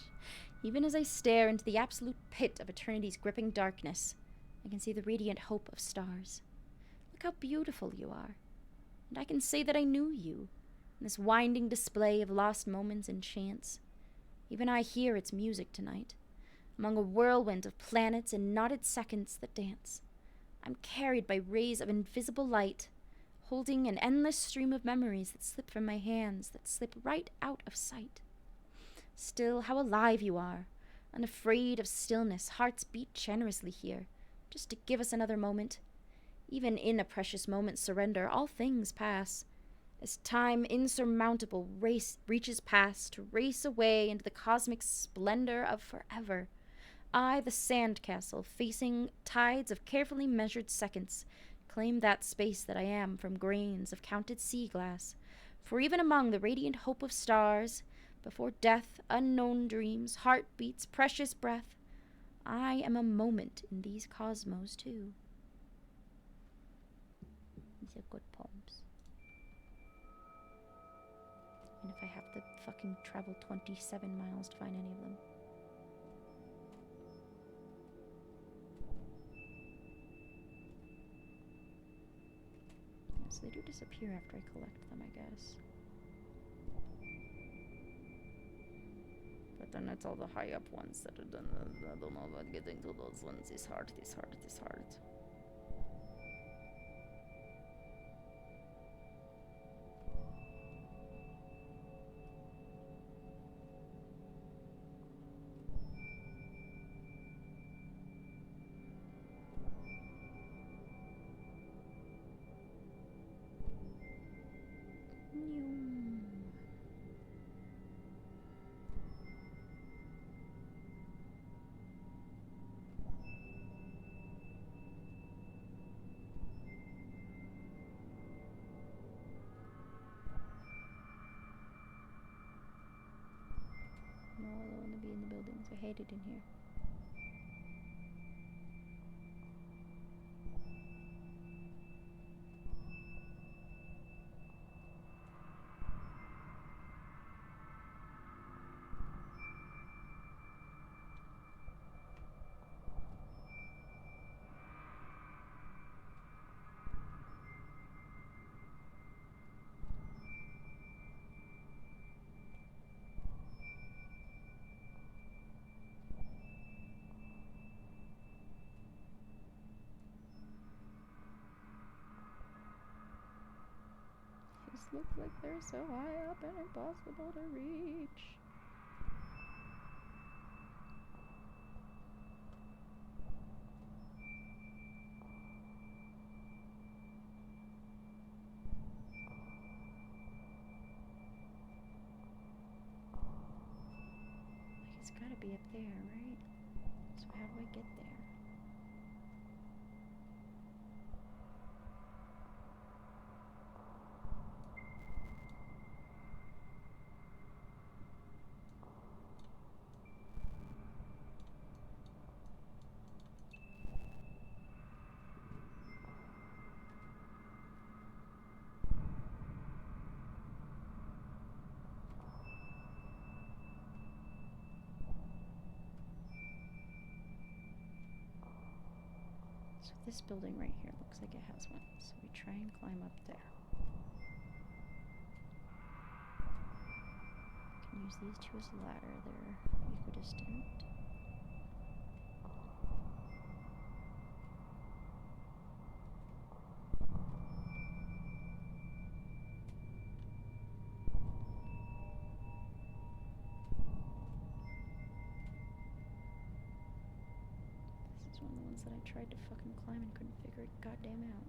Even as I stare into the absolute pit of eternity's gripping darkness, I can see the radiant hope of stars. Look how beautiful you are. And I can say that I knew you, in this winding display of lost moments and chance. Even I hear its music tonight, among a whirlwind of planets and knotted seconds that dance. I'm carried by rays of invisible light, holding an endless stream of memories that slip from my hands, that slip right out of sight. Still, how alive you are. Unafraid of stillness, hearts beat generously here, just to give us another moment. Even in a precious moment's surrender, all things pass. As time insurmountable reaches past to race away into the cosmic splendor of forever. I, the sandcastle, facing tides of carefully measured seconds, claim that space that I am from grains of counted sea glass. For even among the radiant hope of stars, before death, unknown dreams, heartbeats, precious breath, I am a moment in these cosmos too. These are good poems. And if I have to fucking travel 27 miles to find any of them. So they do disappear after I collect them, I guess. But then it's all the high up ones that are done. I don't know about getting to those ones. It's hard. No, I don't want to be in the buildings. I hate it in here. These look like they're so high up and impossible to reach. Like it's gotta be up there, right? So how do I get there? So this building right here looks like it has one. So we try and climb up there. Can use these two as a ladder. They're equidistant. This is one of the ones that I tried to fucking climb and couldn't figure it goddamn out.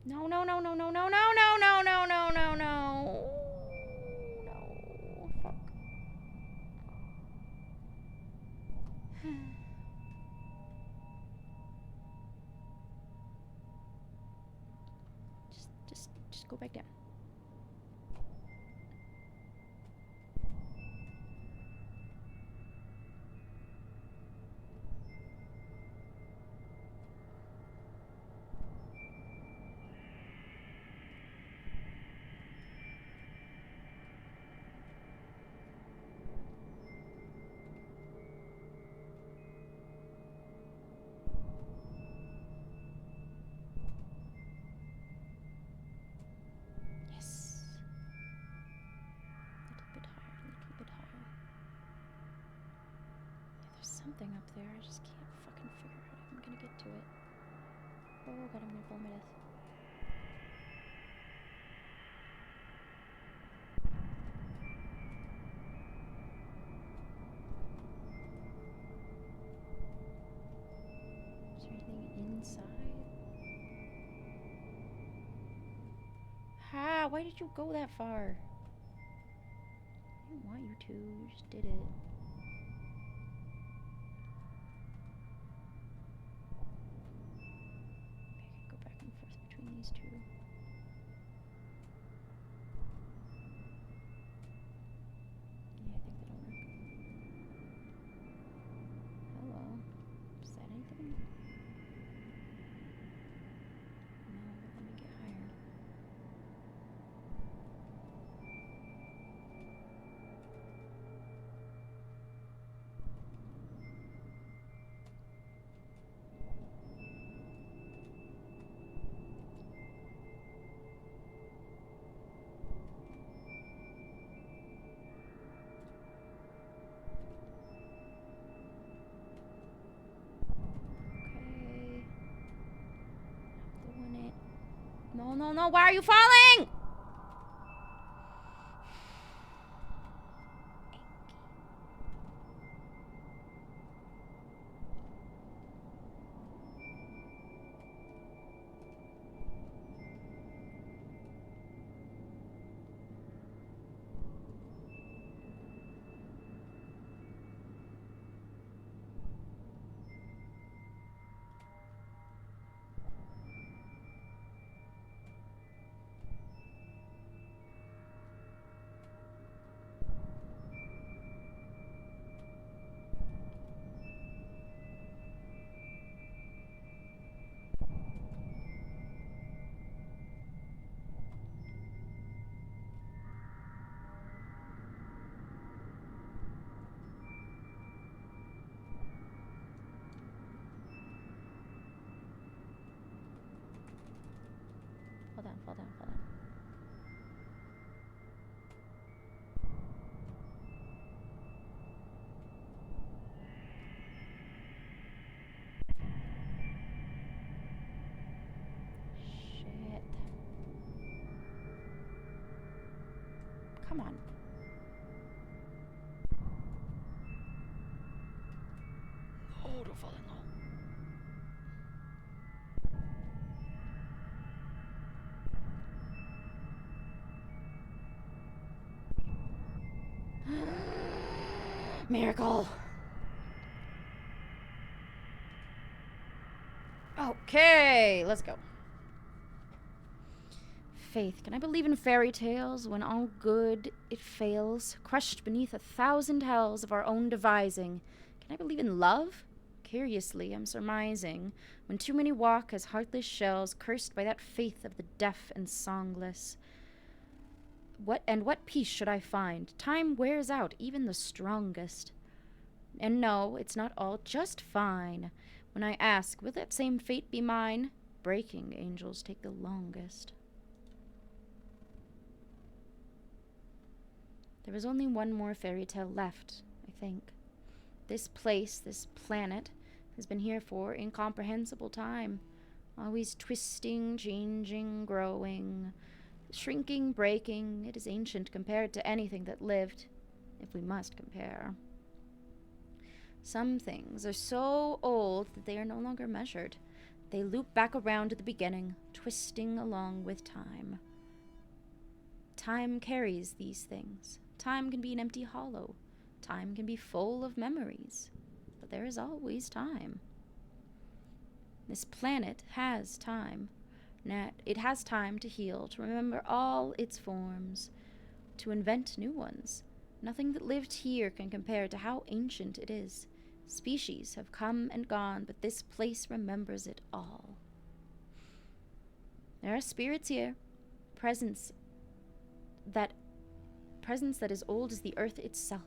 No, no, no, no, no, no, no, no, no, no, no, no, no. No. Fuck. Just go back down. Yes. A little bit higher, a little bit higher. Yeah, there's something up there. I just can't fucking figure out how I'm gonna get to it. Oh god, I'm gonna blow my death. Why did you go that far? I didn't want you to. You just did it. I can go back and forth between these two. Yeah, I think that'll work. Hello. Is that anything? No, but let me get higher. Okay. Doing it. No, no, no. Why are you falling? Fall down, fall down, fall down. Shit. Come on. Oh, don't fall in low. Miracle. Okay, let's go. Faith. Can I believe in fairy tales when all good it fails, crushed beneath 1,000 hells of our own devising? Can I believe in love? Curiously, I'm surmising, when too many walk as heartless shells, cursed by that faith of the deaf and songless. What peace should I find? Time wears out even the strongest. And no, it's not all just fine. When I ask, will that same fate be mine? Breaking angels take the longest. There is only one more fairy tale left, I think. This place, this planet, has been here for incomprehensible time. Always twisting, changing, growing, shrinking, breaking. It is ancient compared to anything that lived, if we must compare. Some things are so old that they are no longer measured. They loop back around to the beginning, twisting along with time. Time carries these things. Time can be an empty hollow. Time can be full of memories. But there is always time. This planet has time. It has time to heal, to remember all its forms, to invent new ones. Nothing that lived here can compare to how ancient it is. Species have come and gone, but this place remembers it all. There are spirits here, presence that is old as the earth itself.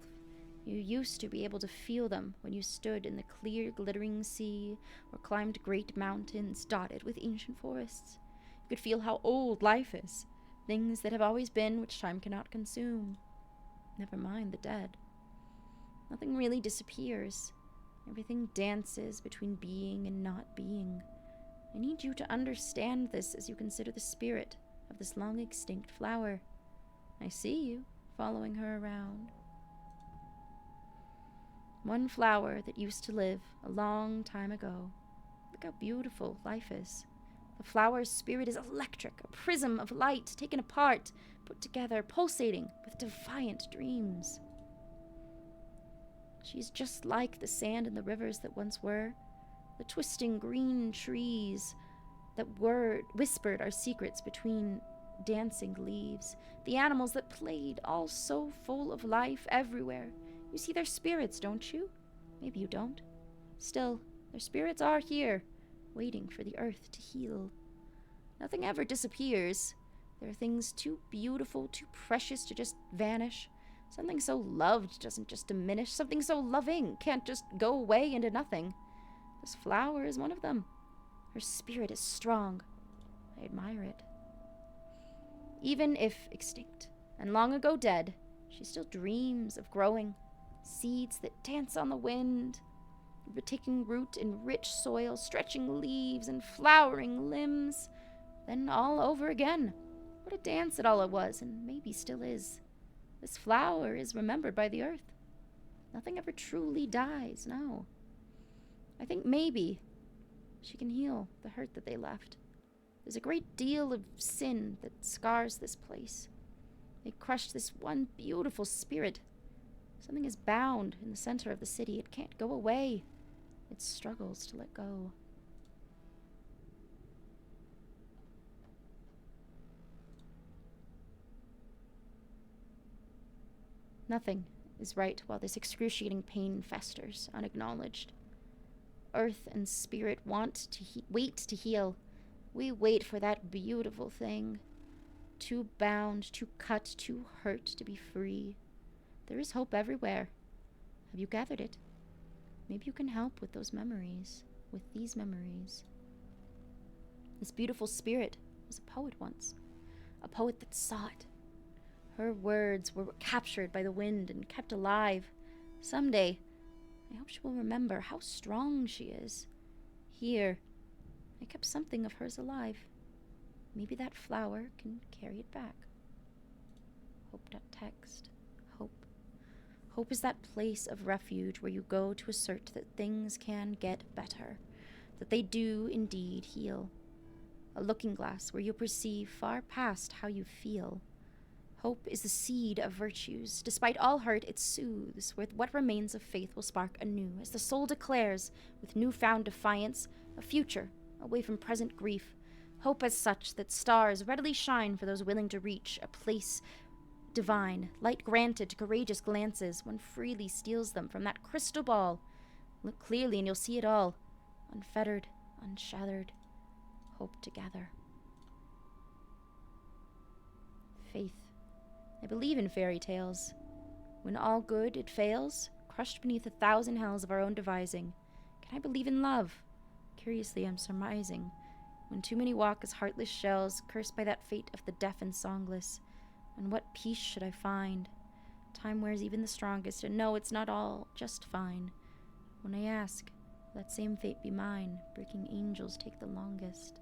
You used to be able to feel them when you stood in the clear, glittering sea or climbed great mountains dotted with ancient forests. You could feel how old life is, things that have always been which time cannot consume. Never mind the dead. Nothing really disappears. Everything dances between being and not being. I need you to understand this as you consider the spirit of this long-extinct flower. I see you following her around. One flower that used to live a long time ago. Look how beautiful life is. The flower's spirit is electric, a prism of light taken apart, put together, pulsating with defiant dreams. She's just like the sand in the rivers that once were, the twisting green trees that whispered our secrets between dancing leaves, the animals that played, all so full of life everywhere. You see their spirits, don't you? Maybe you don't. Still, their spirits are here, waiting for the earth to heal. Nothing ever disappears. There are things too beautiful, too precious to just vanish. Something so loved doesn't just diminish. Something so loving can't just go away into nothing. This flower is one of them. Her spirit is strong. I admire it. Even if extinct and long ago dead, she still dreams of growing. Seeds that dance on the wind, taking root in rich soil, stretching leaves and flowering limbs. Then all over again. What a dance it all was, and maybe still is. This flower is remembered by the earth. Nothing ever truly dies, no. I think maybe she can heal the hurt that they left. There's a great deal of sin that scars this place. They crushed this one beautiful spirit. Something is bound in the center of the city. It can't go away. It struggles to let go. Nothing is right while this excruciating pain festers, unacknowledged. Earth and spirit wait to heal. We wait for that beautiful thing. Too bound, too cut, too hurt to be free. There is hope everywhere. Have you gathered it? Maybe you can help with those memories, with these memories. This beautiful spirit was a poet once, a poet that saw it. Her words were captured by the wind and kept alive. Someday, I hope she will remember how strong she is. Here, I kept something of hers alive. Maybe that flower can carry it back. Hope.text. Hope. Hope is that place of refuge where you go to assert that things can get better, that they do indeed heal. A looking glass where you perceive far past how you feel. Hope is the seed of virtues. Despite all hurt, it soothes. With what remains of faith will spark anew, as the soul declares, with newfound defiance, a future away from present grief. Hope as such that stars readily shine for those willing to reach a place divine, light granted to courageous glances. One freely steals them from that crystal ball. Look clearly and you'll see it all, unfettered, unshattered. Hope together. Faith. I believe in fairy tales. When all good it fails, crushed beneath 1,000 hells of our own devising. Can I believe in love? Curiously, I'm surmising. When too many walk as heartless shells, cursed by that fate of the deaf and songless. And what peace should I find? Time wears even the strongest, and no, it's not all just fine. When I ask, let same fate be mine, breaking angels take the longest.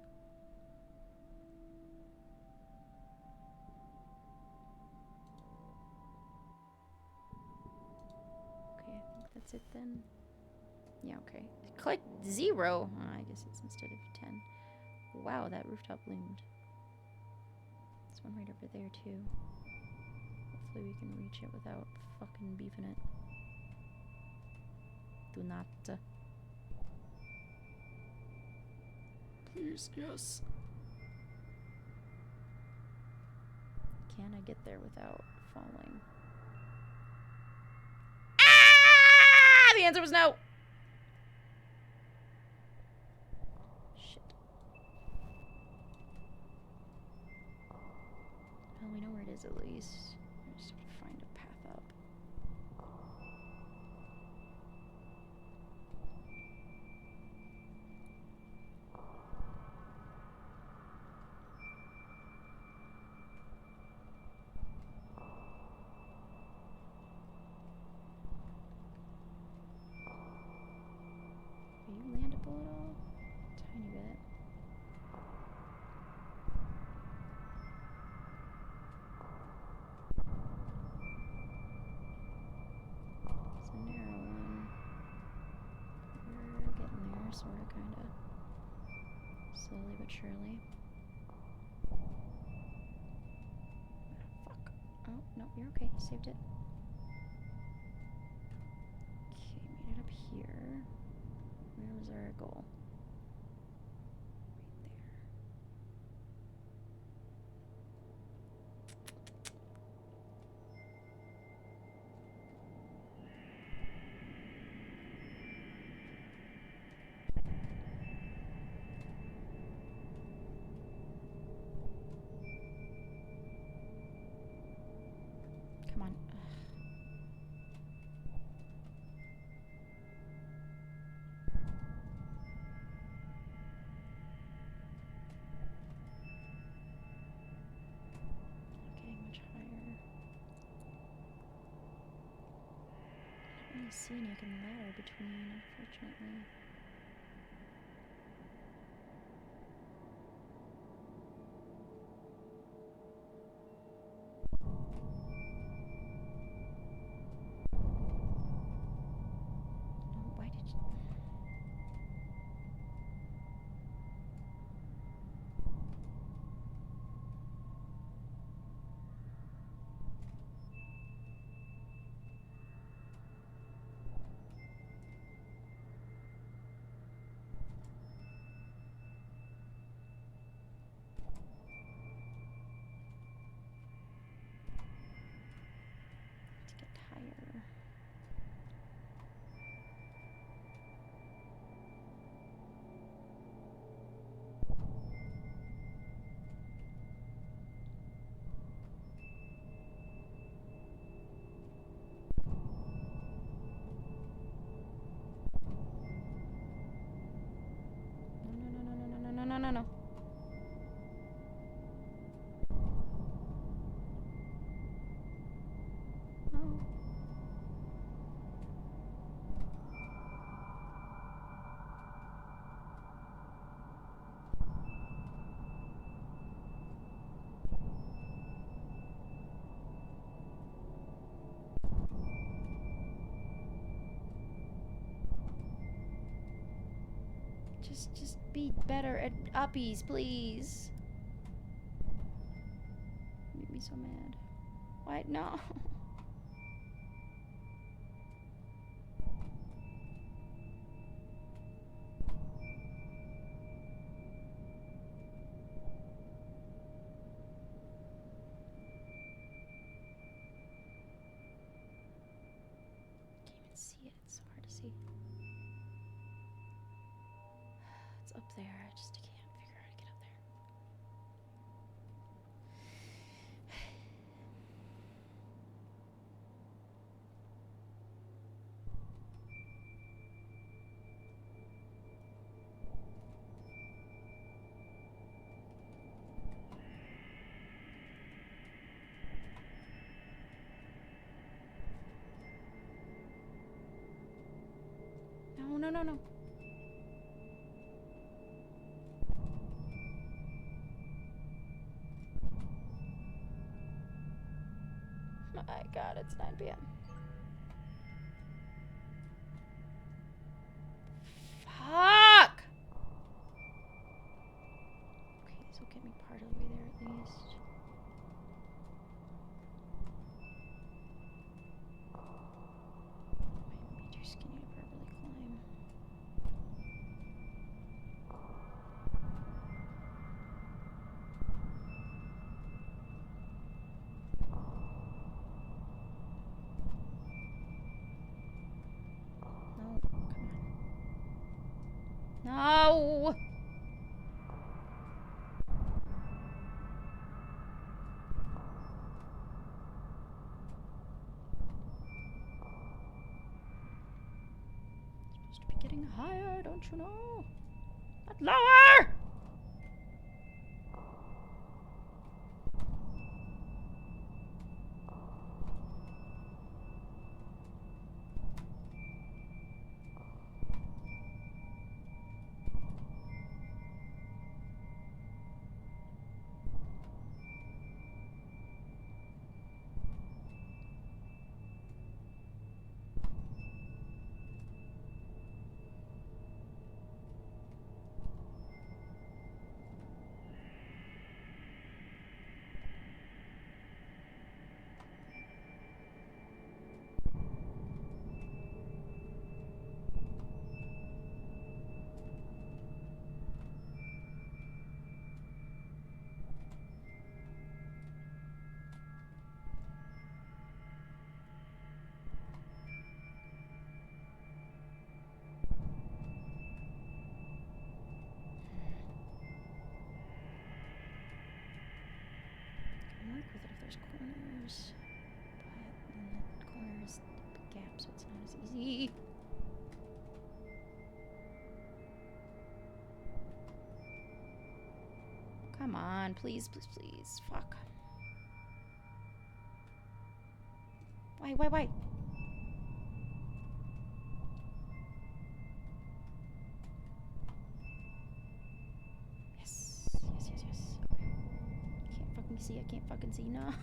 Okay, I think that's it then. Yeah, okay. Click 0. Oh, I guess it's instead of 10. Wow, that rooftop loomed. There's one right over there, too. Hopefully we can reach it without fucking beefing it. Do not. Please, yes. Can I get there without falling? Ah! The answer was no! Shit. Well, we know where it is at least. I just have to find a path up. Are you landable at all? Tiny bit. slowly but surely. Fuck. Oh, no, you're okay. You saved it. Okay, made it up here. Where was our goal? Come on. Getting much higher. I don't really see any I can ladder between, unfortunately. No, why did you... to get higher. No. Oh. Just be better at uppies, please. Make me so mad. Why? No. Can't even see it. It's so hard to see. It's up there. I just can't figure out how to get up there. No. My God, it's 9 p.m. Fuck! Okay, this will get me part of the way there at least. I might be too skinny to properly climb. No, come on. No! Supposed to be getting higher, don't you know? Not lower! there's corners. But then the corners, the gap, so it's not as easy. Come on, please, please, please. Fuck. Why? Yes. Okay. I can't fucking see, no. Land.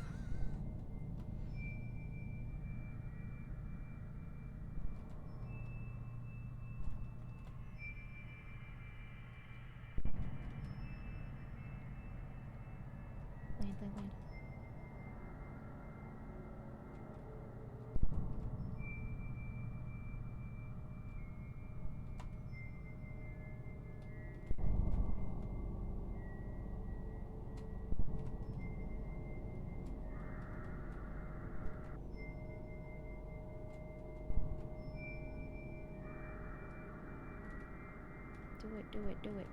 Do it.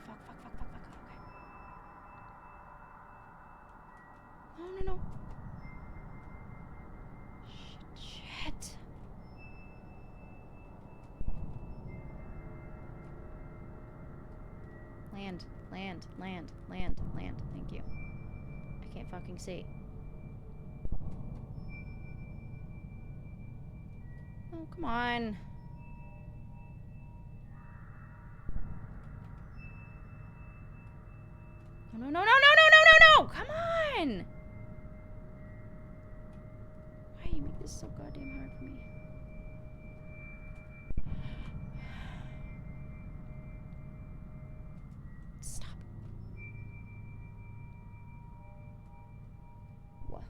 Fuck. Okay. No. Shit. Land. Thank you. I can't fucking see. Oh, come on. No. Come on. Why do you make this so goddamn hard for me? Stop. What?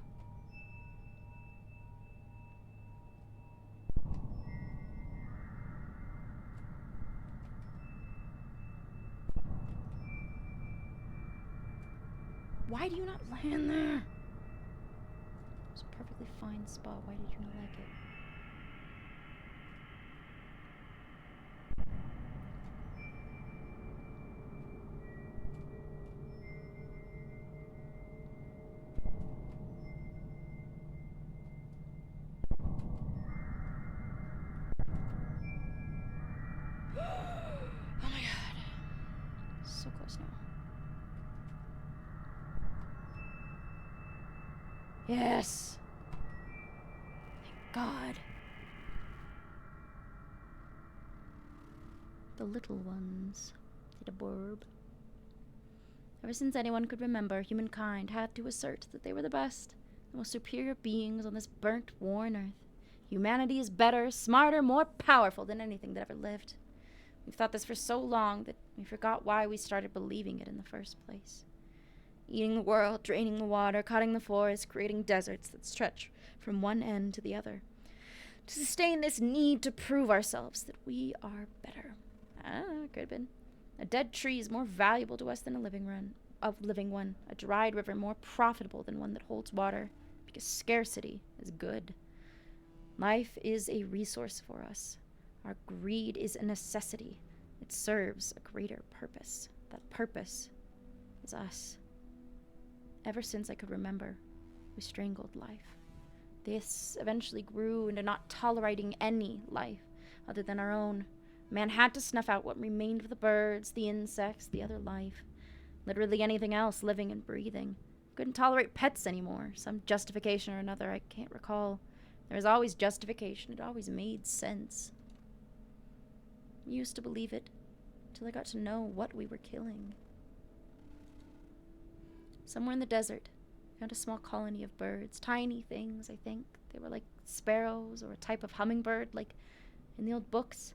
Why do you not land there? It's a perfectly fine spot. Why did you not like it? Oh my god. So close now. Yes. Thank God. The little ones. Did a burb. Ever since anyone could remember, humankind had to assert that they were the best, the most superior beings on this burnt, worn earth. Humanity is better, smarter, more powerful than anything that ever lived. We've thought this for so long that we forgot why we started believing it in the first place. Eating the world, draining the water, cutting the forest, creating deserts that stretch from one end to the other. To sustain this need to prove ourselves that we are better. Could have been. A dead tree is more valuable to us than a living one. A dried river more profitable than one that holds water, because scarcity is good. Life is a resource for us. Our greed is a necessity. It serves a greater purpose. That purpose is us. Ever since I could remember, we strangled life. This eventually grew into not tolerating any life other than our own. Man had to snuff out what remained of the birds, the insects, the other life. Literally anything else living and breathing. Couldn't tolerate pets anymore. Some justification or another, I can't recall. There was always justification. It always made sense. I used to believe it, till I got to know what we were killing. Somewhere in the desert, I found a small colony of birds. Tiny things, I think. They were like sparrows or a type of hummingbird, like in the old books.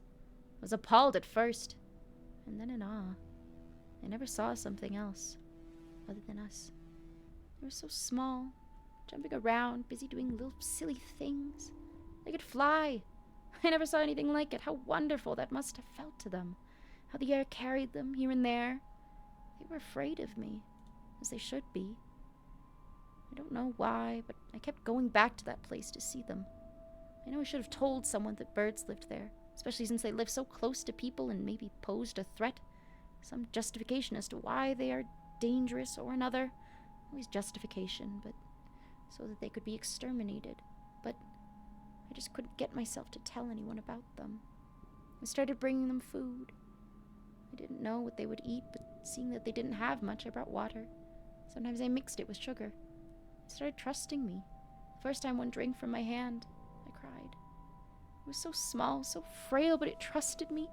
I was appalled at first, and then in awe. I never saw something else, other than us. They were so small, jumping around, busy doing little silly things. They could fly. I never saw anything like it. How wonderful that must have felt to them. How the air carried them here and there. They were afraid of me, as they should be. I don't know why, but I kept going back to that place to see them. I know I should have told someone that birds lived there, especially since they live so close to people and maybe posed a threat. Some justification as to why they are dangerous or another. Always justification, but so that they could be exterminated. But I just couldn't get myself to tell anyone about them. I started bringing them food. I didn't know what they would eat, but seeing that they didn't have much, I brought water. Sometimes I mixed it with sugar. It started trusting me. The first time one drank from my hand, I cried. It was so small, so frail, but it trusted me.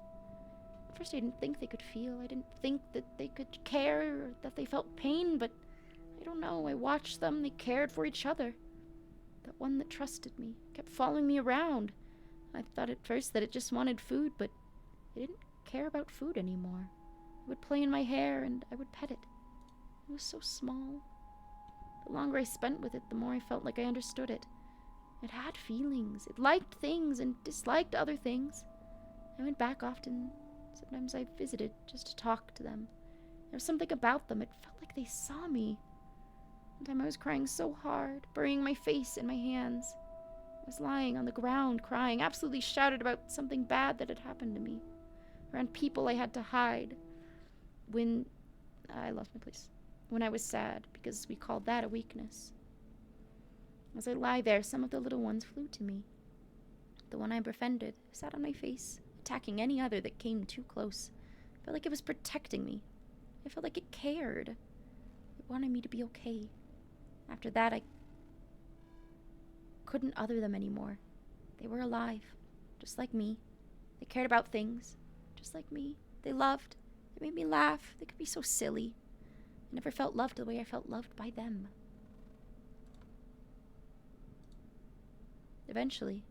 At first I didn't think they could feel. I didn't think that they could care or that they felt pain, but I don't know. I watched them. They cared for each other. That one that trusted me kept following me around. I thought at first that it just wanted food, but it didn't care about food anymore. It would play in my hair and I would pet it. It was so small. The longer I spent with it, the more I felt like I understood it. It had feelings. It liked things and disliked other things. I went back often. Sometimes I visited just to talk to them. There was something about them. It felt like they saw me. One time I was crying so hard, burying my face in my hands. I was lying on the ground crying, absolutely shouted about something bad that had happened to me. Around people I had to hide. I lost my place. When I was sad, because we called that a weakness. As I lie there, some of the little ones flew to me. The one I befriended sat on my face, attacking any other that came too close. I felt like it was protecting me. I felt like it cared. It wanted me to be okay. After that, I couldn't other them anymore. They were alive, just like me. They cared about things, just like me. They loved. They made me laugh. They could be so silly. I never felt loved the way I felt loved by them. Eventually,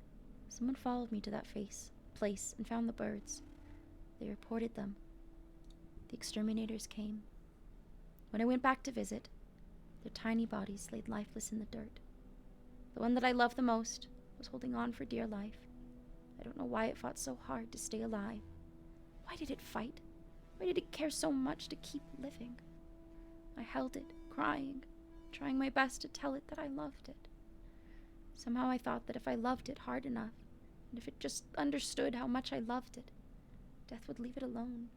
someone followed me to that place and found the birds. They reported them. The exterminators came. When I went back to visit, their tiny bodies laid lifeless in the dirt. The one that I loved the most was holding on for dear life. I don't know why it fought so hard to stay alive. Why did it fight? Why did it care so much to keep living? I held it, crying, trying my best to tell it that I loved it. Somehow I thought that if I loved it hard enough, and if it just understood how much I loved it, death would leave it alone.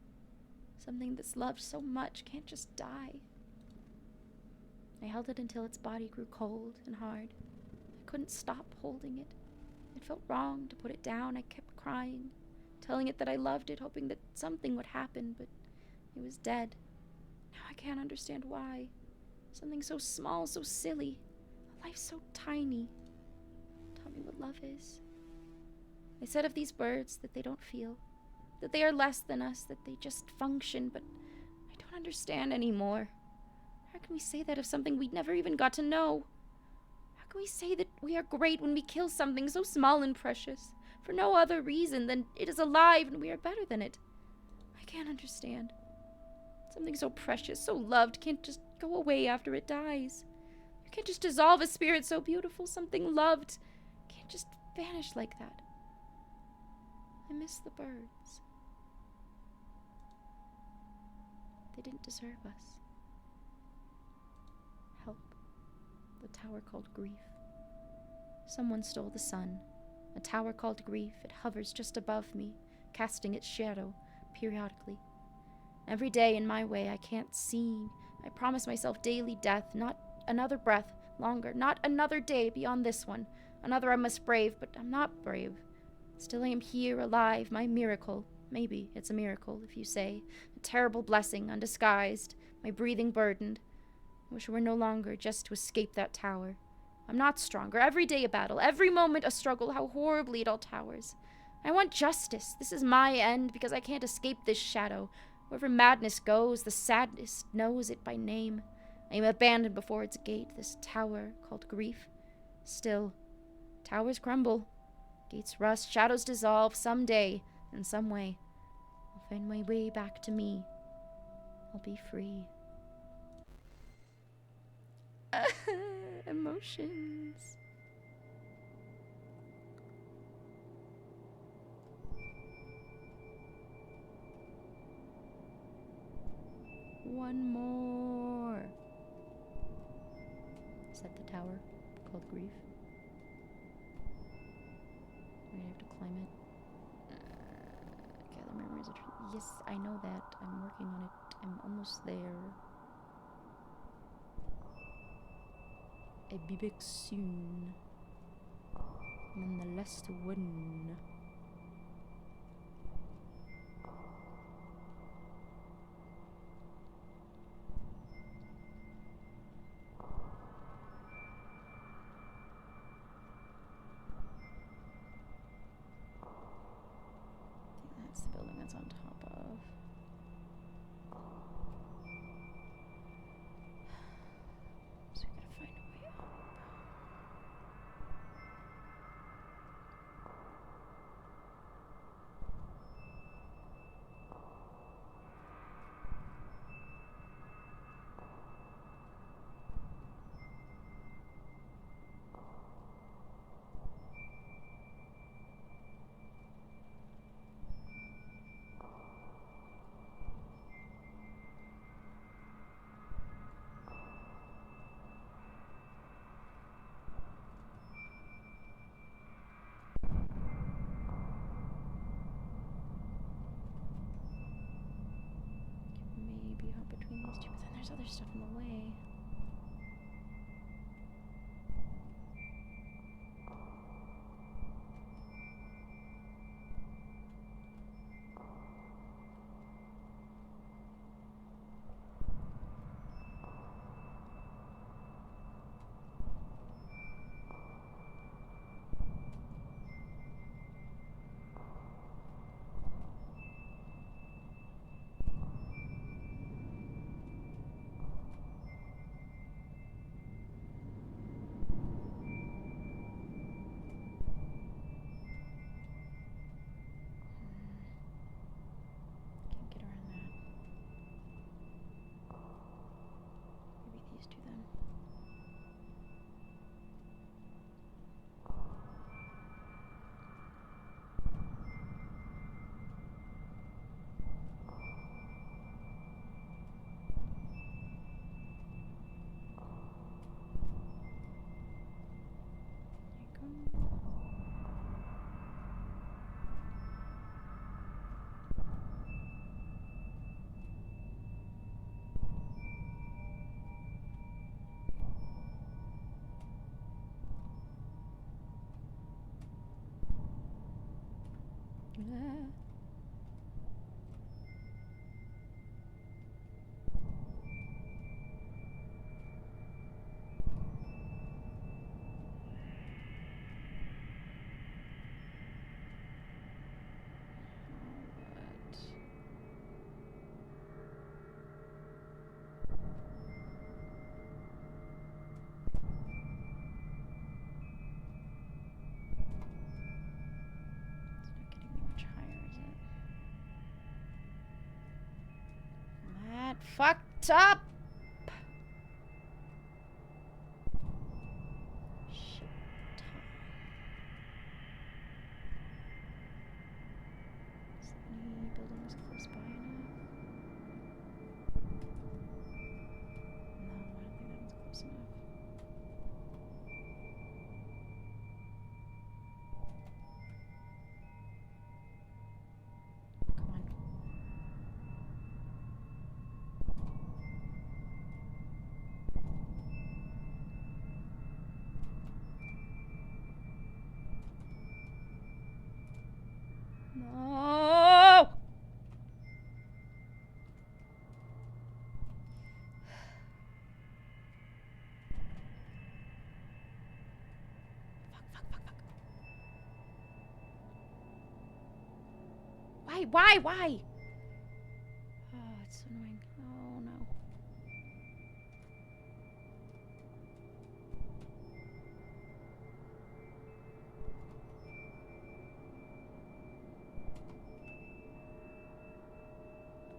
Something that's loved so much can't just die. I held it until its body grew cold and hard. I couldn't stop holding it. It felt wrong to put it down. I kept crying, telling it that I loved it, hoping that something would happen, but it was dead. Now I can't understand why. Something so small, so silly, a life so tiny. Taught me what love is. I said of these birds that they don't feel, that they are less than us, that they just function, but I don't understand anymore. How can we say that of something we never even got to know? How can we say that we are great when we kill something so small and precious, for no other reason than it is alive and we are better than it? I can't understand. Something so precious, so loved, can't just go away after it dies. You can't just dissolve a spirit so beautiful. Something loved can't just vanish like that. I miss the birds. They didn't deserve us. Help. The tower called grief. Someone stole the sun. A tower called grief. It hovers just above me, casting its shadow periodically. Every day in my way I can't see. I promise myself daily death, not another breath longer, not another day beyond this one. Another I must brave, but I'm not brave. Still I am here, alive, my miracle. Maybe it's a miracle, if you say. A terrible blessing, undisguised, my breathing burdened. I wish it were no longer just to escape that tower. I'm not stronger. Every day a battle, every moment a struggle, how horribly it all towers. I want justice. This is my end, because I can't escape this shadow. Wherever madness goes, the sadness knows it by name. I am abandoned before its gate, this tower called grief. Still, towers crumble, gates rust, shadows dissolve. Someday, in some way, I'll find my way back to me. I'll be free. Emotions. One more, said the tower called grief. Wait, I have to climb it. Gather memories of yes, I know that. I'm working on it. I'm almost there. I'll be back soon. Nonetheless, to win. That's the building that's on top of. So we gotta find a way up. Maybe hop between these two, but then there's other stuff in the way. Can't get around that. Maybe these two then. There you go. Ah. What? It's not getting me much higher, is it? That fucked up! Shit. Is there any buildings close by enough? No, I don't think that one's close enough. Come on. No! Why? Oh, it's so annoying. Oh no.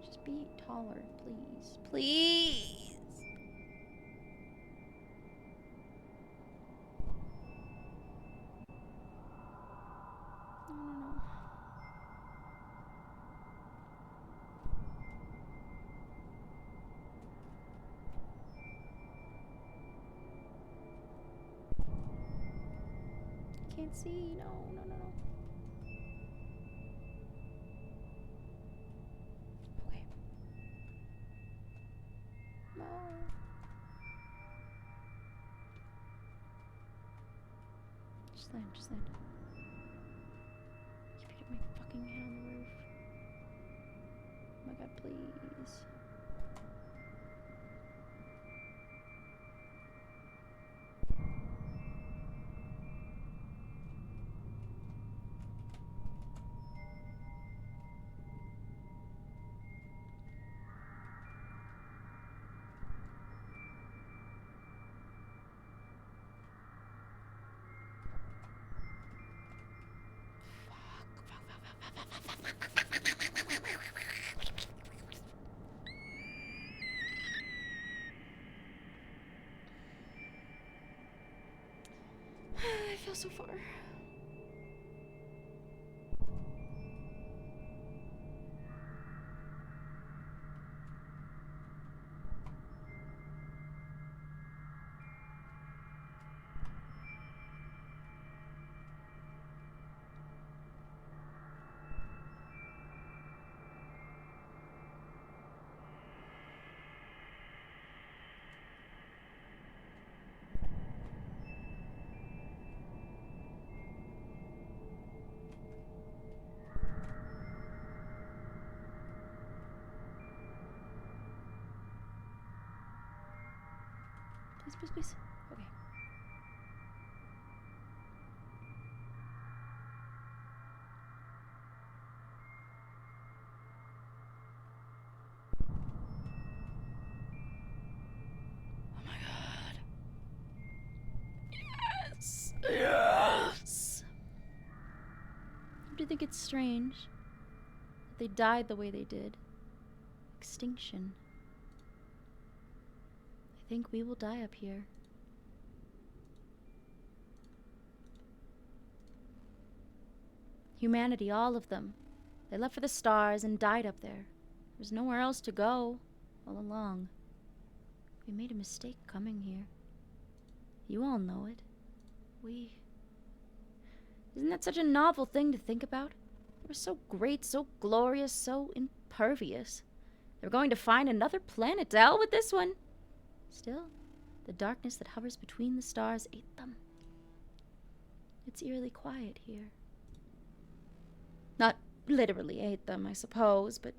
Just be taller, please. Please! No. Can't see. No. Okay. No. Just land, just land. Keep get my fucking head on the roof. Oh my god, please. I feel so far. Please, please, please. Okay. Oh my god. Yes! Yes! Do you think it's strange that they died the way they did? Extinction. I think we will die up here. Humanity, all of them. They left for the stars and died up there. There's nowhere else to go all along. We made a mistake coming here. You all know it. Isn't that such a novel thing to think about? They were so great, so glorious, so impervious. They were going to find another planet. To hell with this one. Still, the darkness that hovers between the stars ate them. It's eerily quiet here. Not literally ate them, I suppose, but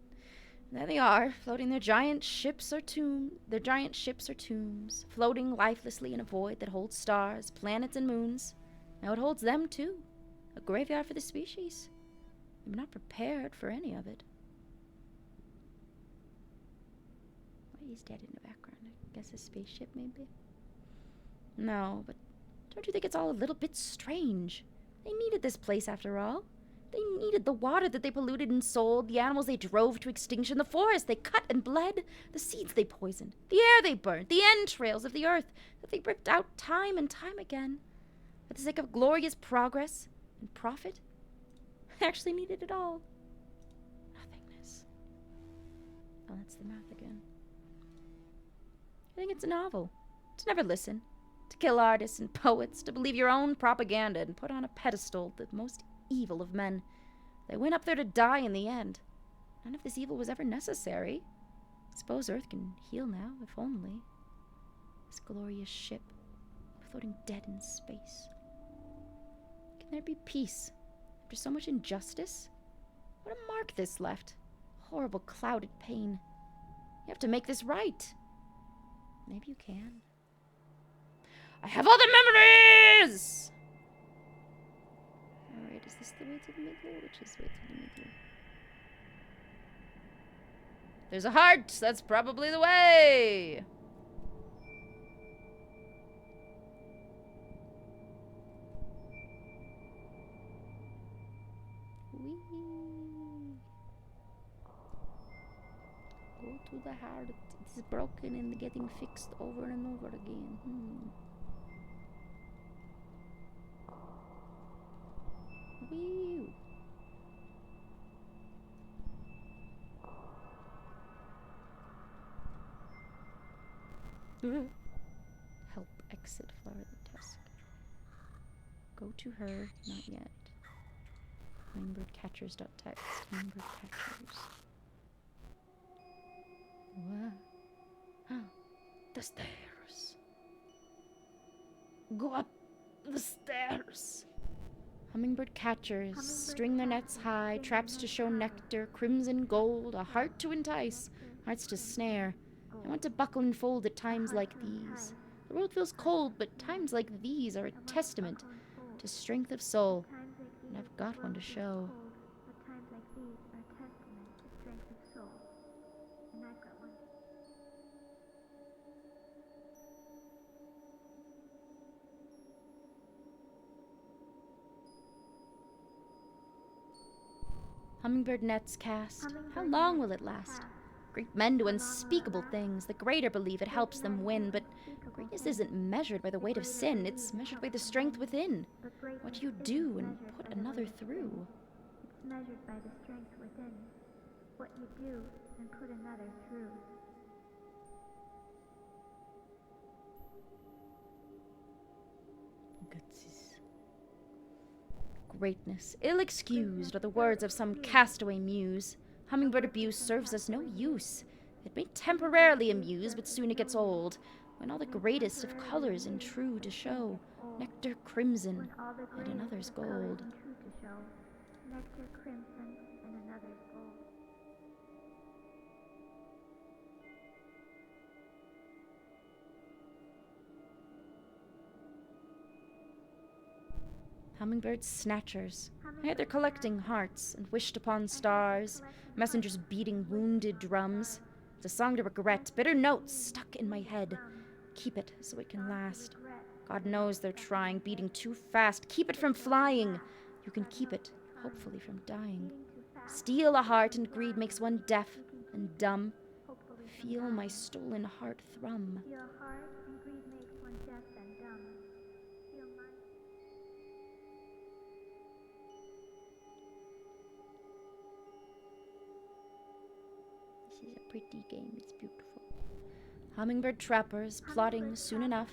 there they are, floating their giant ships or tombs, floating lifelessly in a void that holds stars, planets, and moons. Now it holds them too, a graveyard for the species. I'm not prepared for any of it. Why is dead in the background? I guess a spaceship, maybe? No, but don't you think it's all a little bit strange? They needed this place after all. They needed the water that they polluted and sold, the animals they drove to extinction, the forest they cut and bled, the seeds they poisoned, the air they burned, the entrails of the earth that they ripped out time and time again. For the sake of glorious progress and profit, they actually needed it all. Nothingness. Oh, that's the mouth again. I think it's a novel. To never listen. To kill artists and poets. To believe your own propaganda and put on a pedestal the most evil of men. They went up there to die in the end. None of this evil was ever necessary. I suppose Earth can heal now, if only. This glorious ship, floating dead in space. Can there be peace after so much injustice? What a mark this left. Horrible clouded pain. You have to make this right. Maybe you can. I have all the memories! Alright, is this the way to the middle? Which is the way to the middle? There's a heart! That's probably the way! Whee! Go to the heart. It's broken and getting fixed over and over again. Wee! Help exit Flower the Tusk. Go to her, not yet. Hummingbirdcatchers.text. Hummingbirdcatchers. What? The stairs. Go up the stairs. Hummingbird catchers string their nets high, traps to show nectar, crimson gold, a heart to entice, hearts to snare. I want to buckle and fold at times like these. The world feels cold, but times like these are a testament to strength of soul, and I've got one to show. Hummingbird nets cast, how long will it last? Great men do unspeakable things, the greater believe it helps them win, but greatness isn't measured by the weight of sin, it's measured by the strength within. What you do and put another through. It's measured by the strength within. What you do and put another through. Greatness, ill-excused, are the words of some castaway muse. Hummingbird abuse serves us no use. It may temporarily amuse, but soon it gets old, when all the greatest of colors and true to show, nectar crimson and another's gold. Nectar crimson and another's gold. Hummingbird snatchers, either collecting hearts and wished upon stars, messengers beating wounded drums. It's a song to regret, bitter notes stuck in my head. Keep it so it can last. God knows they're trying, beating too fast. Keep it from flying. You can keep it, hopefully from dying. Steal a heart and greed makes one deaf and dumb. Feel my stolen heart thrum. Steal a heart and greed makes one deaf and dumb. Feel my... This is a pretty game, it's beautiful. Hummingbird trappers plotting soon enough.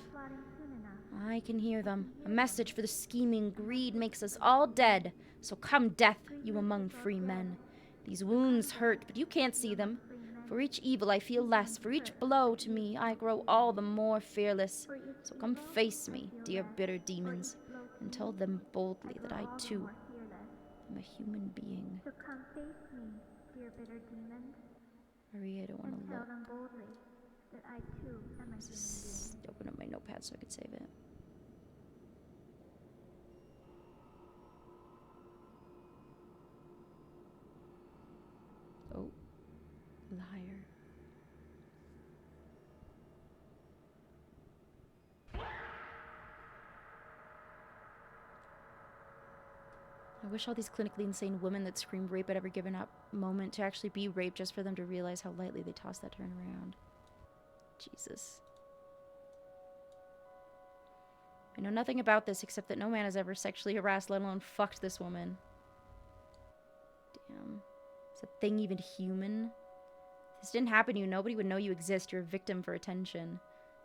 I can hear them. A message for the scheming greed makes us all dead. So come, death, you among free men. These wounds hurt, but you can't see them. For each evil I feel less. For each blow to me I grow all the more fearless. So come face me, dear bitter demons, and tell them boldly that I too am a human being. So come face me, dear bitter demon, Hurry, I don't want and to tell look. them boldly that I too am a human Just open up my notepad so I could save it. Oh, liar. I wish all these clinically insane women that scream rape at every given up moment to actually be raped just for them to realize how lightly they toss that turn around. Jesus. I know nothing about this except that no man has ever sexually harassed, let alone fucked this woman. Damn. Is that thing even human? If this didn't happen to you, nobody would know you exist. You're a victim for attention.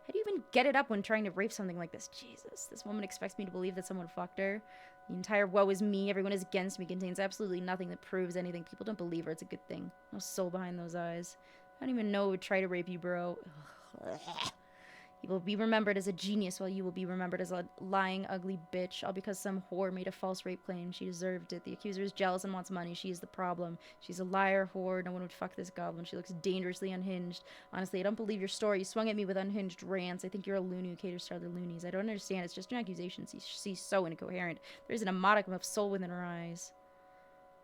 How do you even get it up when trying to rape something like this? Jesus, this woman expects me to believe that someone fucked her. The entire woe is me, everyone is against me contains absolutely nothing that proves anything. People don't believe her, it's a good thing. No soul behind those eyes. I don't even know who would try to rape you, bro. Ugh. You will be remembered as a genius while you will be remembered as a lying, ugly bitch. All because some whore made a false rape claim. She deserved it. The accuser is jealous and wants money. She is the problem. She's a liar, whore. No one would fuck this goblin. She looks dangerously unhinged. Honestly, I don't believe your story. You swung at me with unhinged rants. I think you're a loony who caters to other loonies. I don't understand. It's just an accusation. She's so incoherent. There isn't a modicum of soul within her eyes.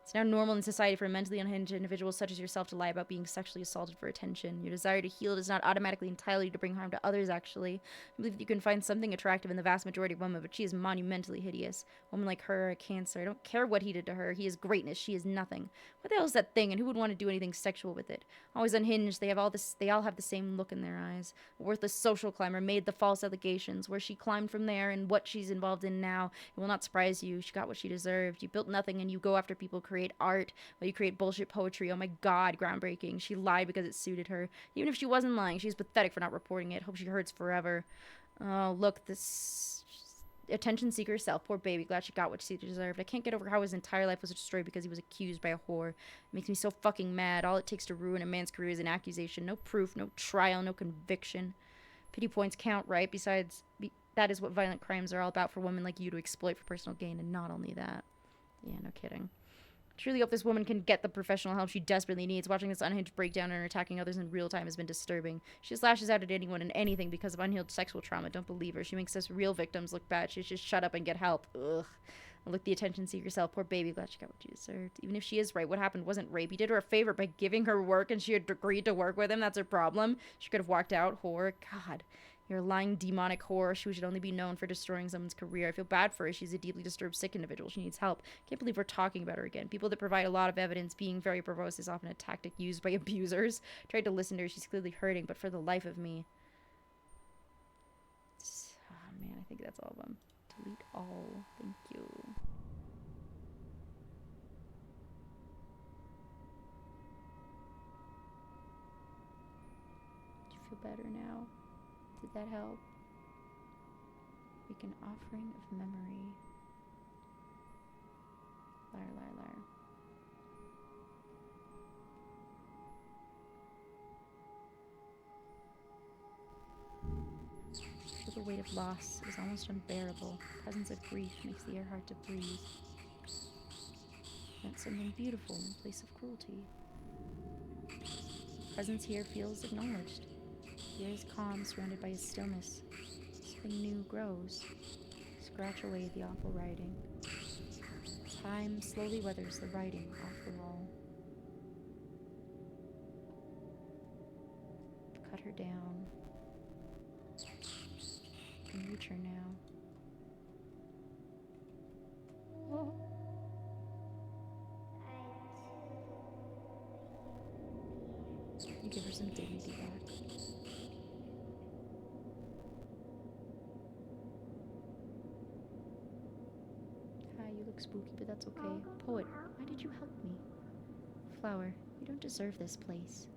It's now normal in society for a mentally unhinged individual such as yourself to lie about being sexually assaulted for attention. Your desire to heal does not automatically entitle you to bring harm to others, actually. I believe that you can find something attractive in the vast majority of women, but she is monumentally hideous. A woman like her, a cancer. I don't care what he did to her. He is greatness. She is nothing. What the hell is that thing, and who would want to do anything sexual with it? Always unhinged, they all have the same look in their eyes. A worthless social climber made the false allegations. Where she climbed from there and what she's involved in now, it will not surprise you. She got what she deserved. You built nothing, and you go after people, create art, while you create bullshit poetry. Oh my god, groundbreaking. She lied because it suited her. Even if she wasn't lying, she's pathetic for not reporting it. Hope she hurts forever. Oh, look, this attention seeker self. Poor baby. Glad she got what she deserved. I can't get over how his entire life was destroyed because he was accused by a whore. It makes me so fucking mad. All it takes to ruin a man's career is an accusation. No proof, no trial, no conviction. Pity points count, right? Besides, that is what violent crimes are all about, for women like you to exploit for personal gain. And not only that. Yeah, no kidding. Truly hope this woman can get the professional help she desperately needs. Watching this unhinged breakdown and her attacking others in real time has been disturbing. She just lashes out at anyone and anything because of unhealed sexual trauma. Don't believe her. She makes us real victims look bad. She should just shut up and get help. Ugh. Look, the attention, seek yourself. Poor baby. Glad she got what she deserved. Even if she is right, what happened wasn't rape. He did her a favor by giving her work, and she had agreed to work with him. That's her problem. She could have walked out. Whore. God. You're a lying, demonic whore. She should only be known for destroying someone's career. I feel bad for her. She's a deeply disturbed, sick individual. She needs help. Can't believe we're talking about her again. People that provide a lot of evidence being very verbose is often a tactic used by abusers. Tried to listen to her. She's clearly hurting, but for the life of me. Oh, man, I think that's all of them. Delete all. Thank you. Do you feel better now? Did that help? Make an offering of memory. Liar, liar, liar. Feel the weight of loss is almost unbearable. Presence of grief makes the air hard to breathe. Want something beautiful in place of cruelty. Presence here feels acknowledged. The air is calm, surrounded by a stillness. Something new grows. Scratch away the awful writing. Time slowly weathers the writing off the wall. Cut her down. You can reach her now. Oh. You give her some dignity back. You look spooky, but that's okay. Poet, why did you help me? Flower, you don't deserve this place.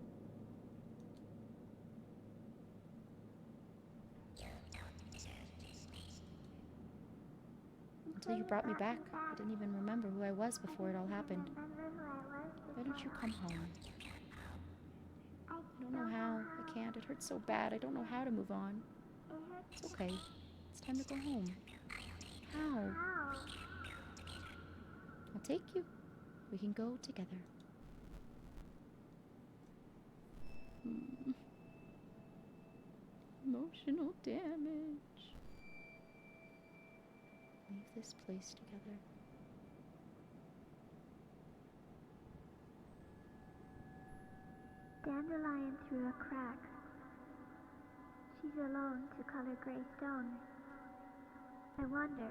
Until you brought me back, I didn't even remember who I was before it all happened. Why don't you come home? I don't know how. I can't. It hurts so bad. I don't know how to move on. It's okay. It's time to go home. How? I'll take you. We can go together. Emotional damage. Leave this place together. Dandelion through a crack. She's alone to color gray stone. I wonder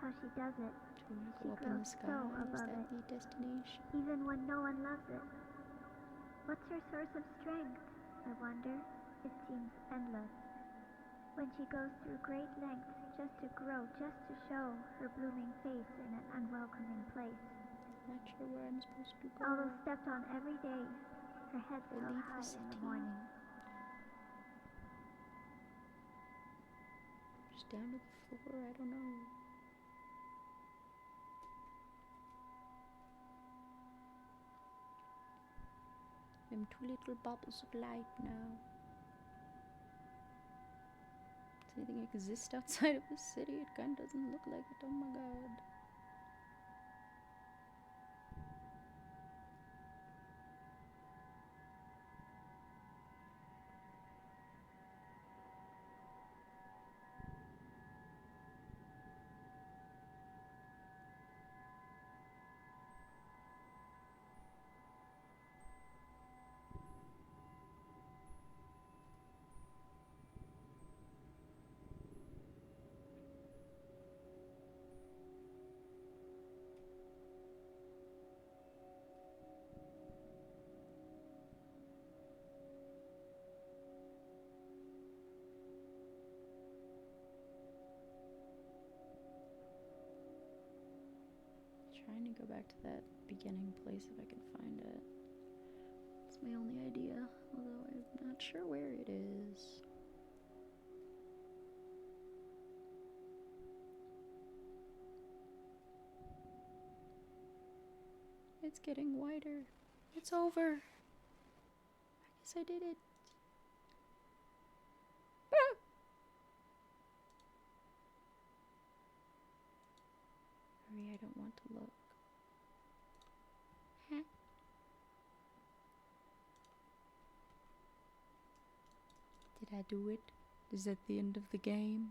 how she does it. Go up in the sky. Is that the destination? Even when no one loves it. What's her source of strength, I wonder? It seems endless. When she goes through great lengths just to grow, just to show her blooming face in an unwelcoming place. Not sure where I'm supposed to go. Although stepped on every day, her head so high in the morning. Just down to the floor, I don't know. Them two little bubbles of light now. Does anything exist outside of the city? It kind of doesn't look like it. Oh my god. Trying to go back to that beginning place if I can find it. It's my only idea, although I'm not sure where it is. It's getting wider. It's over. I guess I did it. Ah! want to look. Huh? Did I do it? Is that the end of the game?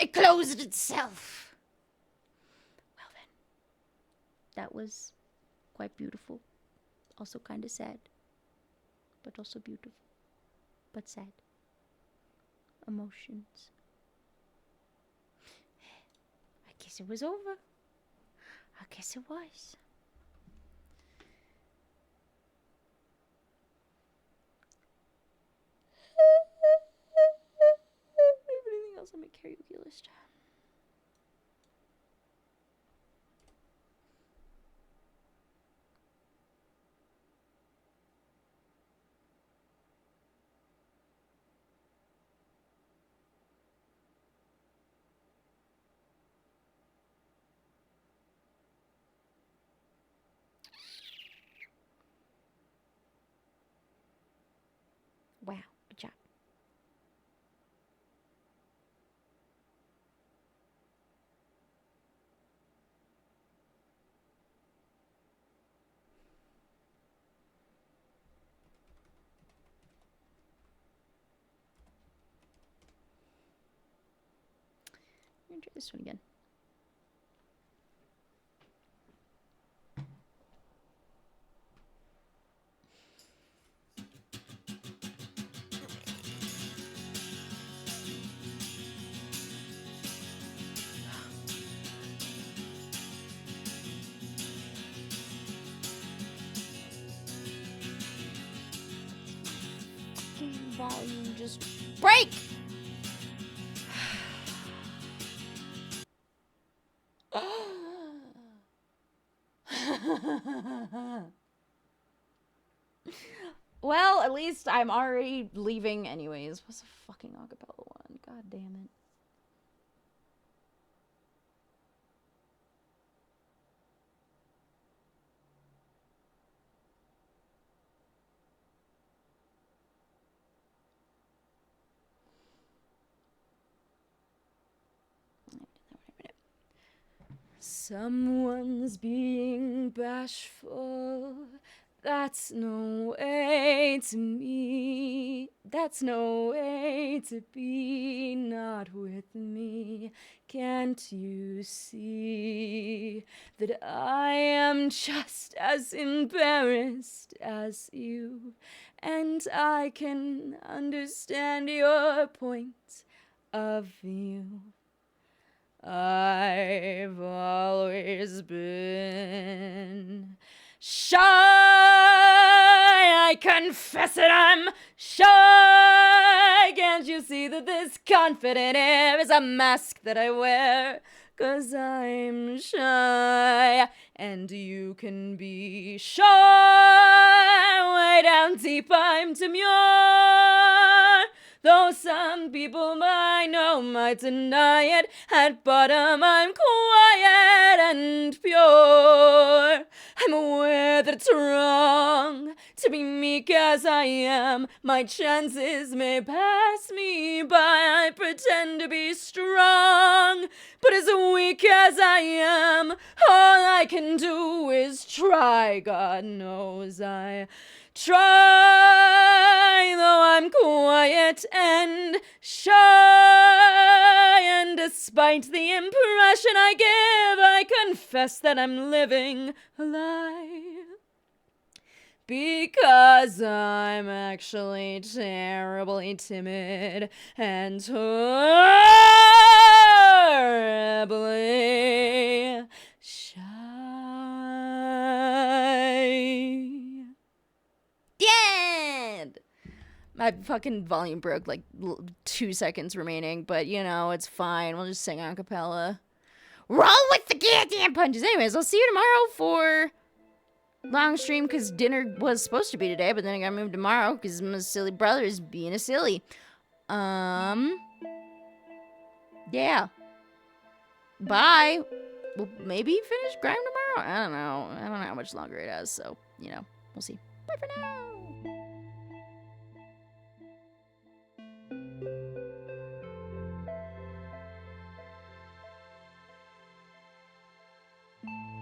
It closed itself. Well then, that was quite beautiful. Also kind of sad, but also beautiful, but sad. Emotions. I guess it was over. I guess it was. Anything else on my karaoke list? Wow, good job. I'm gonna try this one again. Volume just break. Well, at least I'm already leaving anyways. What's the fucking acapella one? God damn it. Someone's being bashful. That's no way to me. That's no way to be. Not with me. Can't you see that I am just as embarrassed as you? And I can understand your point of view. I've always been shy. I confess it, I'm shy. Can't you see that this confident air is a mask that I wear? 'Cause I'm shy, and you can be shy. Way down deep, I'm demure. Though some people I know might deny it, at bottom I'm quiet and pure. I'm aware that it's wrong to be meek as I am. My chances may pass me by. I pretend to be strong, but as weak as I am, all I can do is try. God knows I try, though I'm quiet and shy. And despite the impression I give, I confess that I'm living a lie. Because I'm actually terribly timid and horribly shy. The end! My fucking volume broke like 2 seconds remaining, but you know, it's fine. We'll just sing a cappella. Roll with the goddamn punches. Anyways, I'll see you tomorrow for long stream because dinner was supposed to be today, but then I got moved tomorrow because my silly brother is being a silly. Yeah. Bye. We'll maybe finish Grime tomorrow. I don't know how much longer it has, so you know, we'll see. Bye for now. Bye.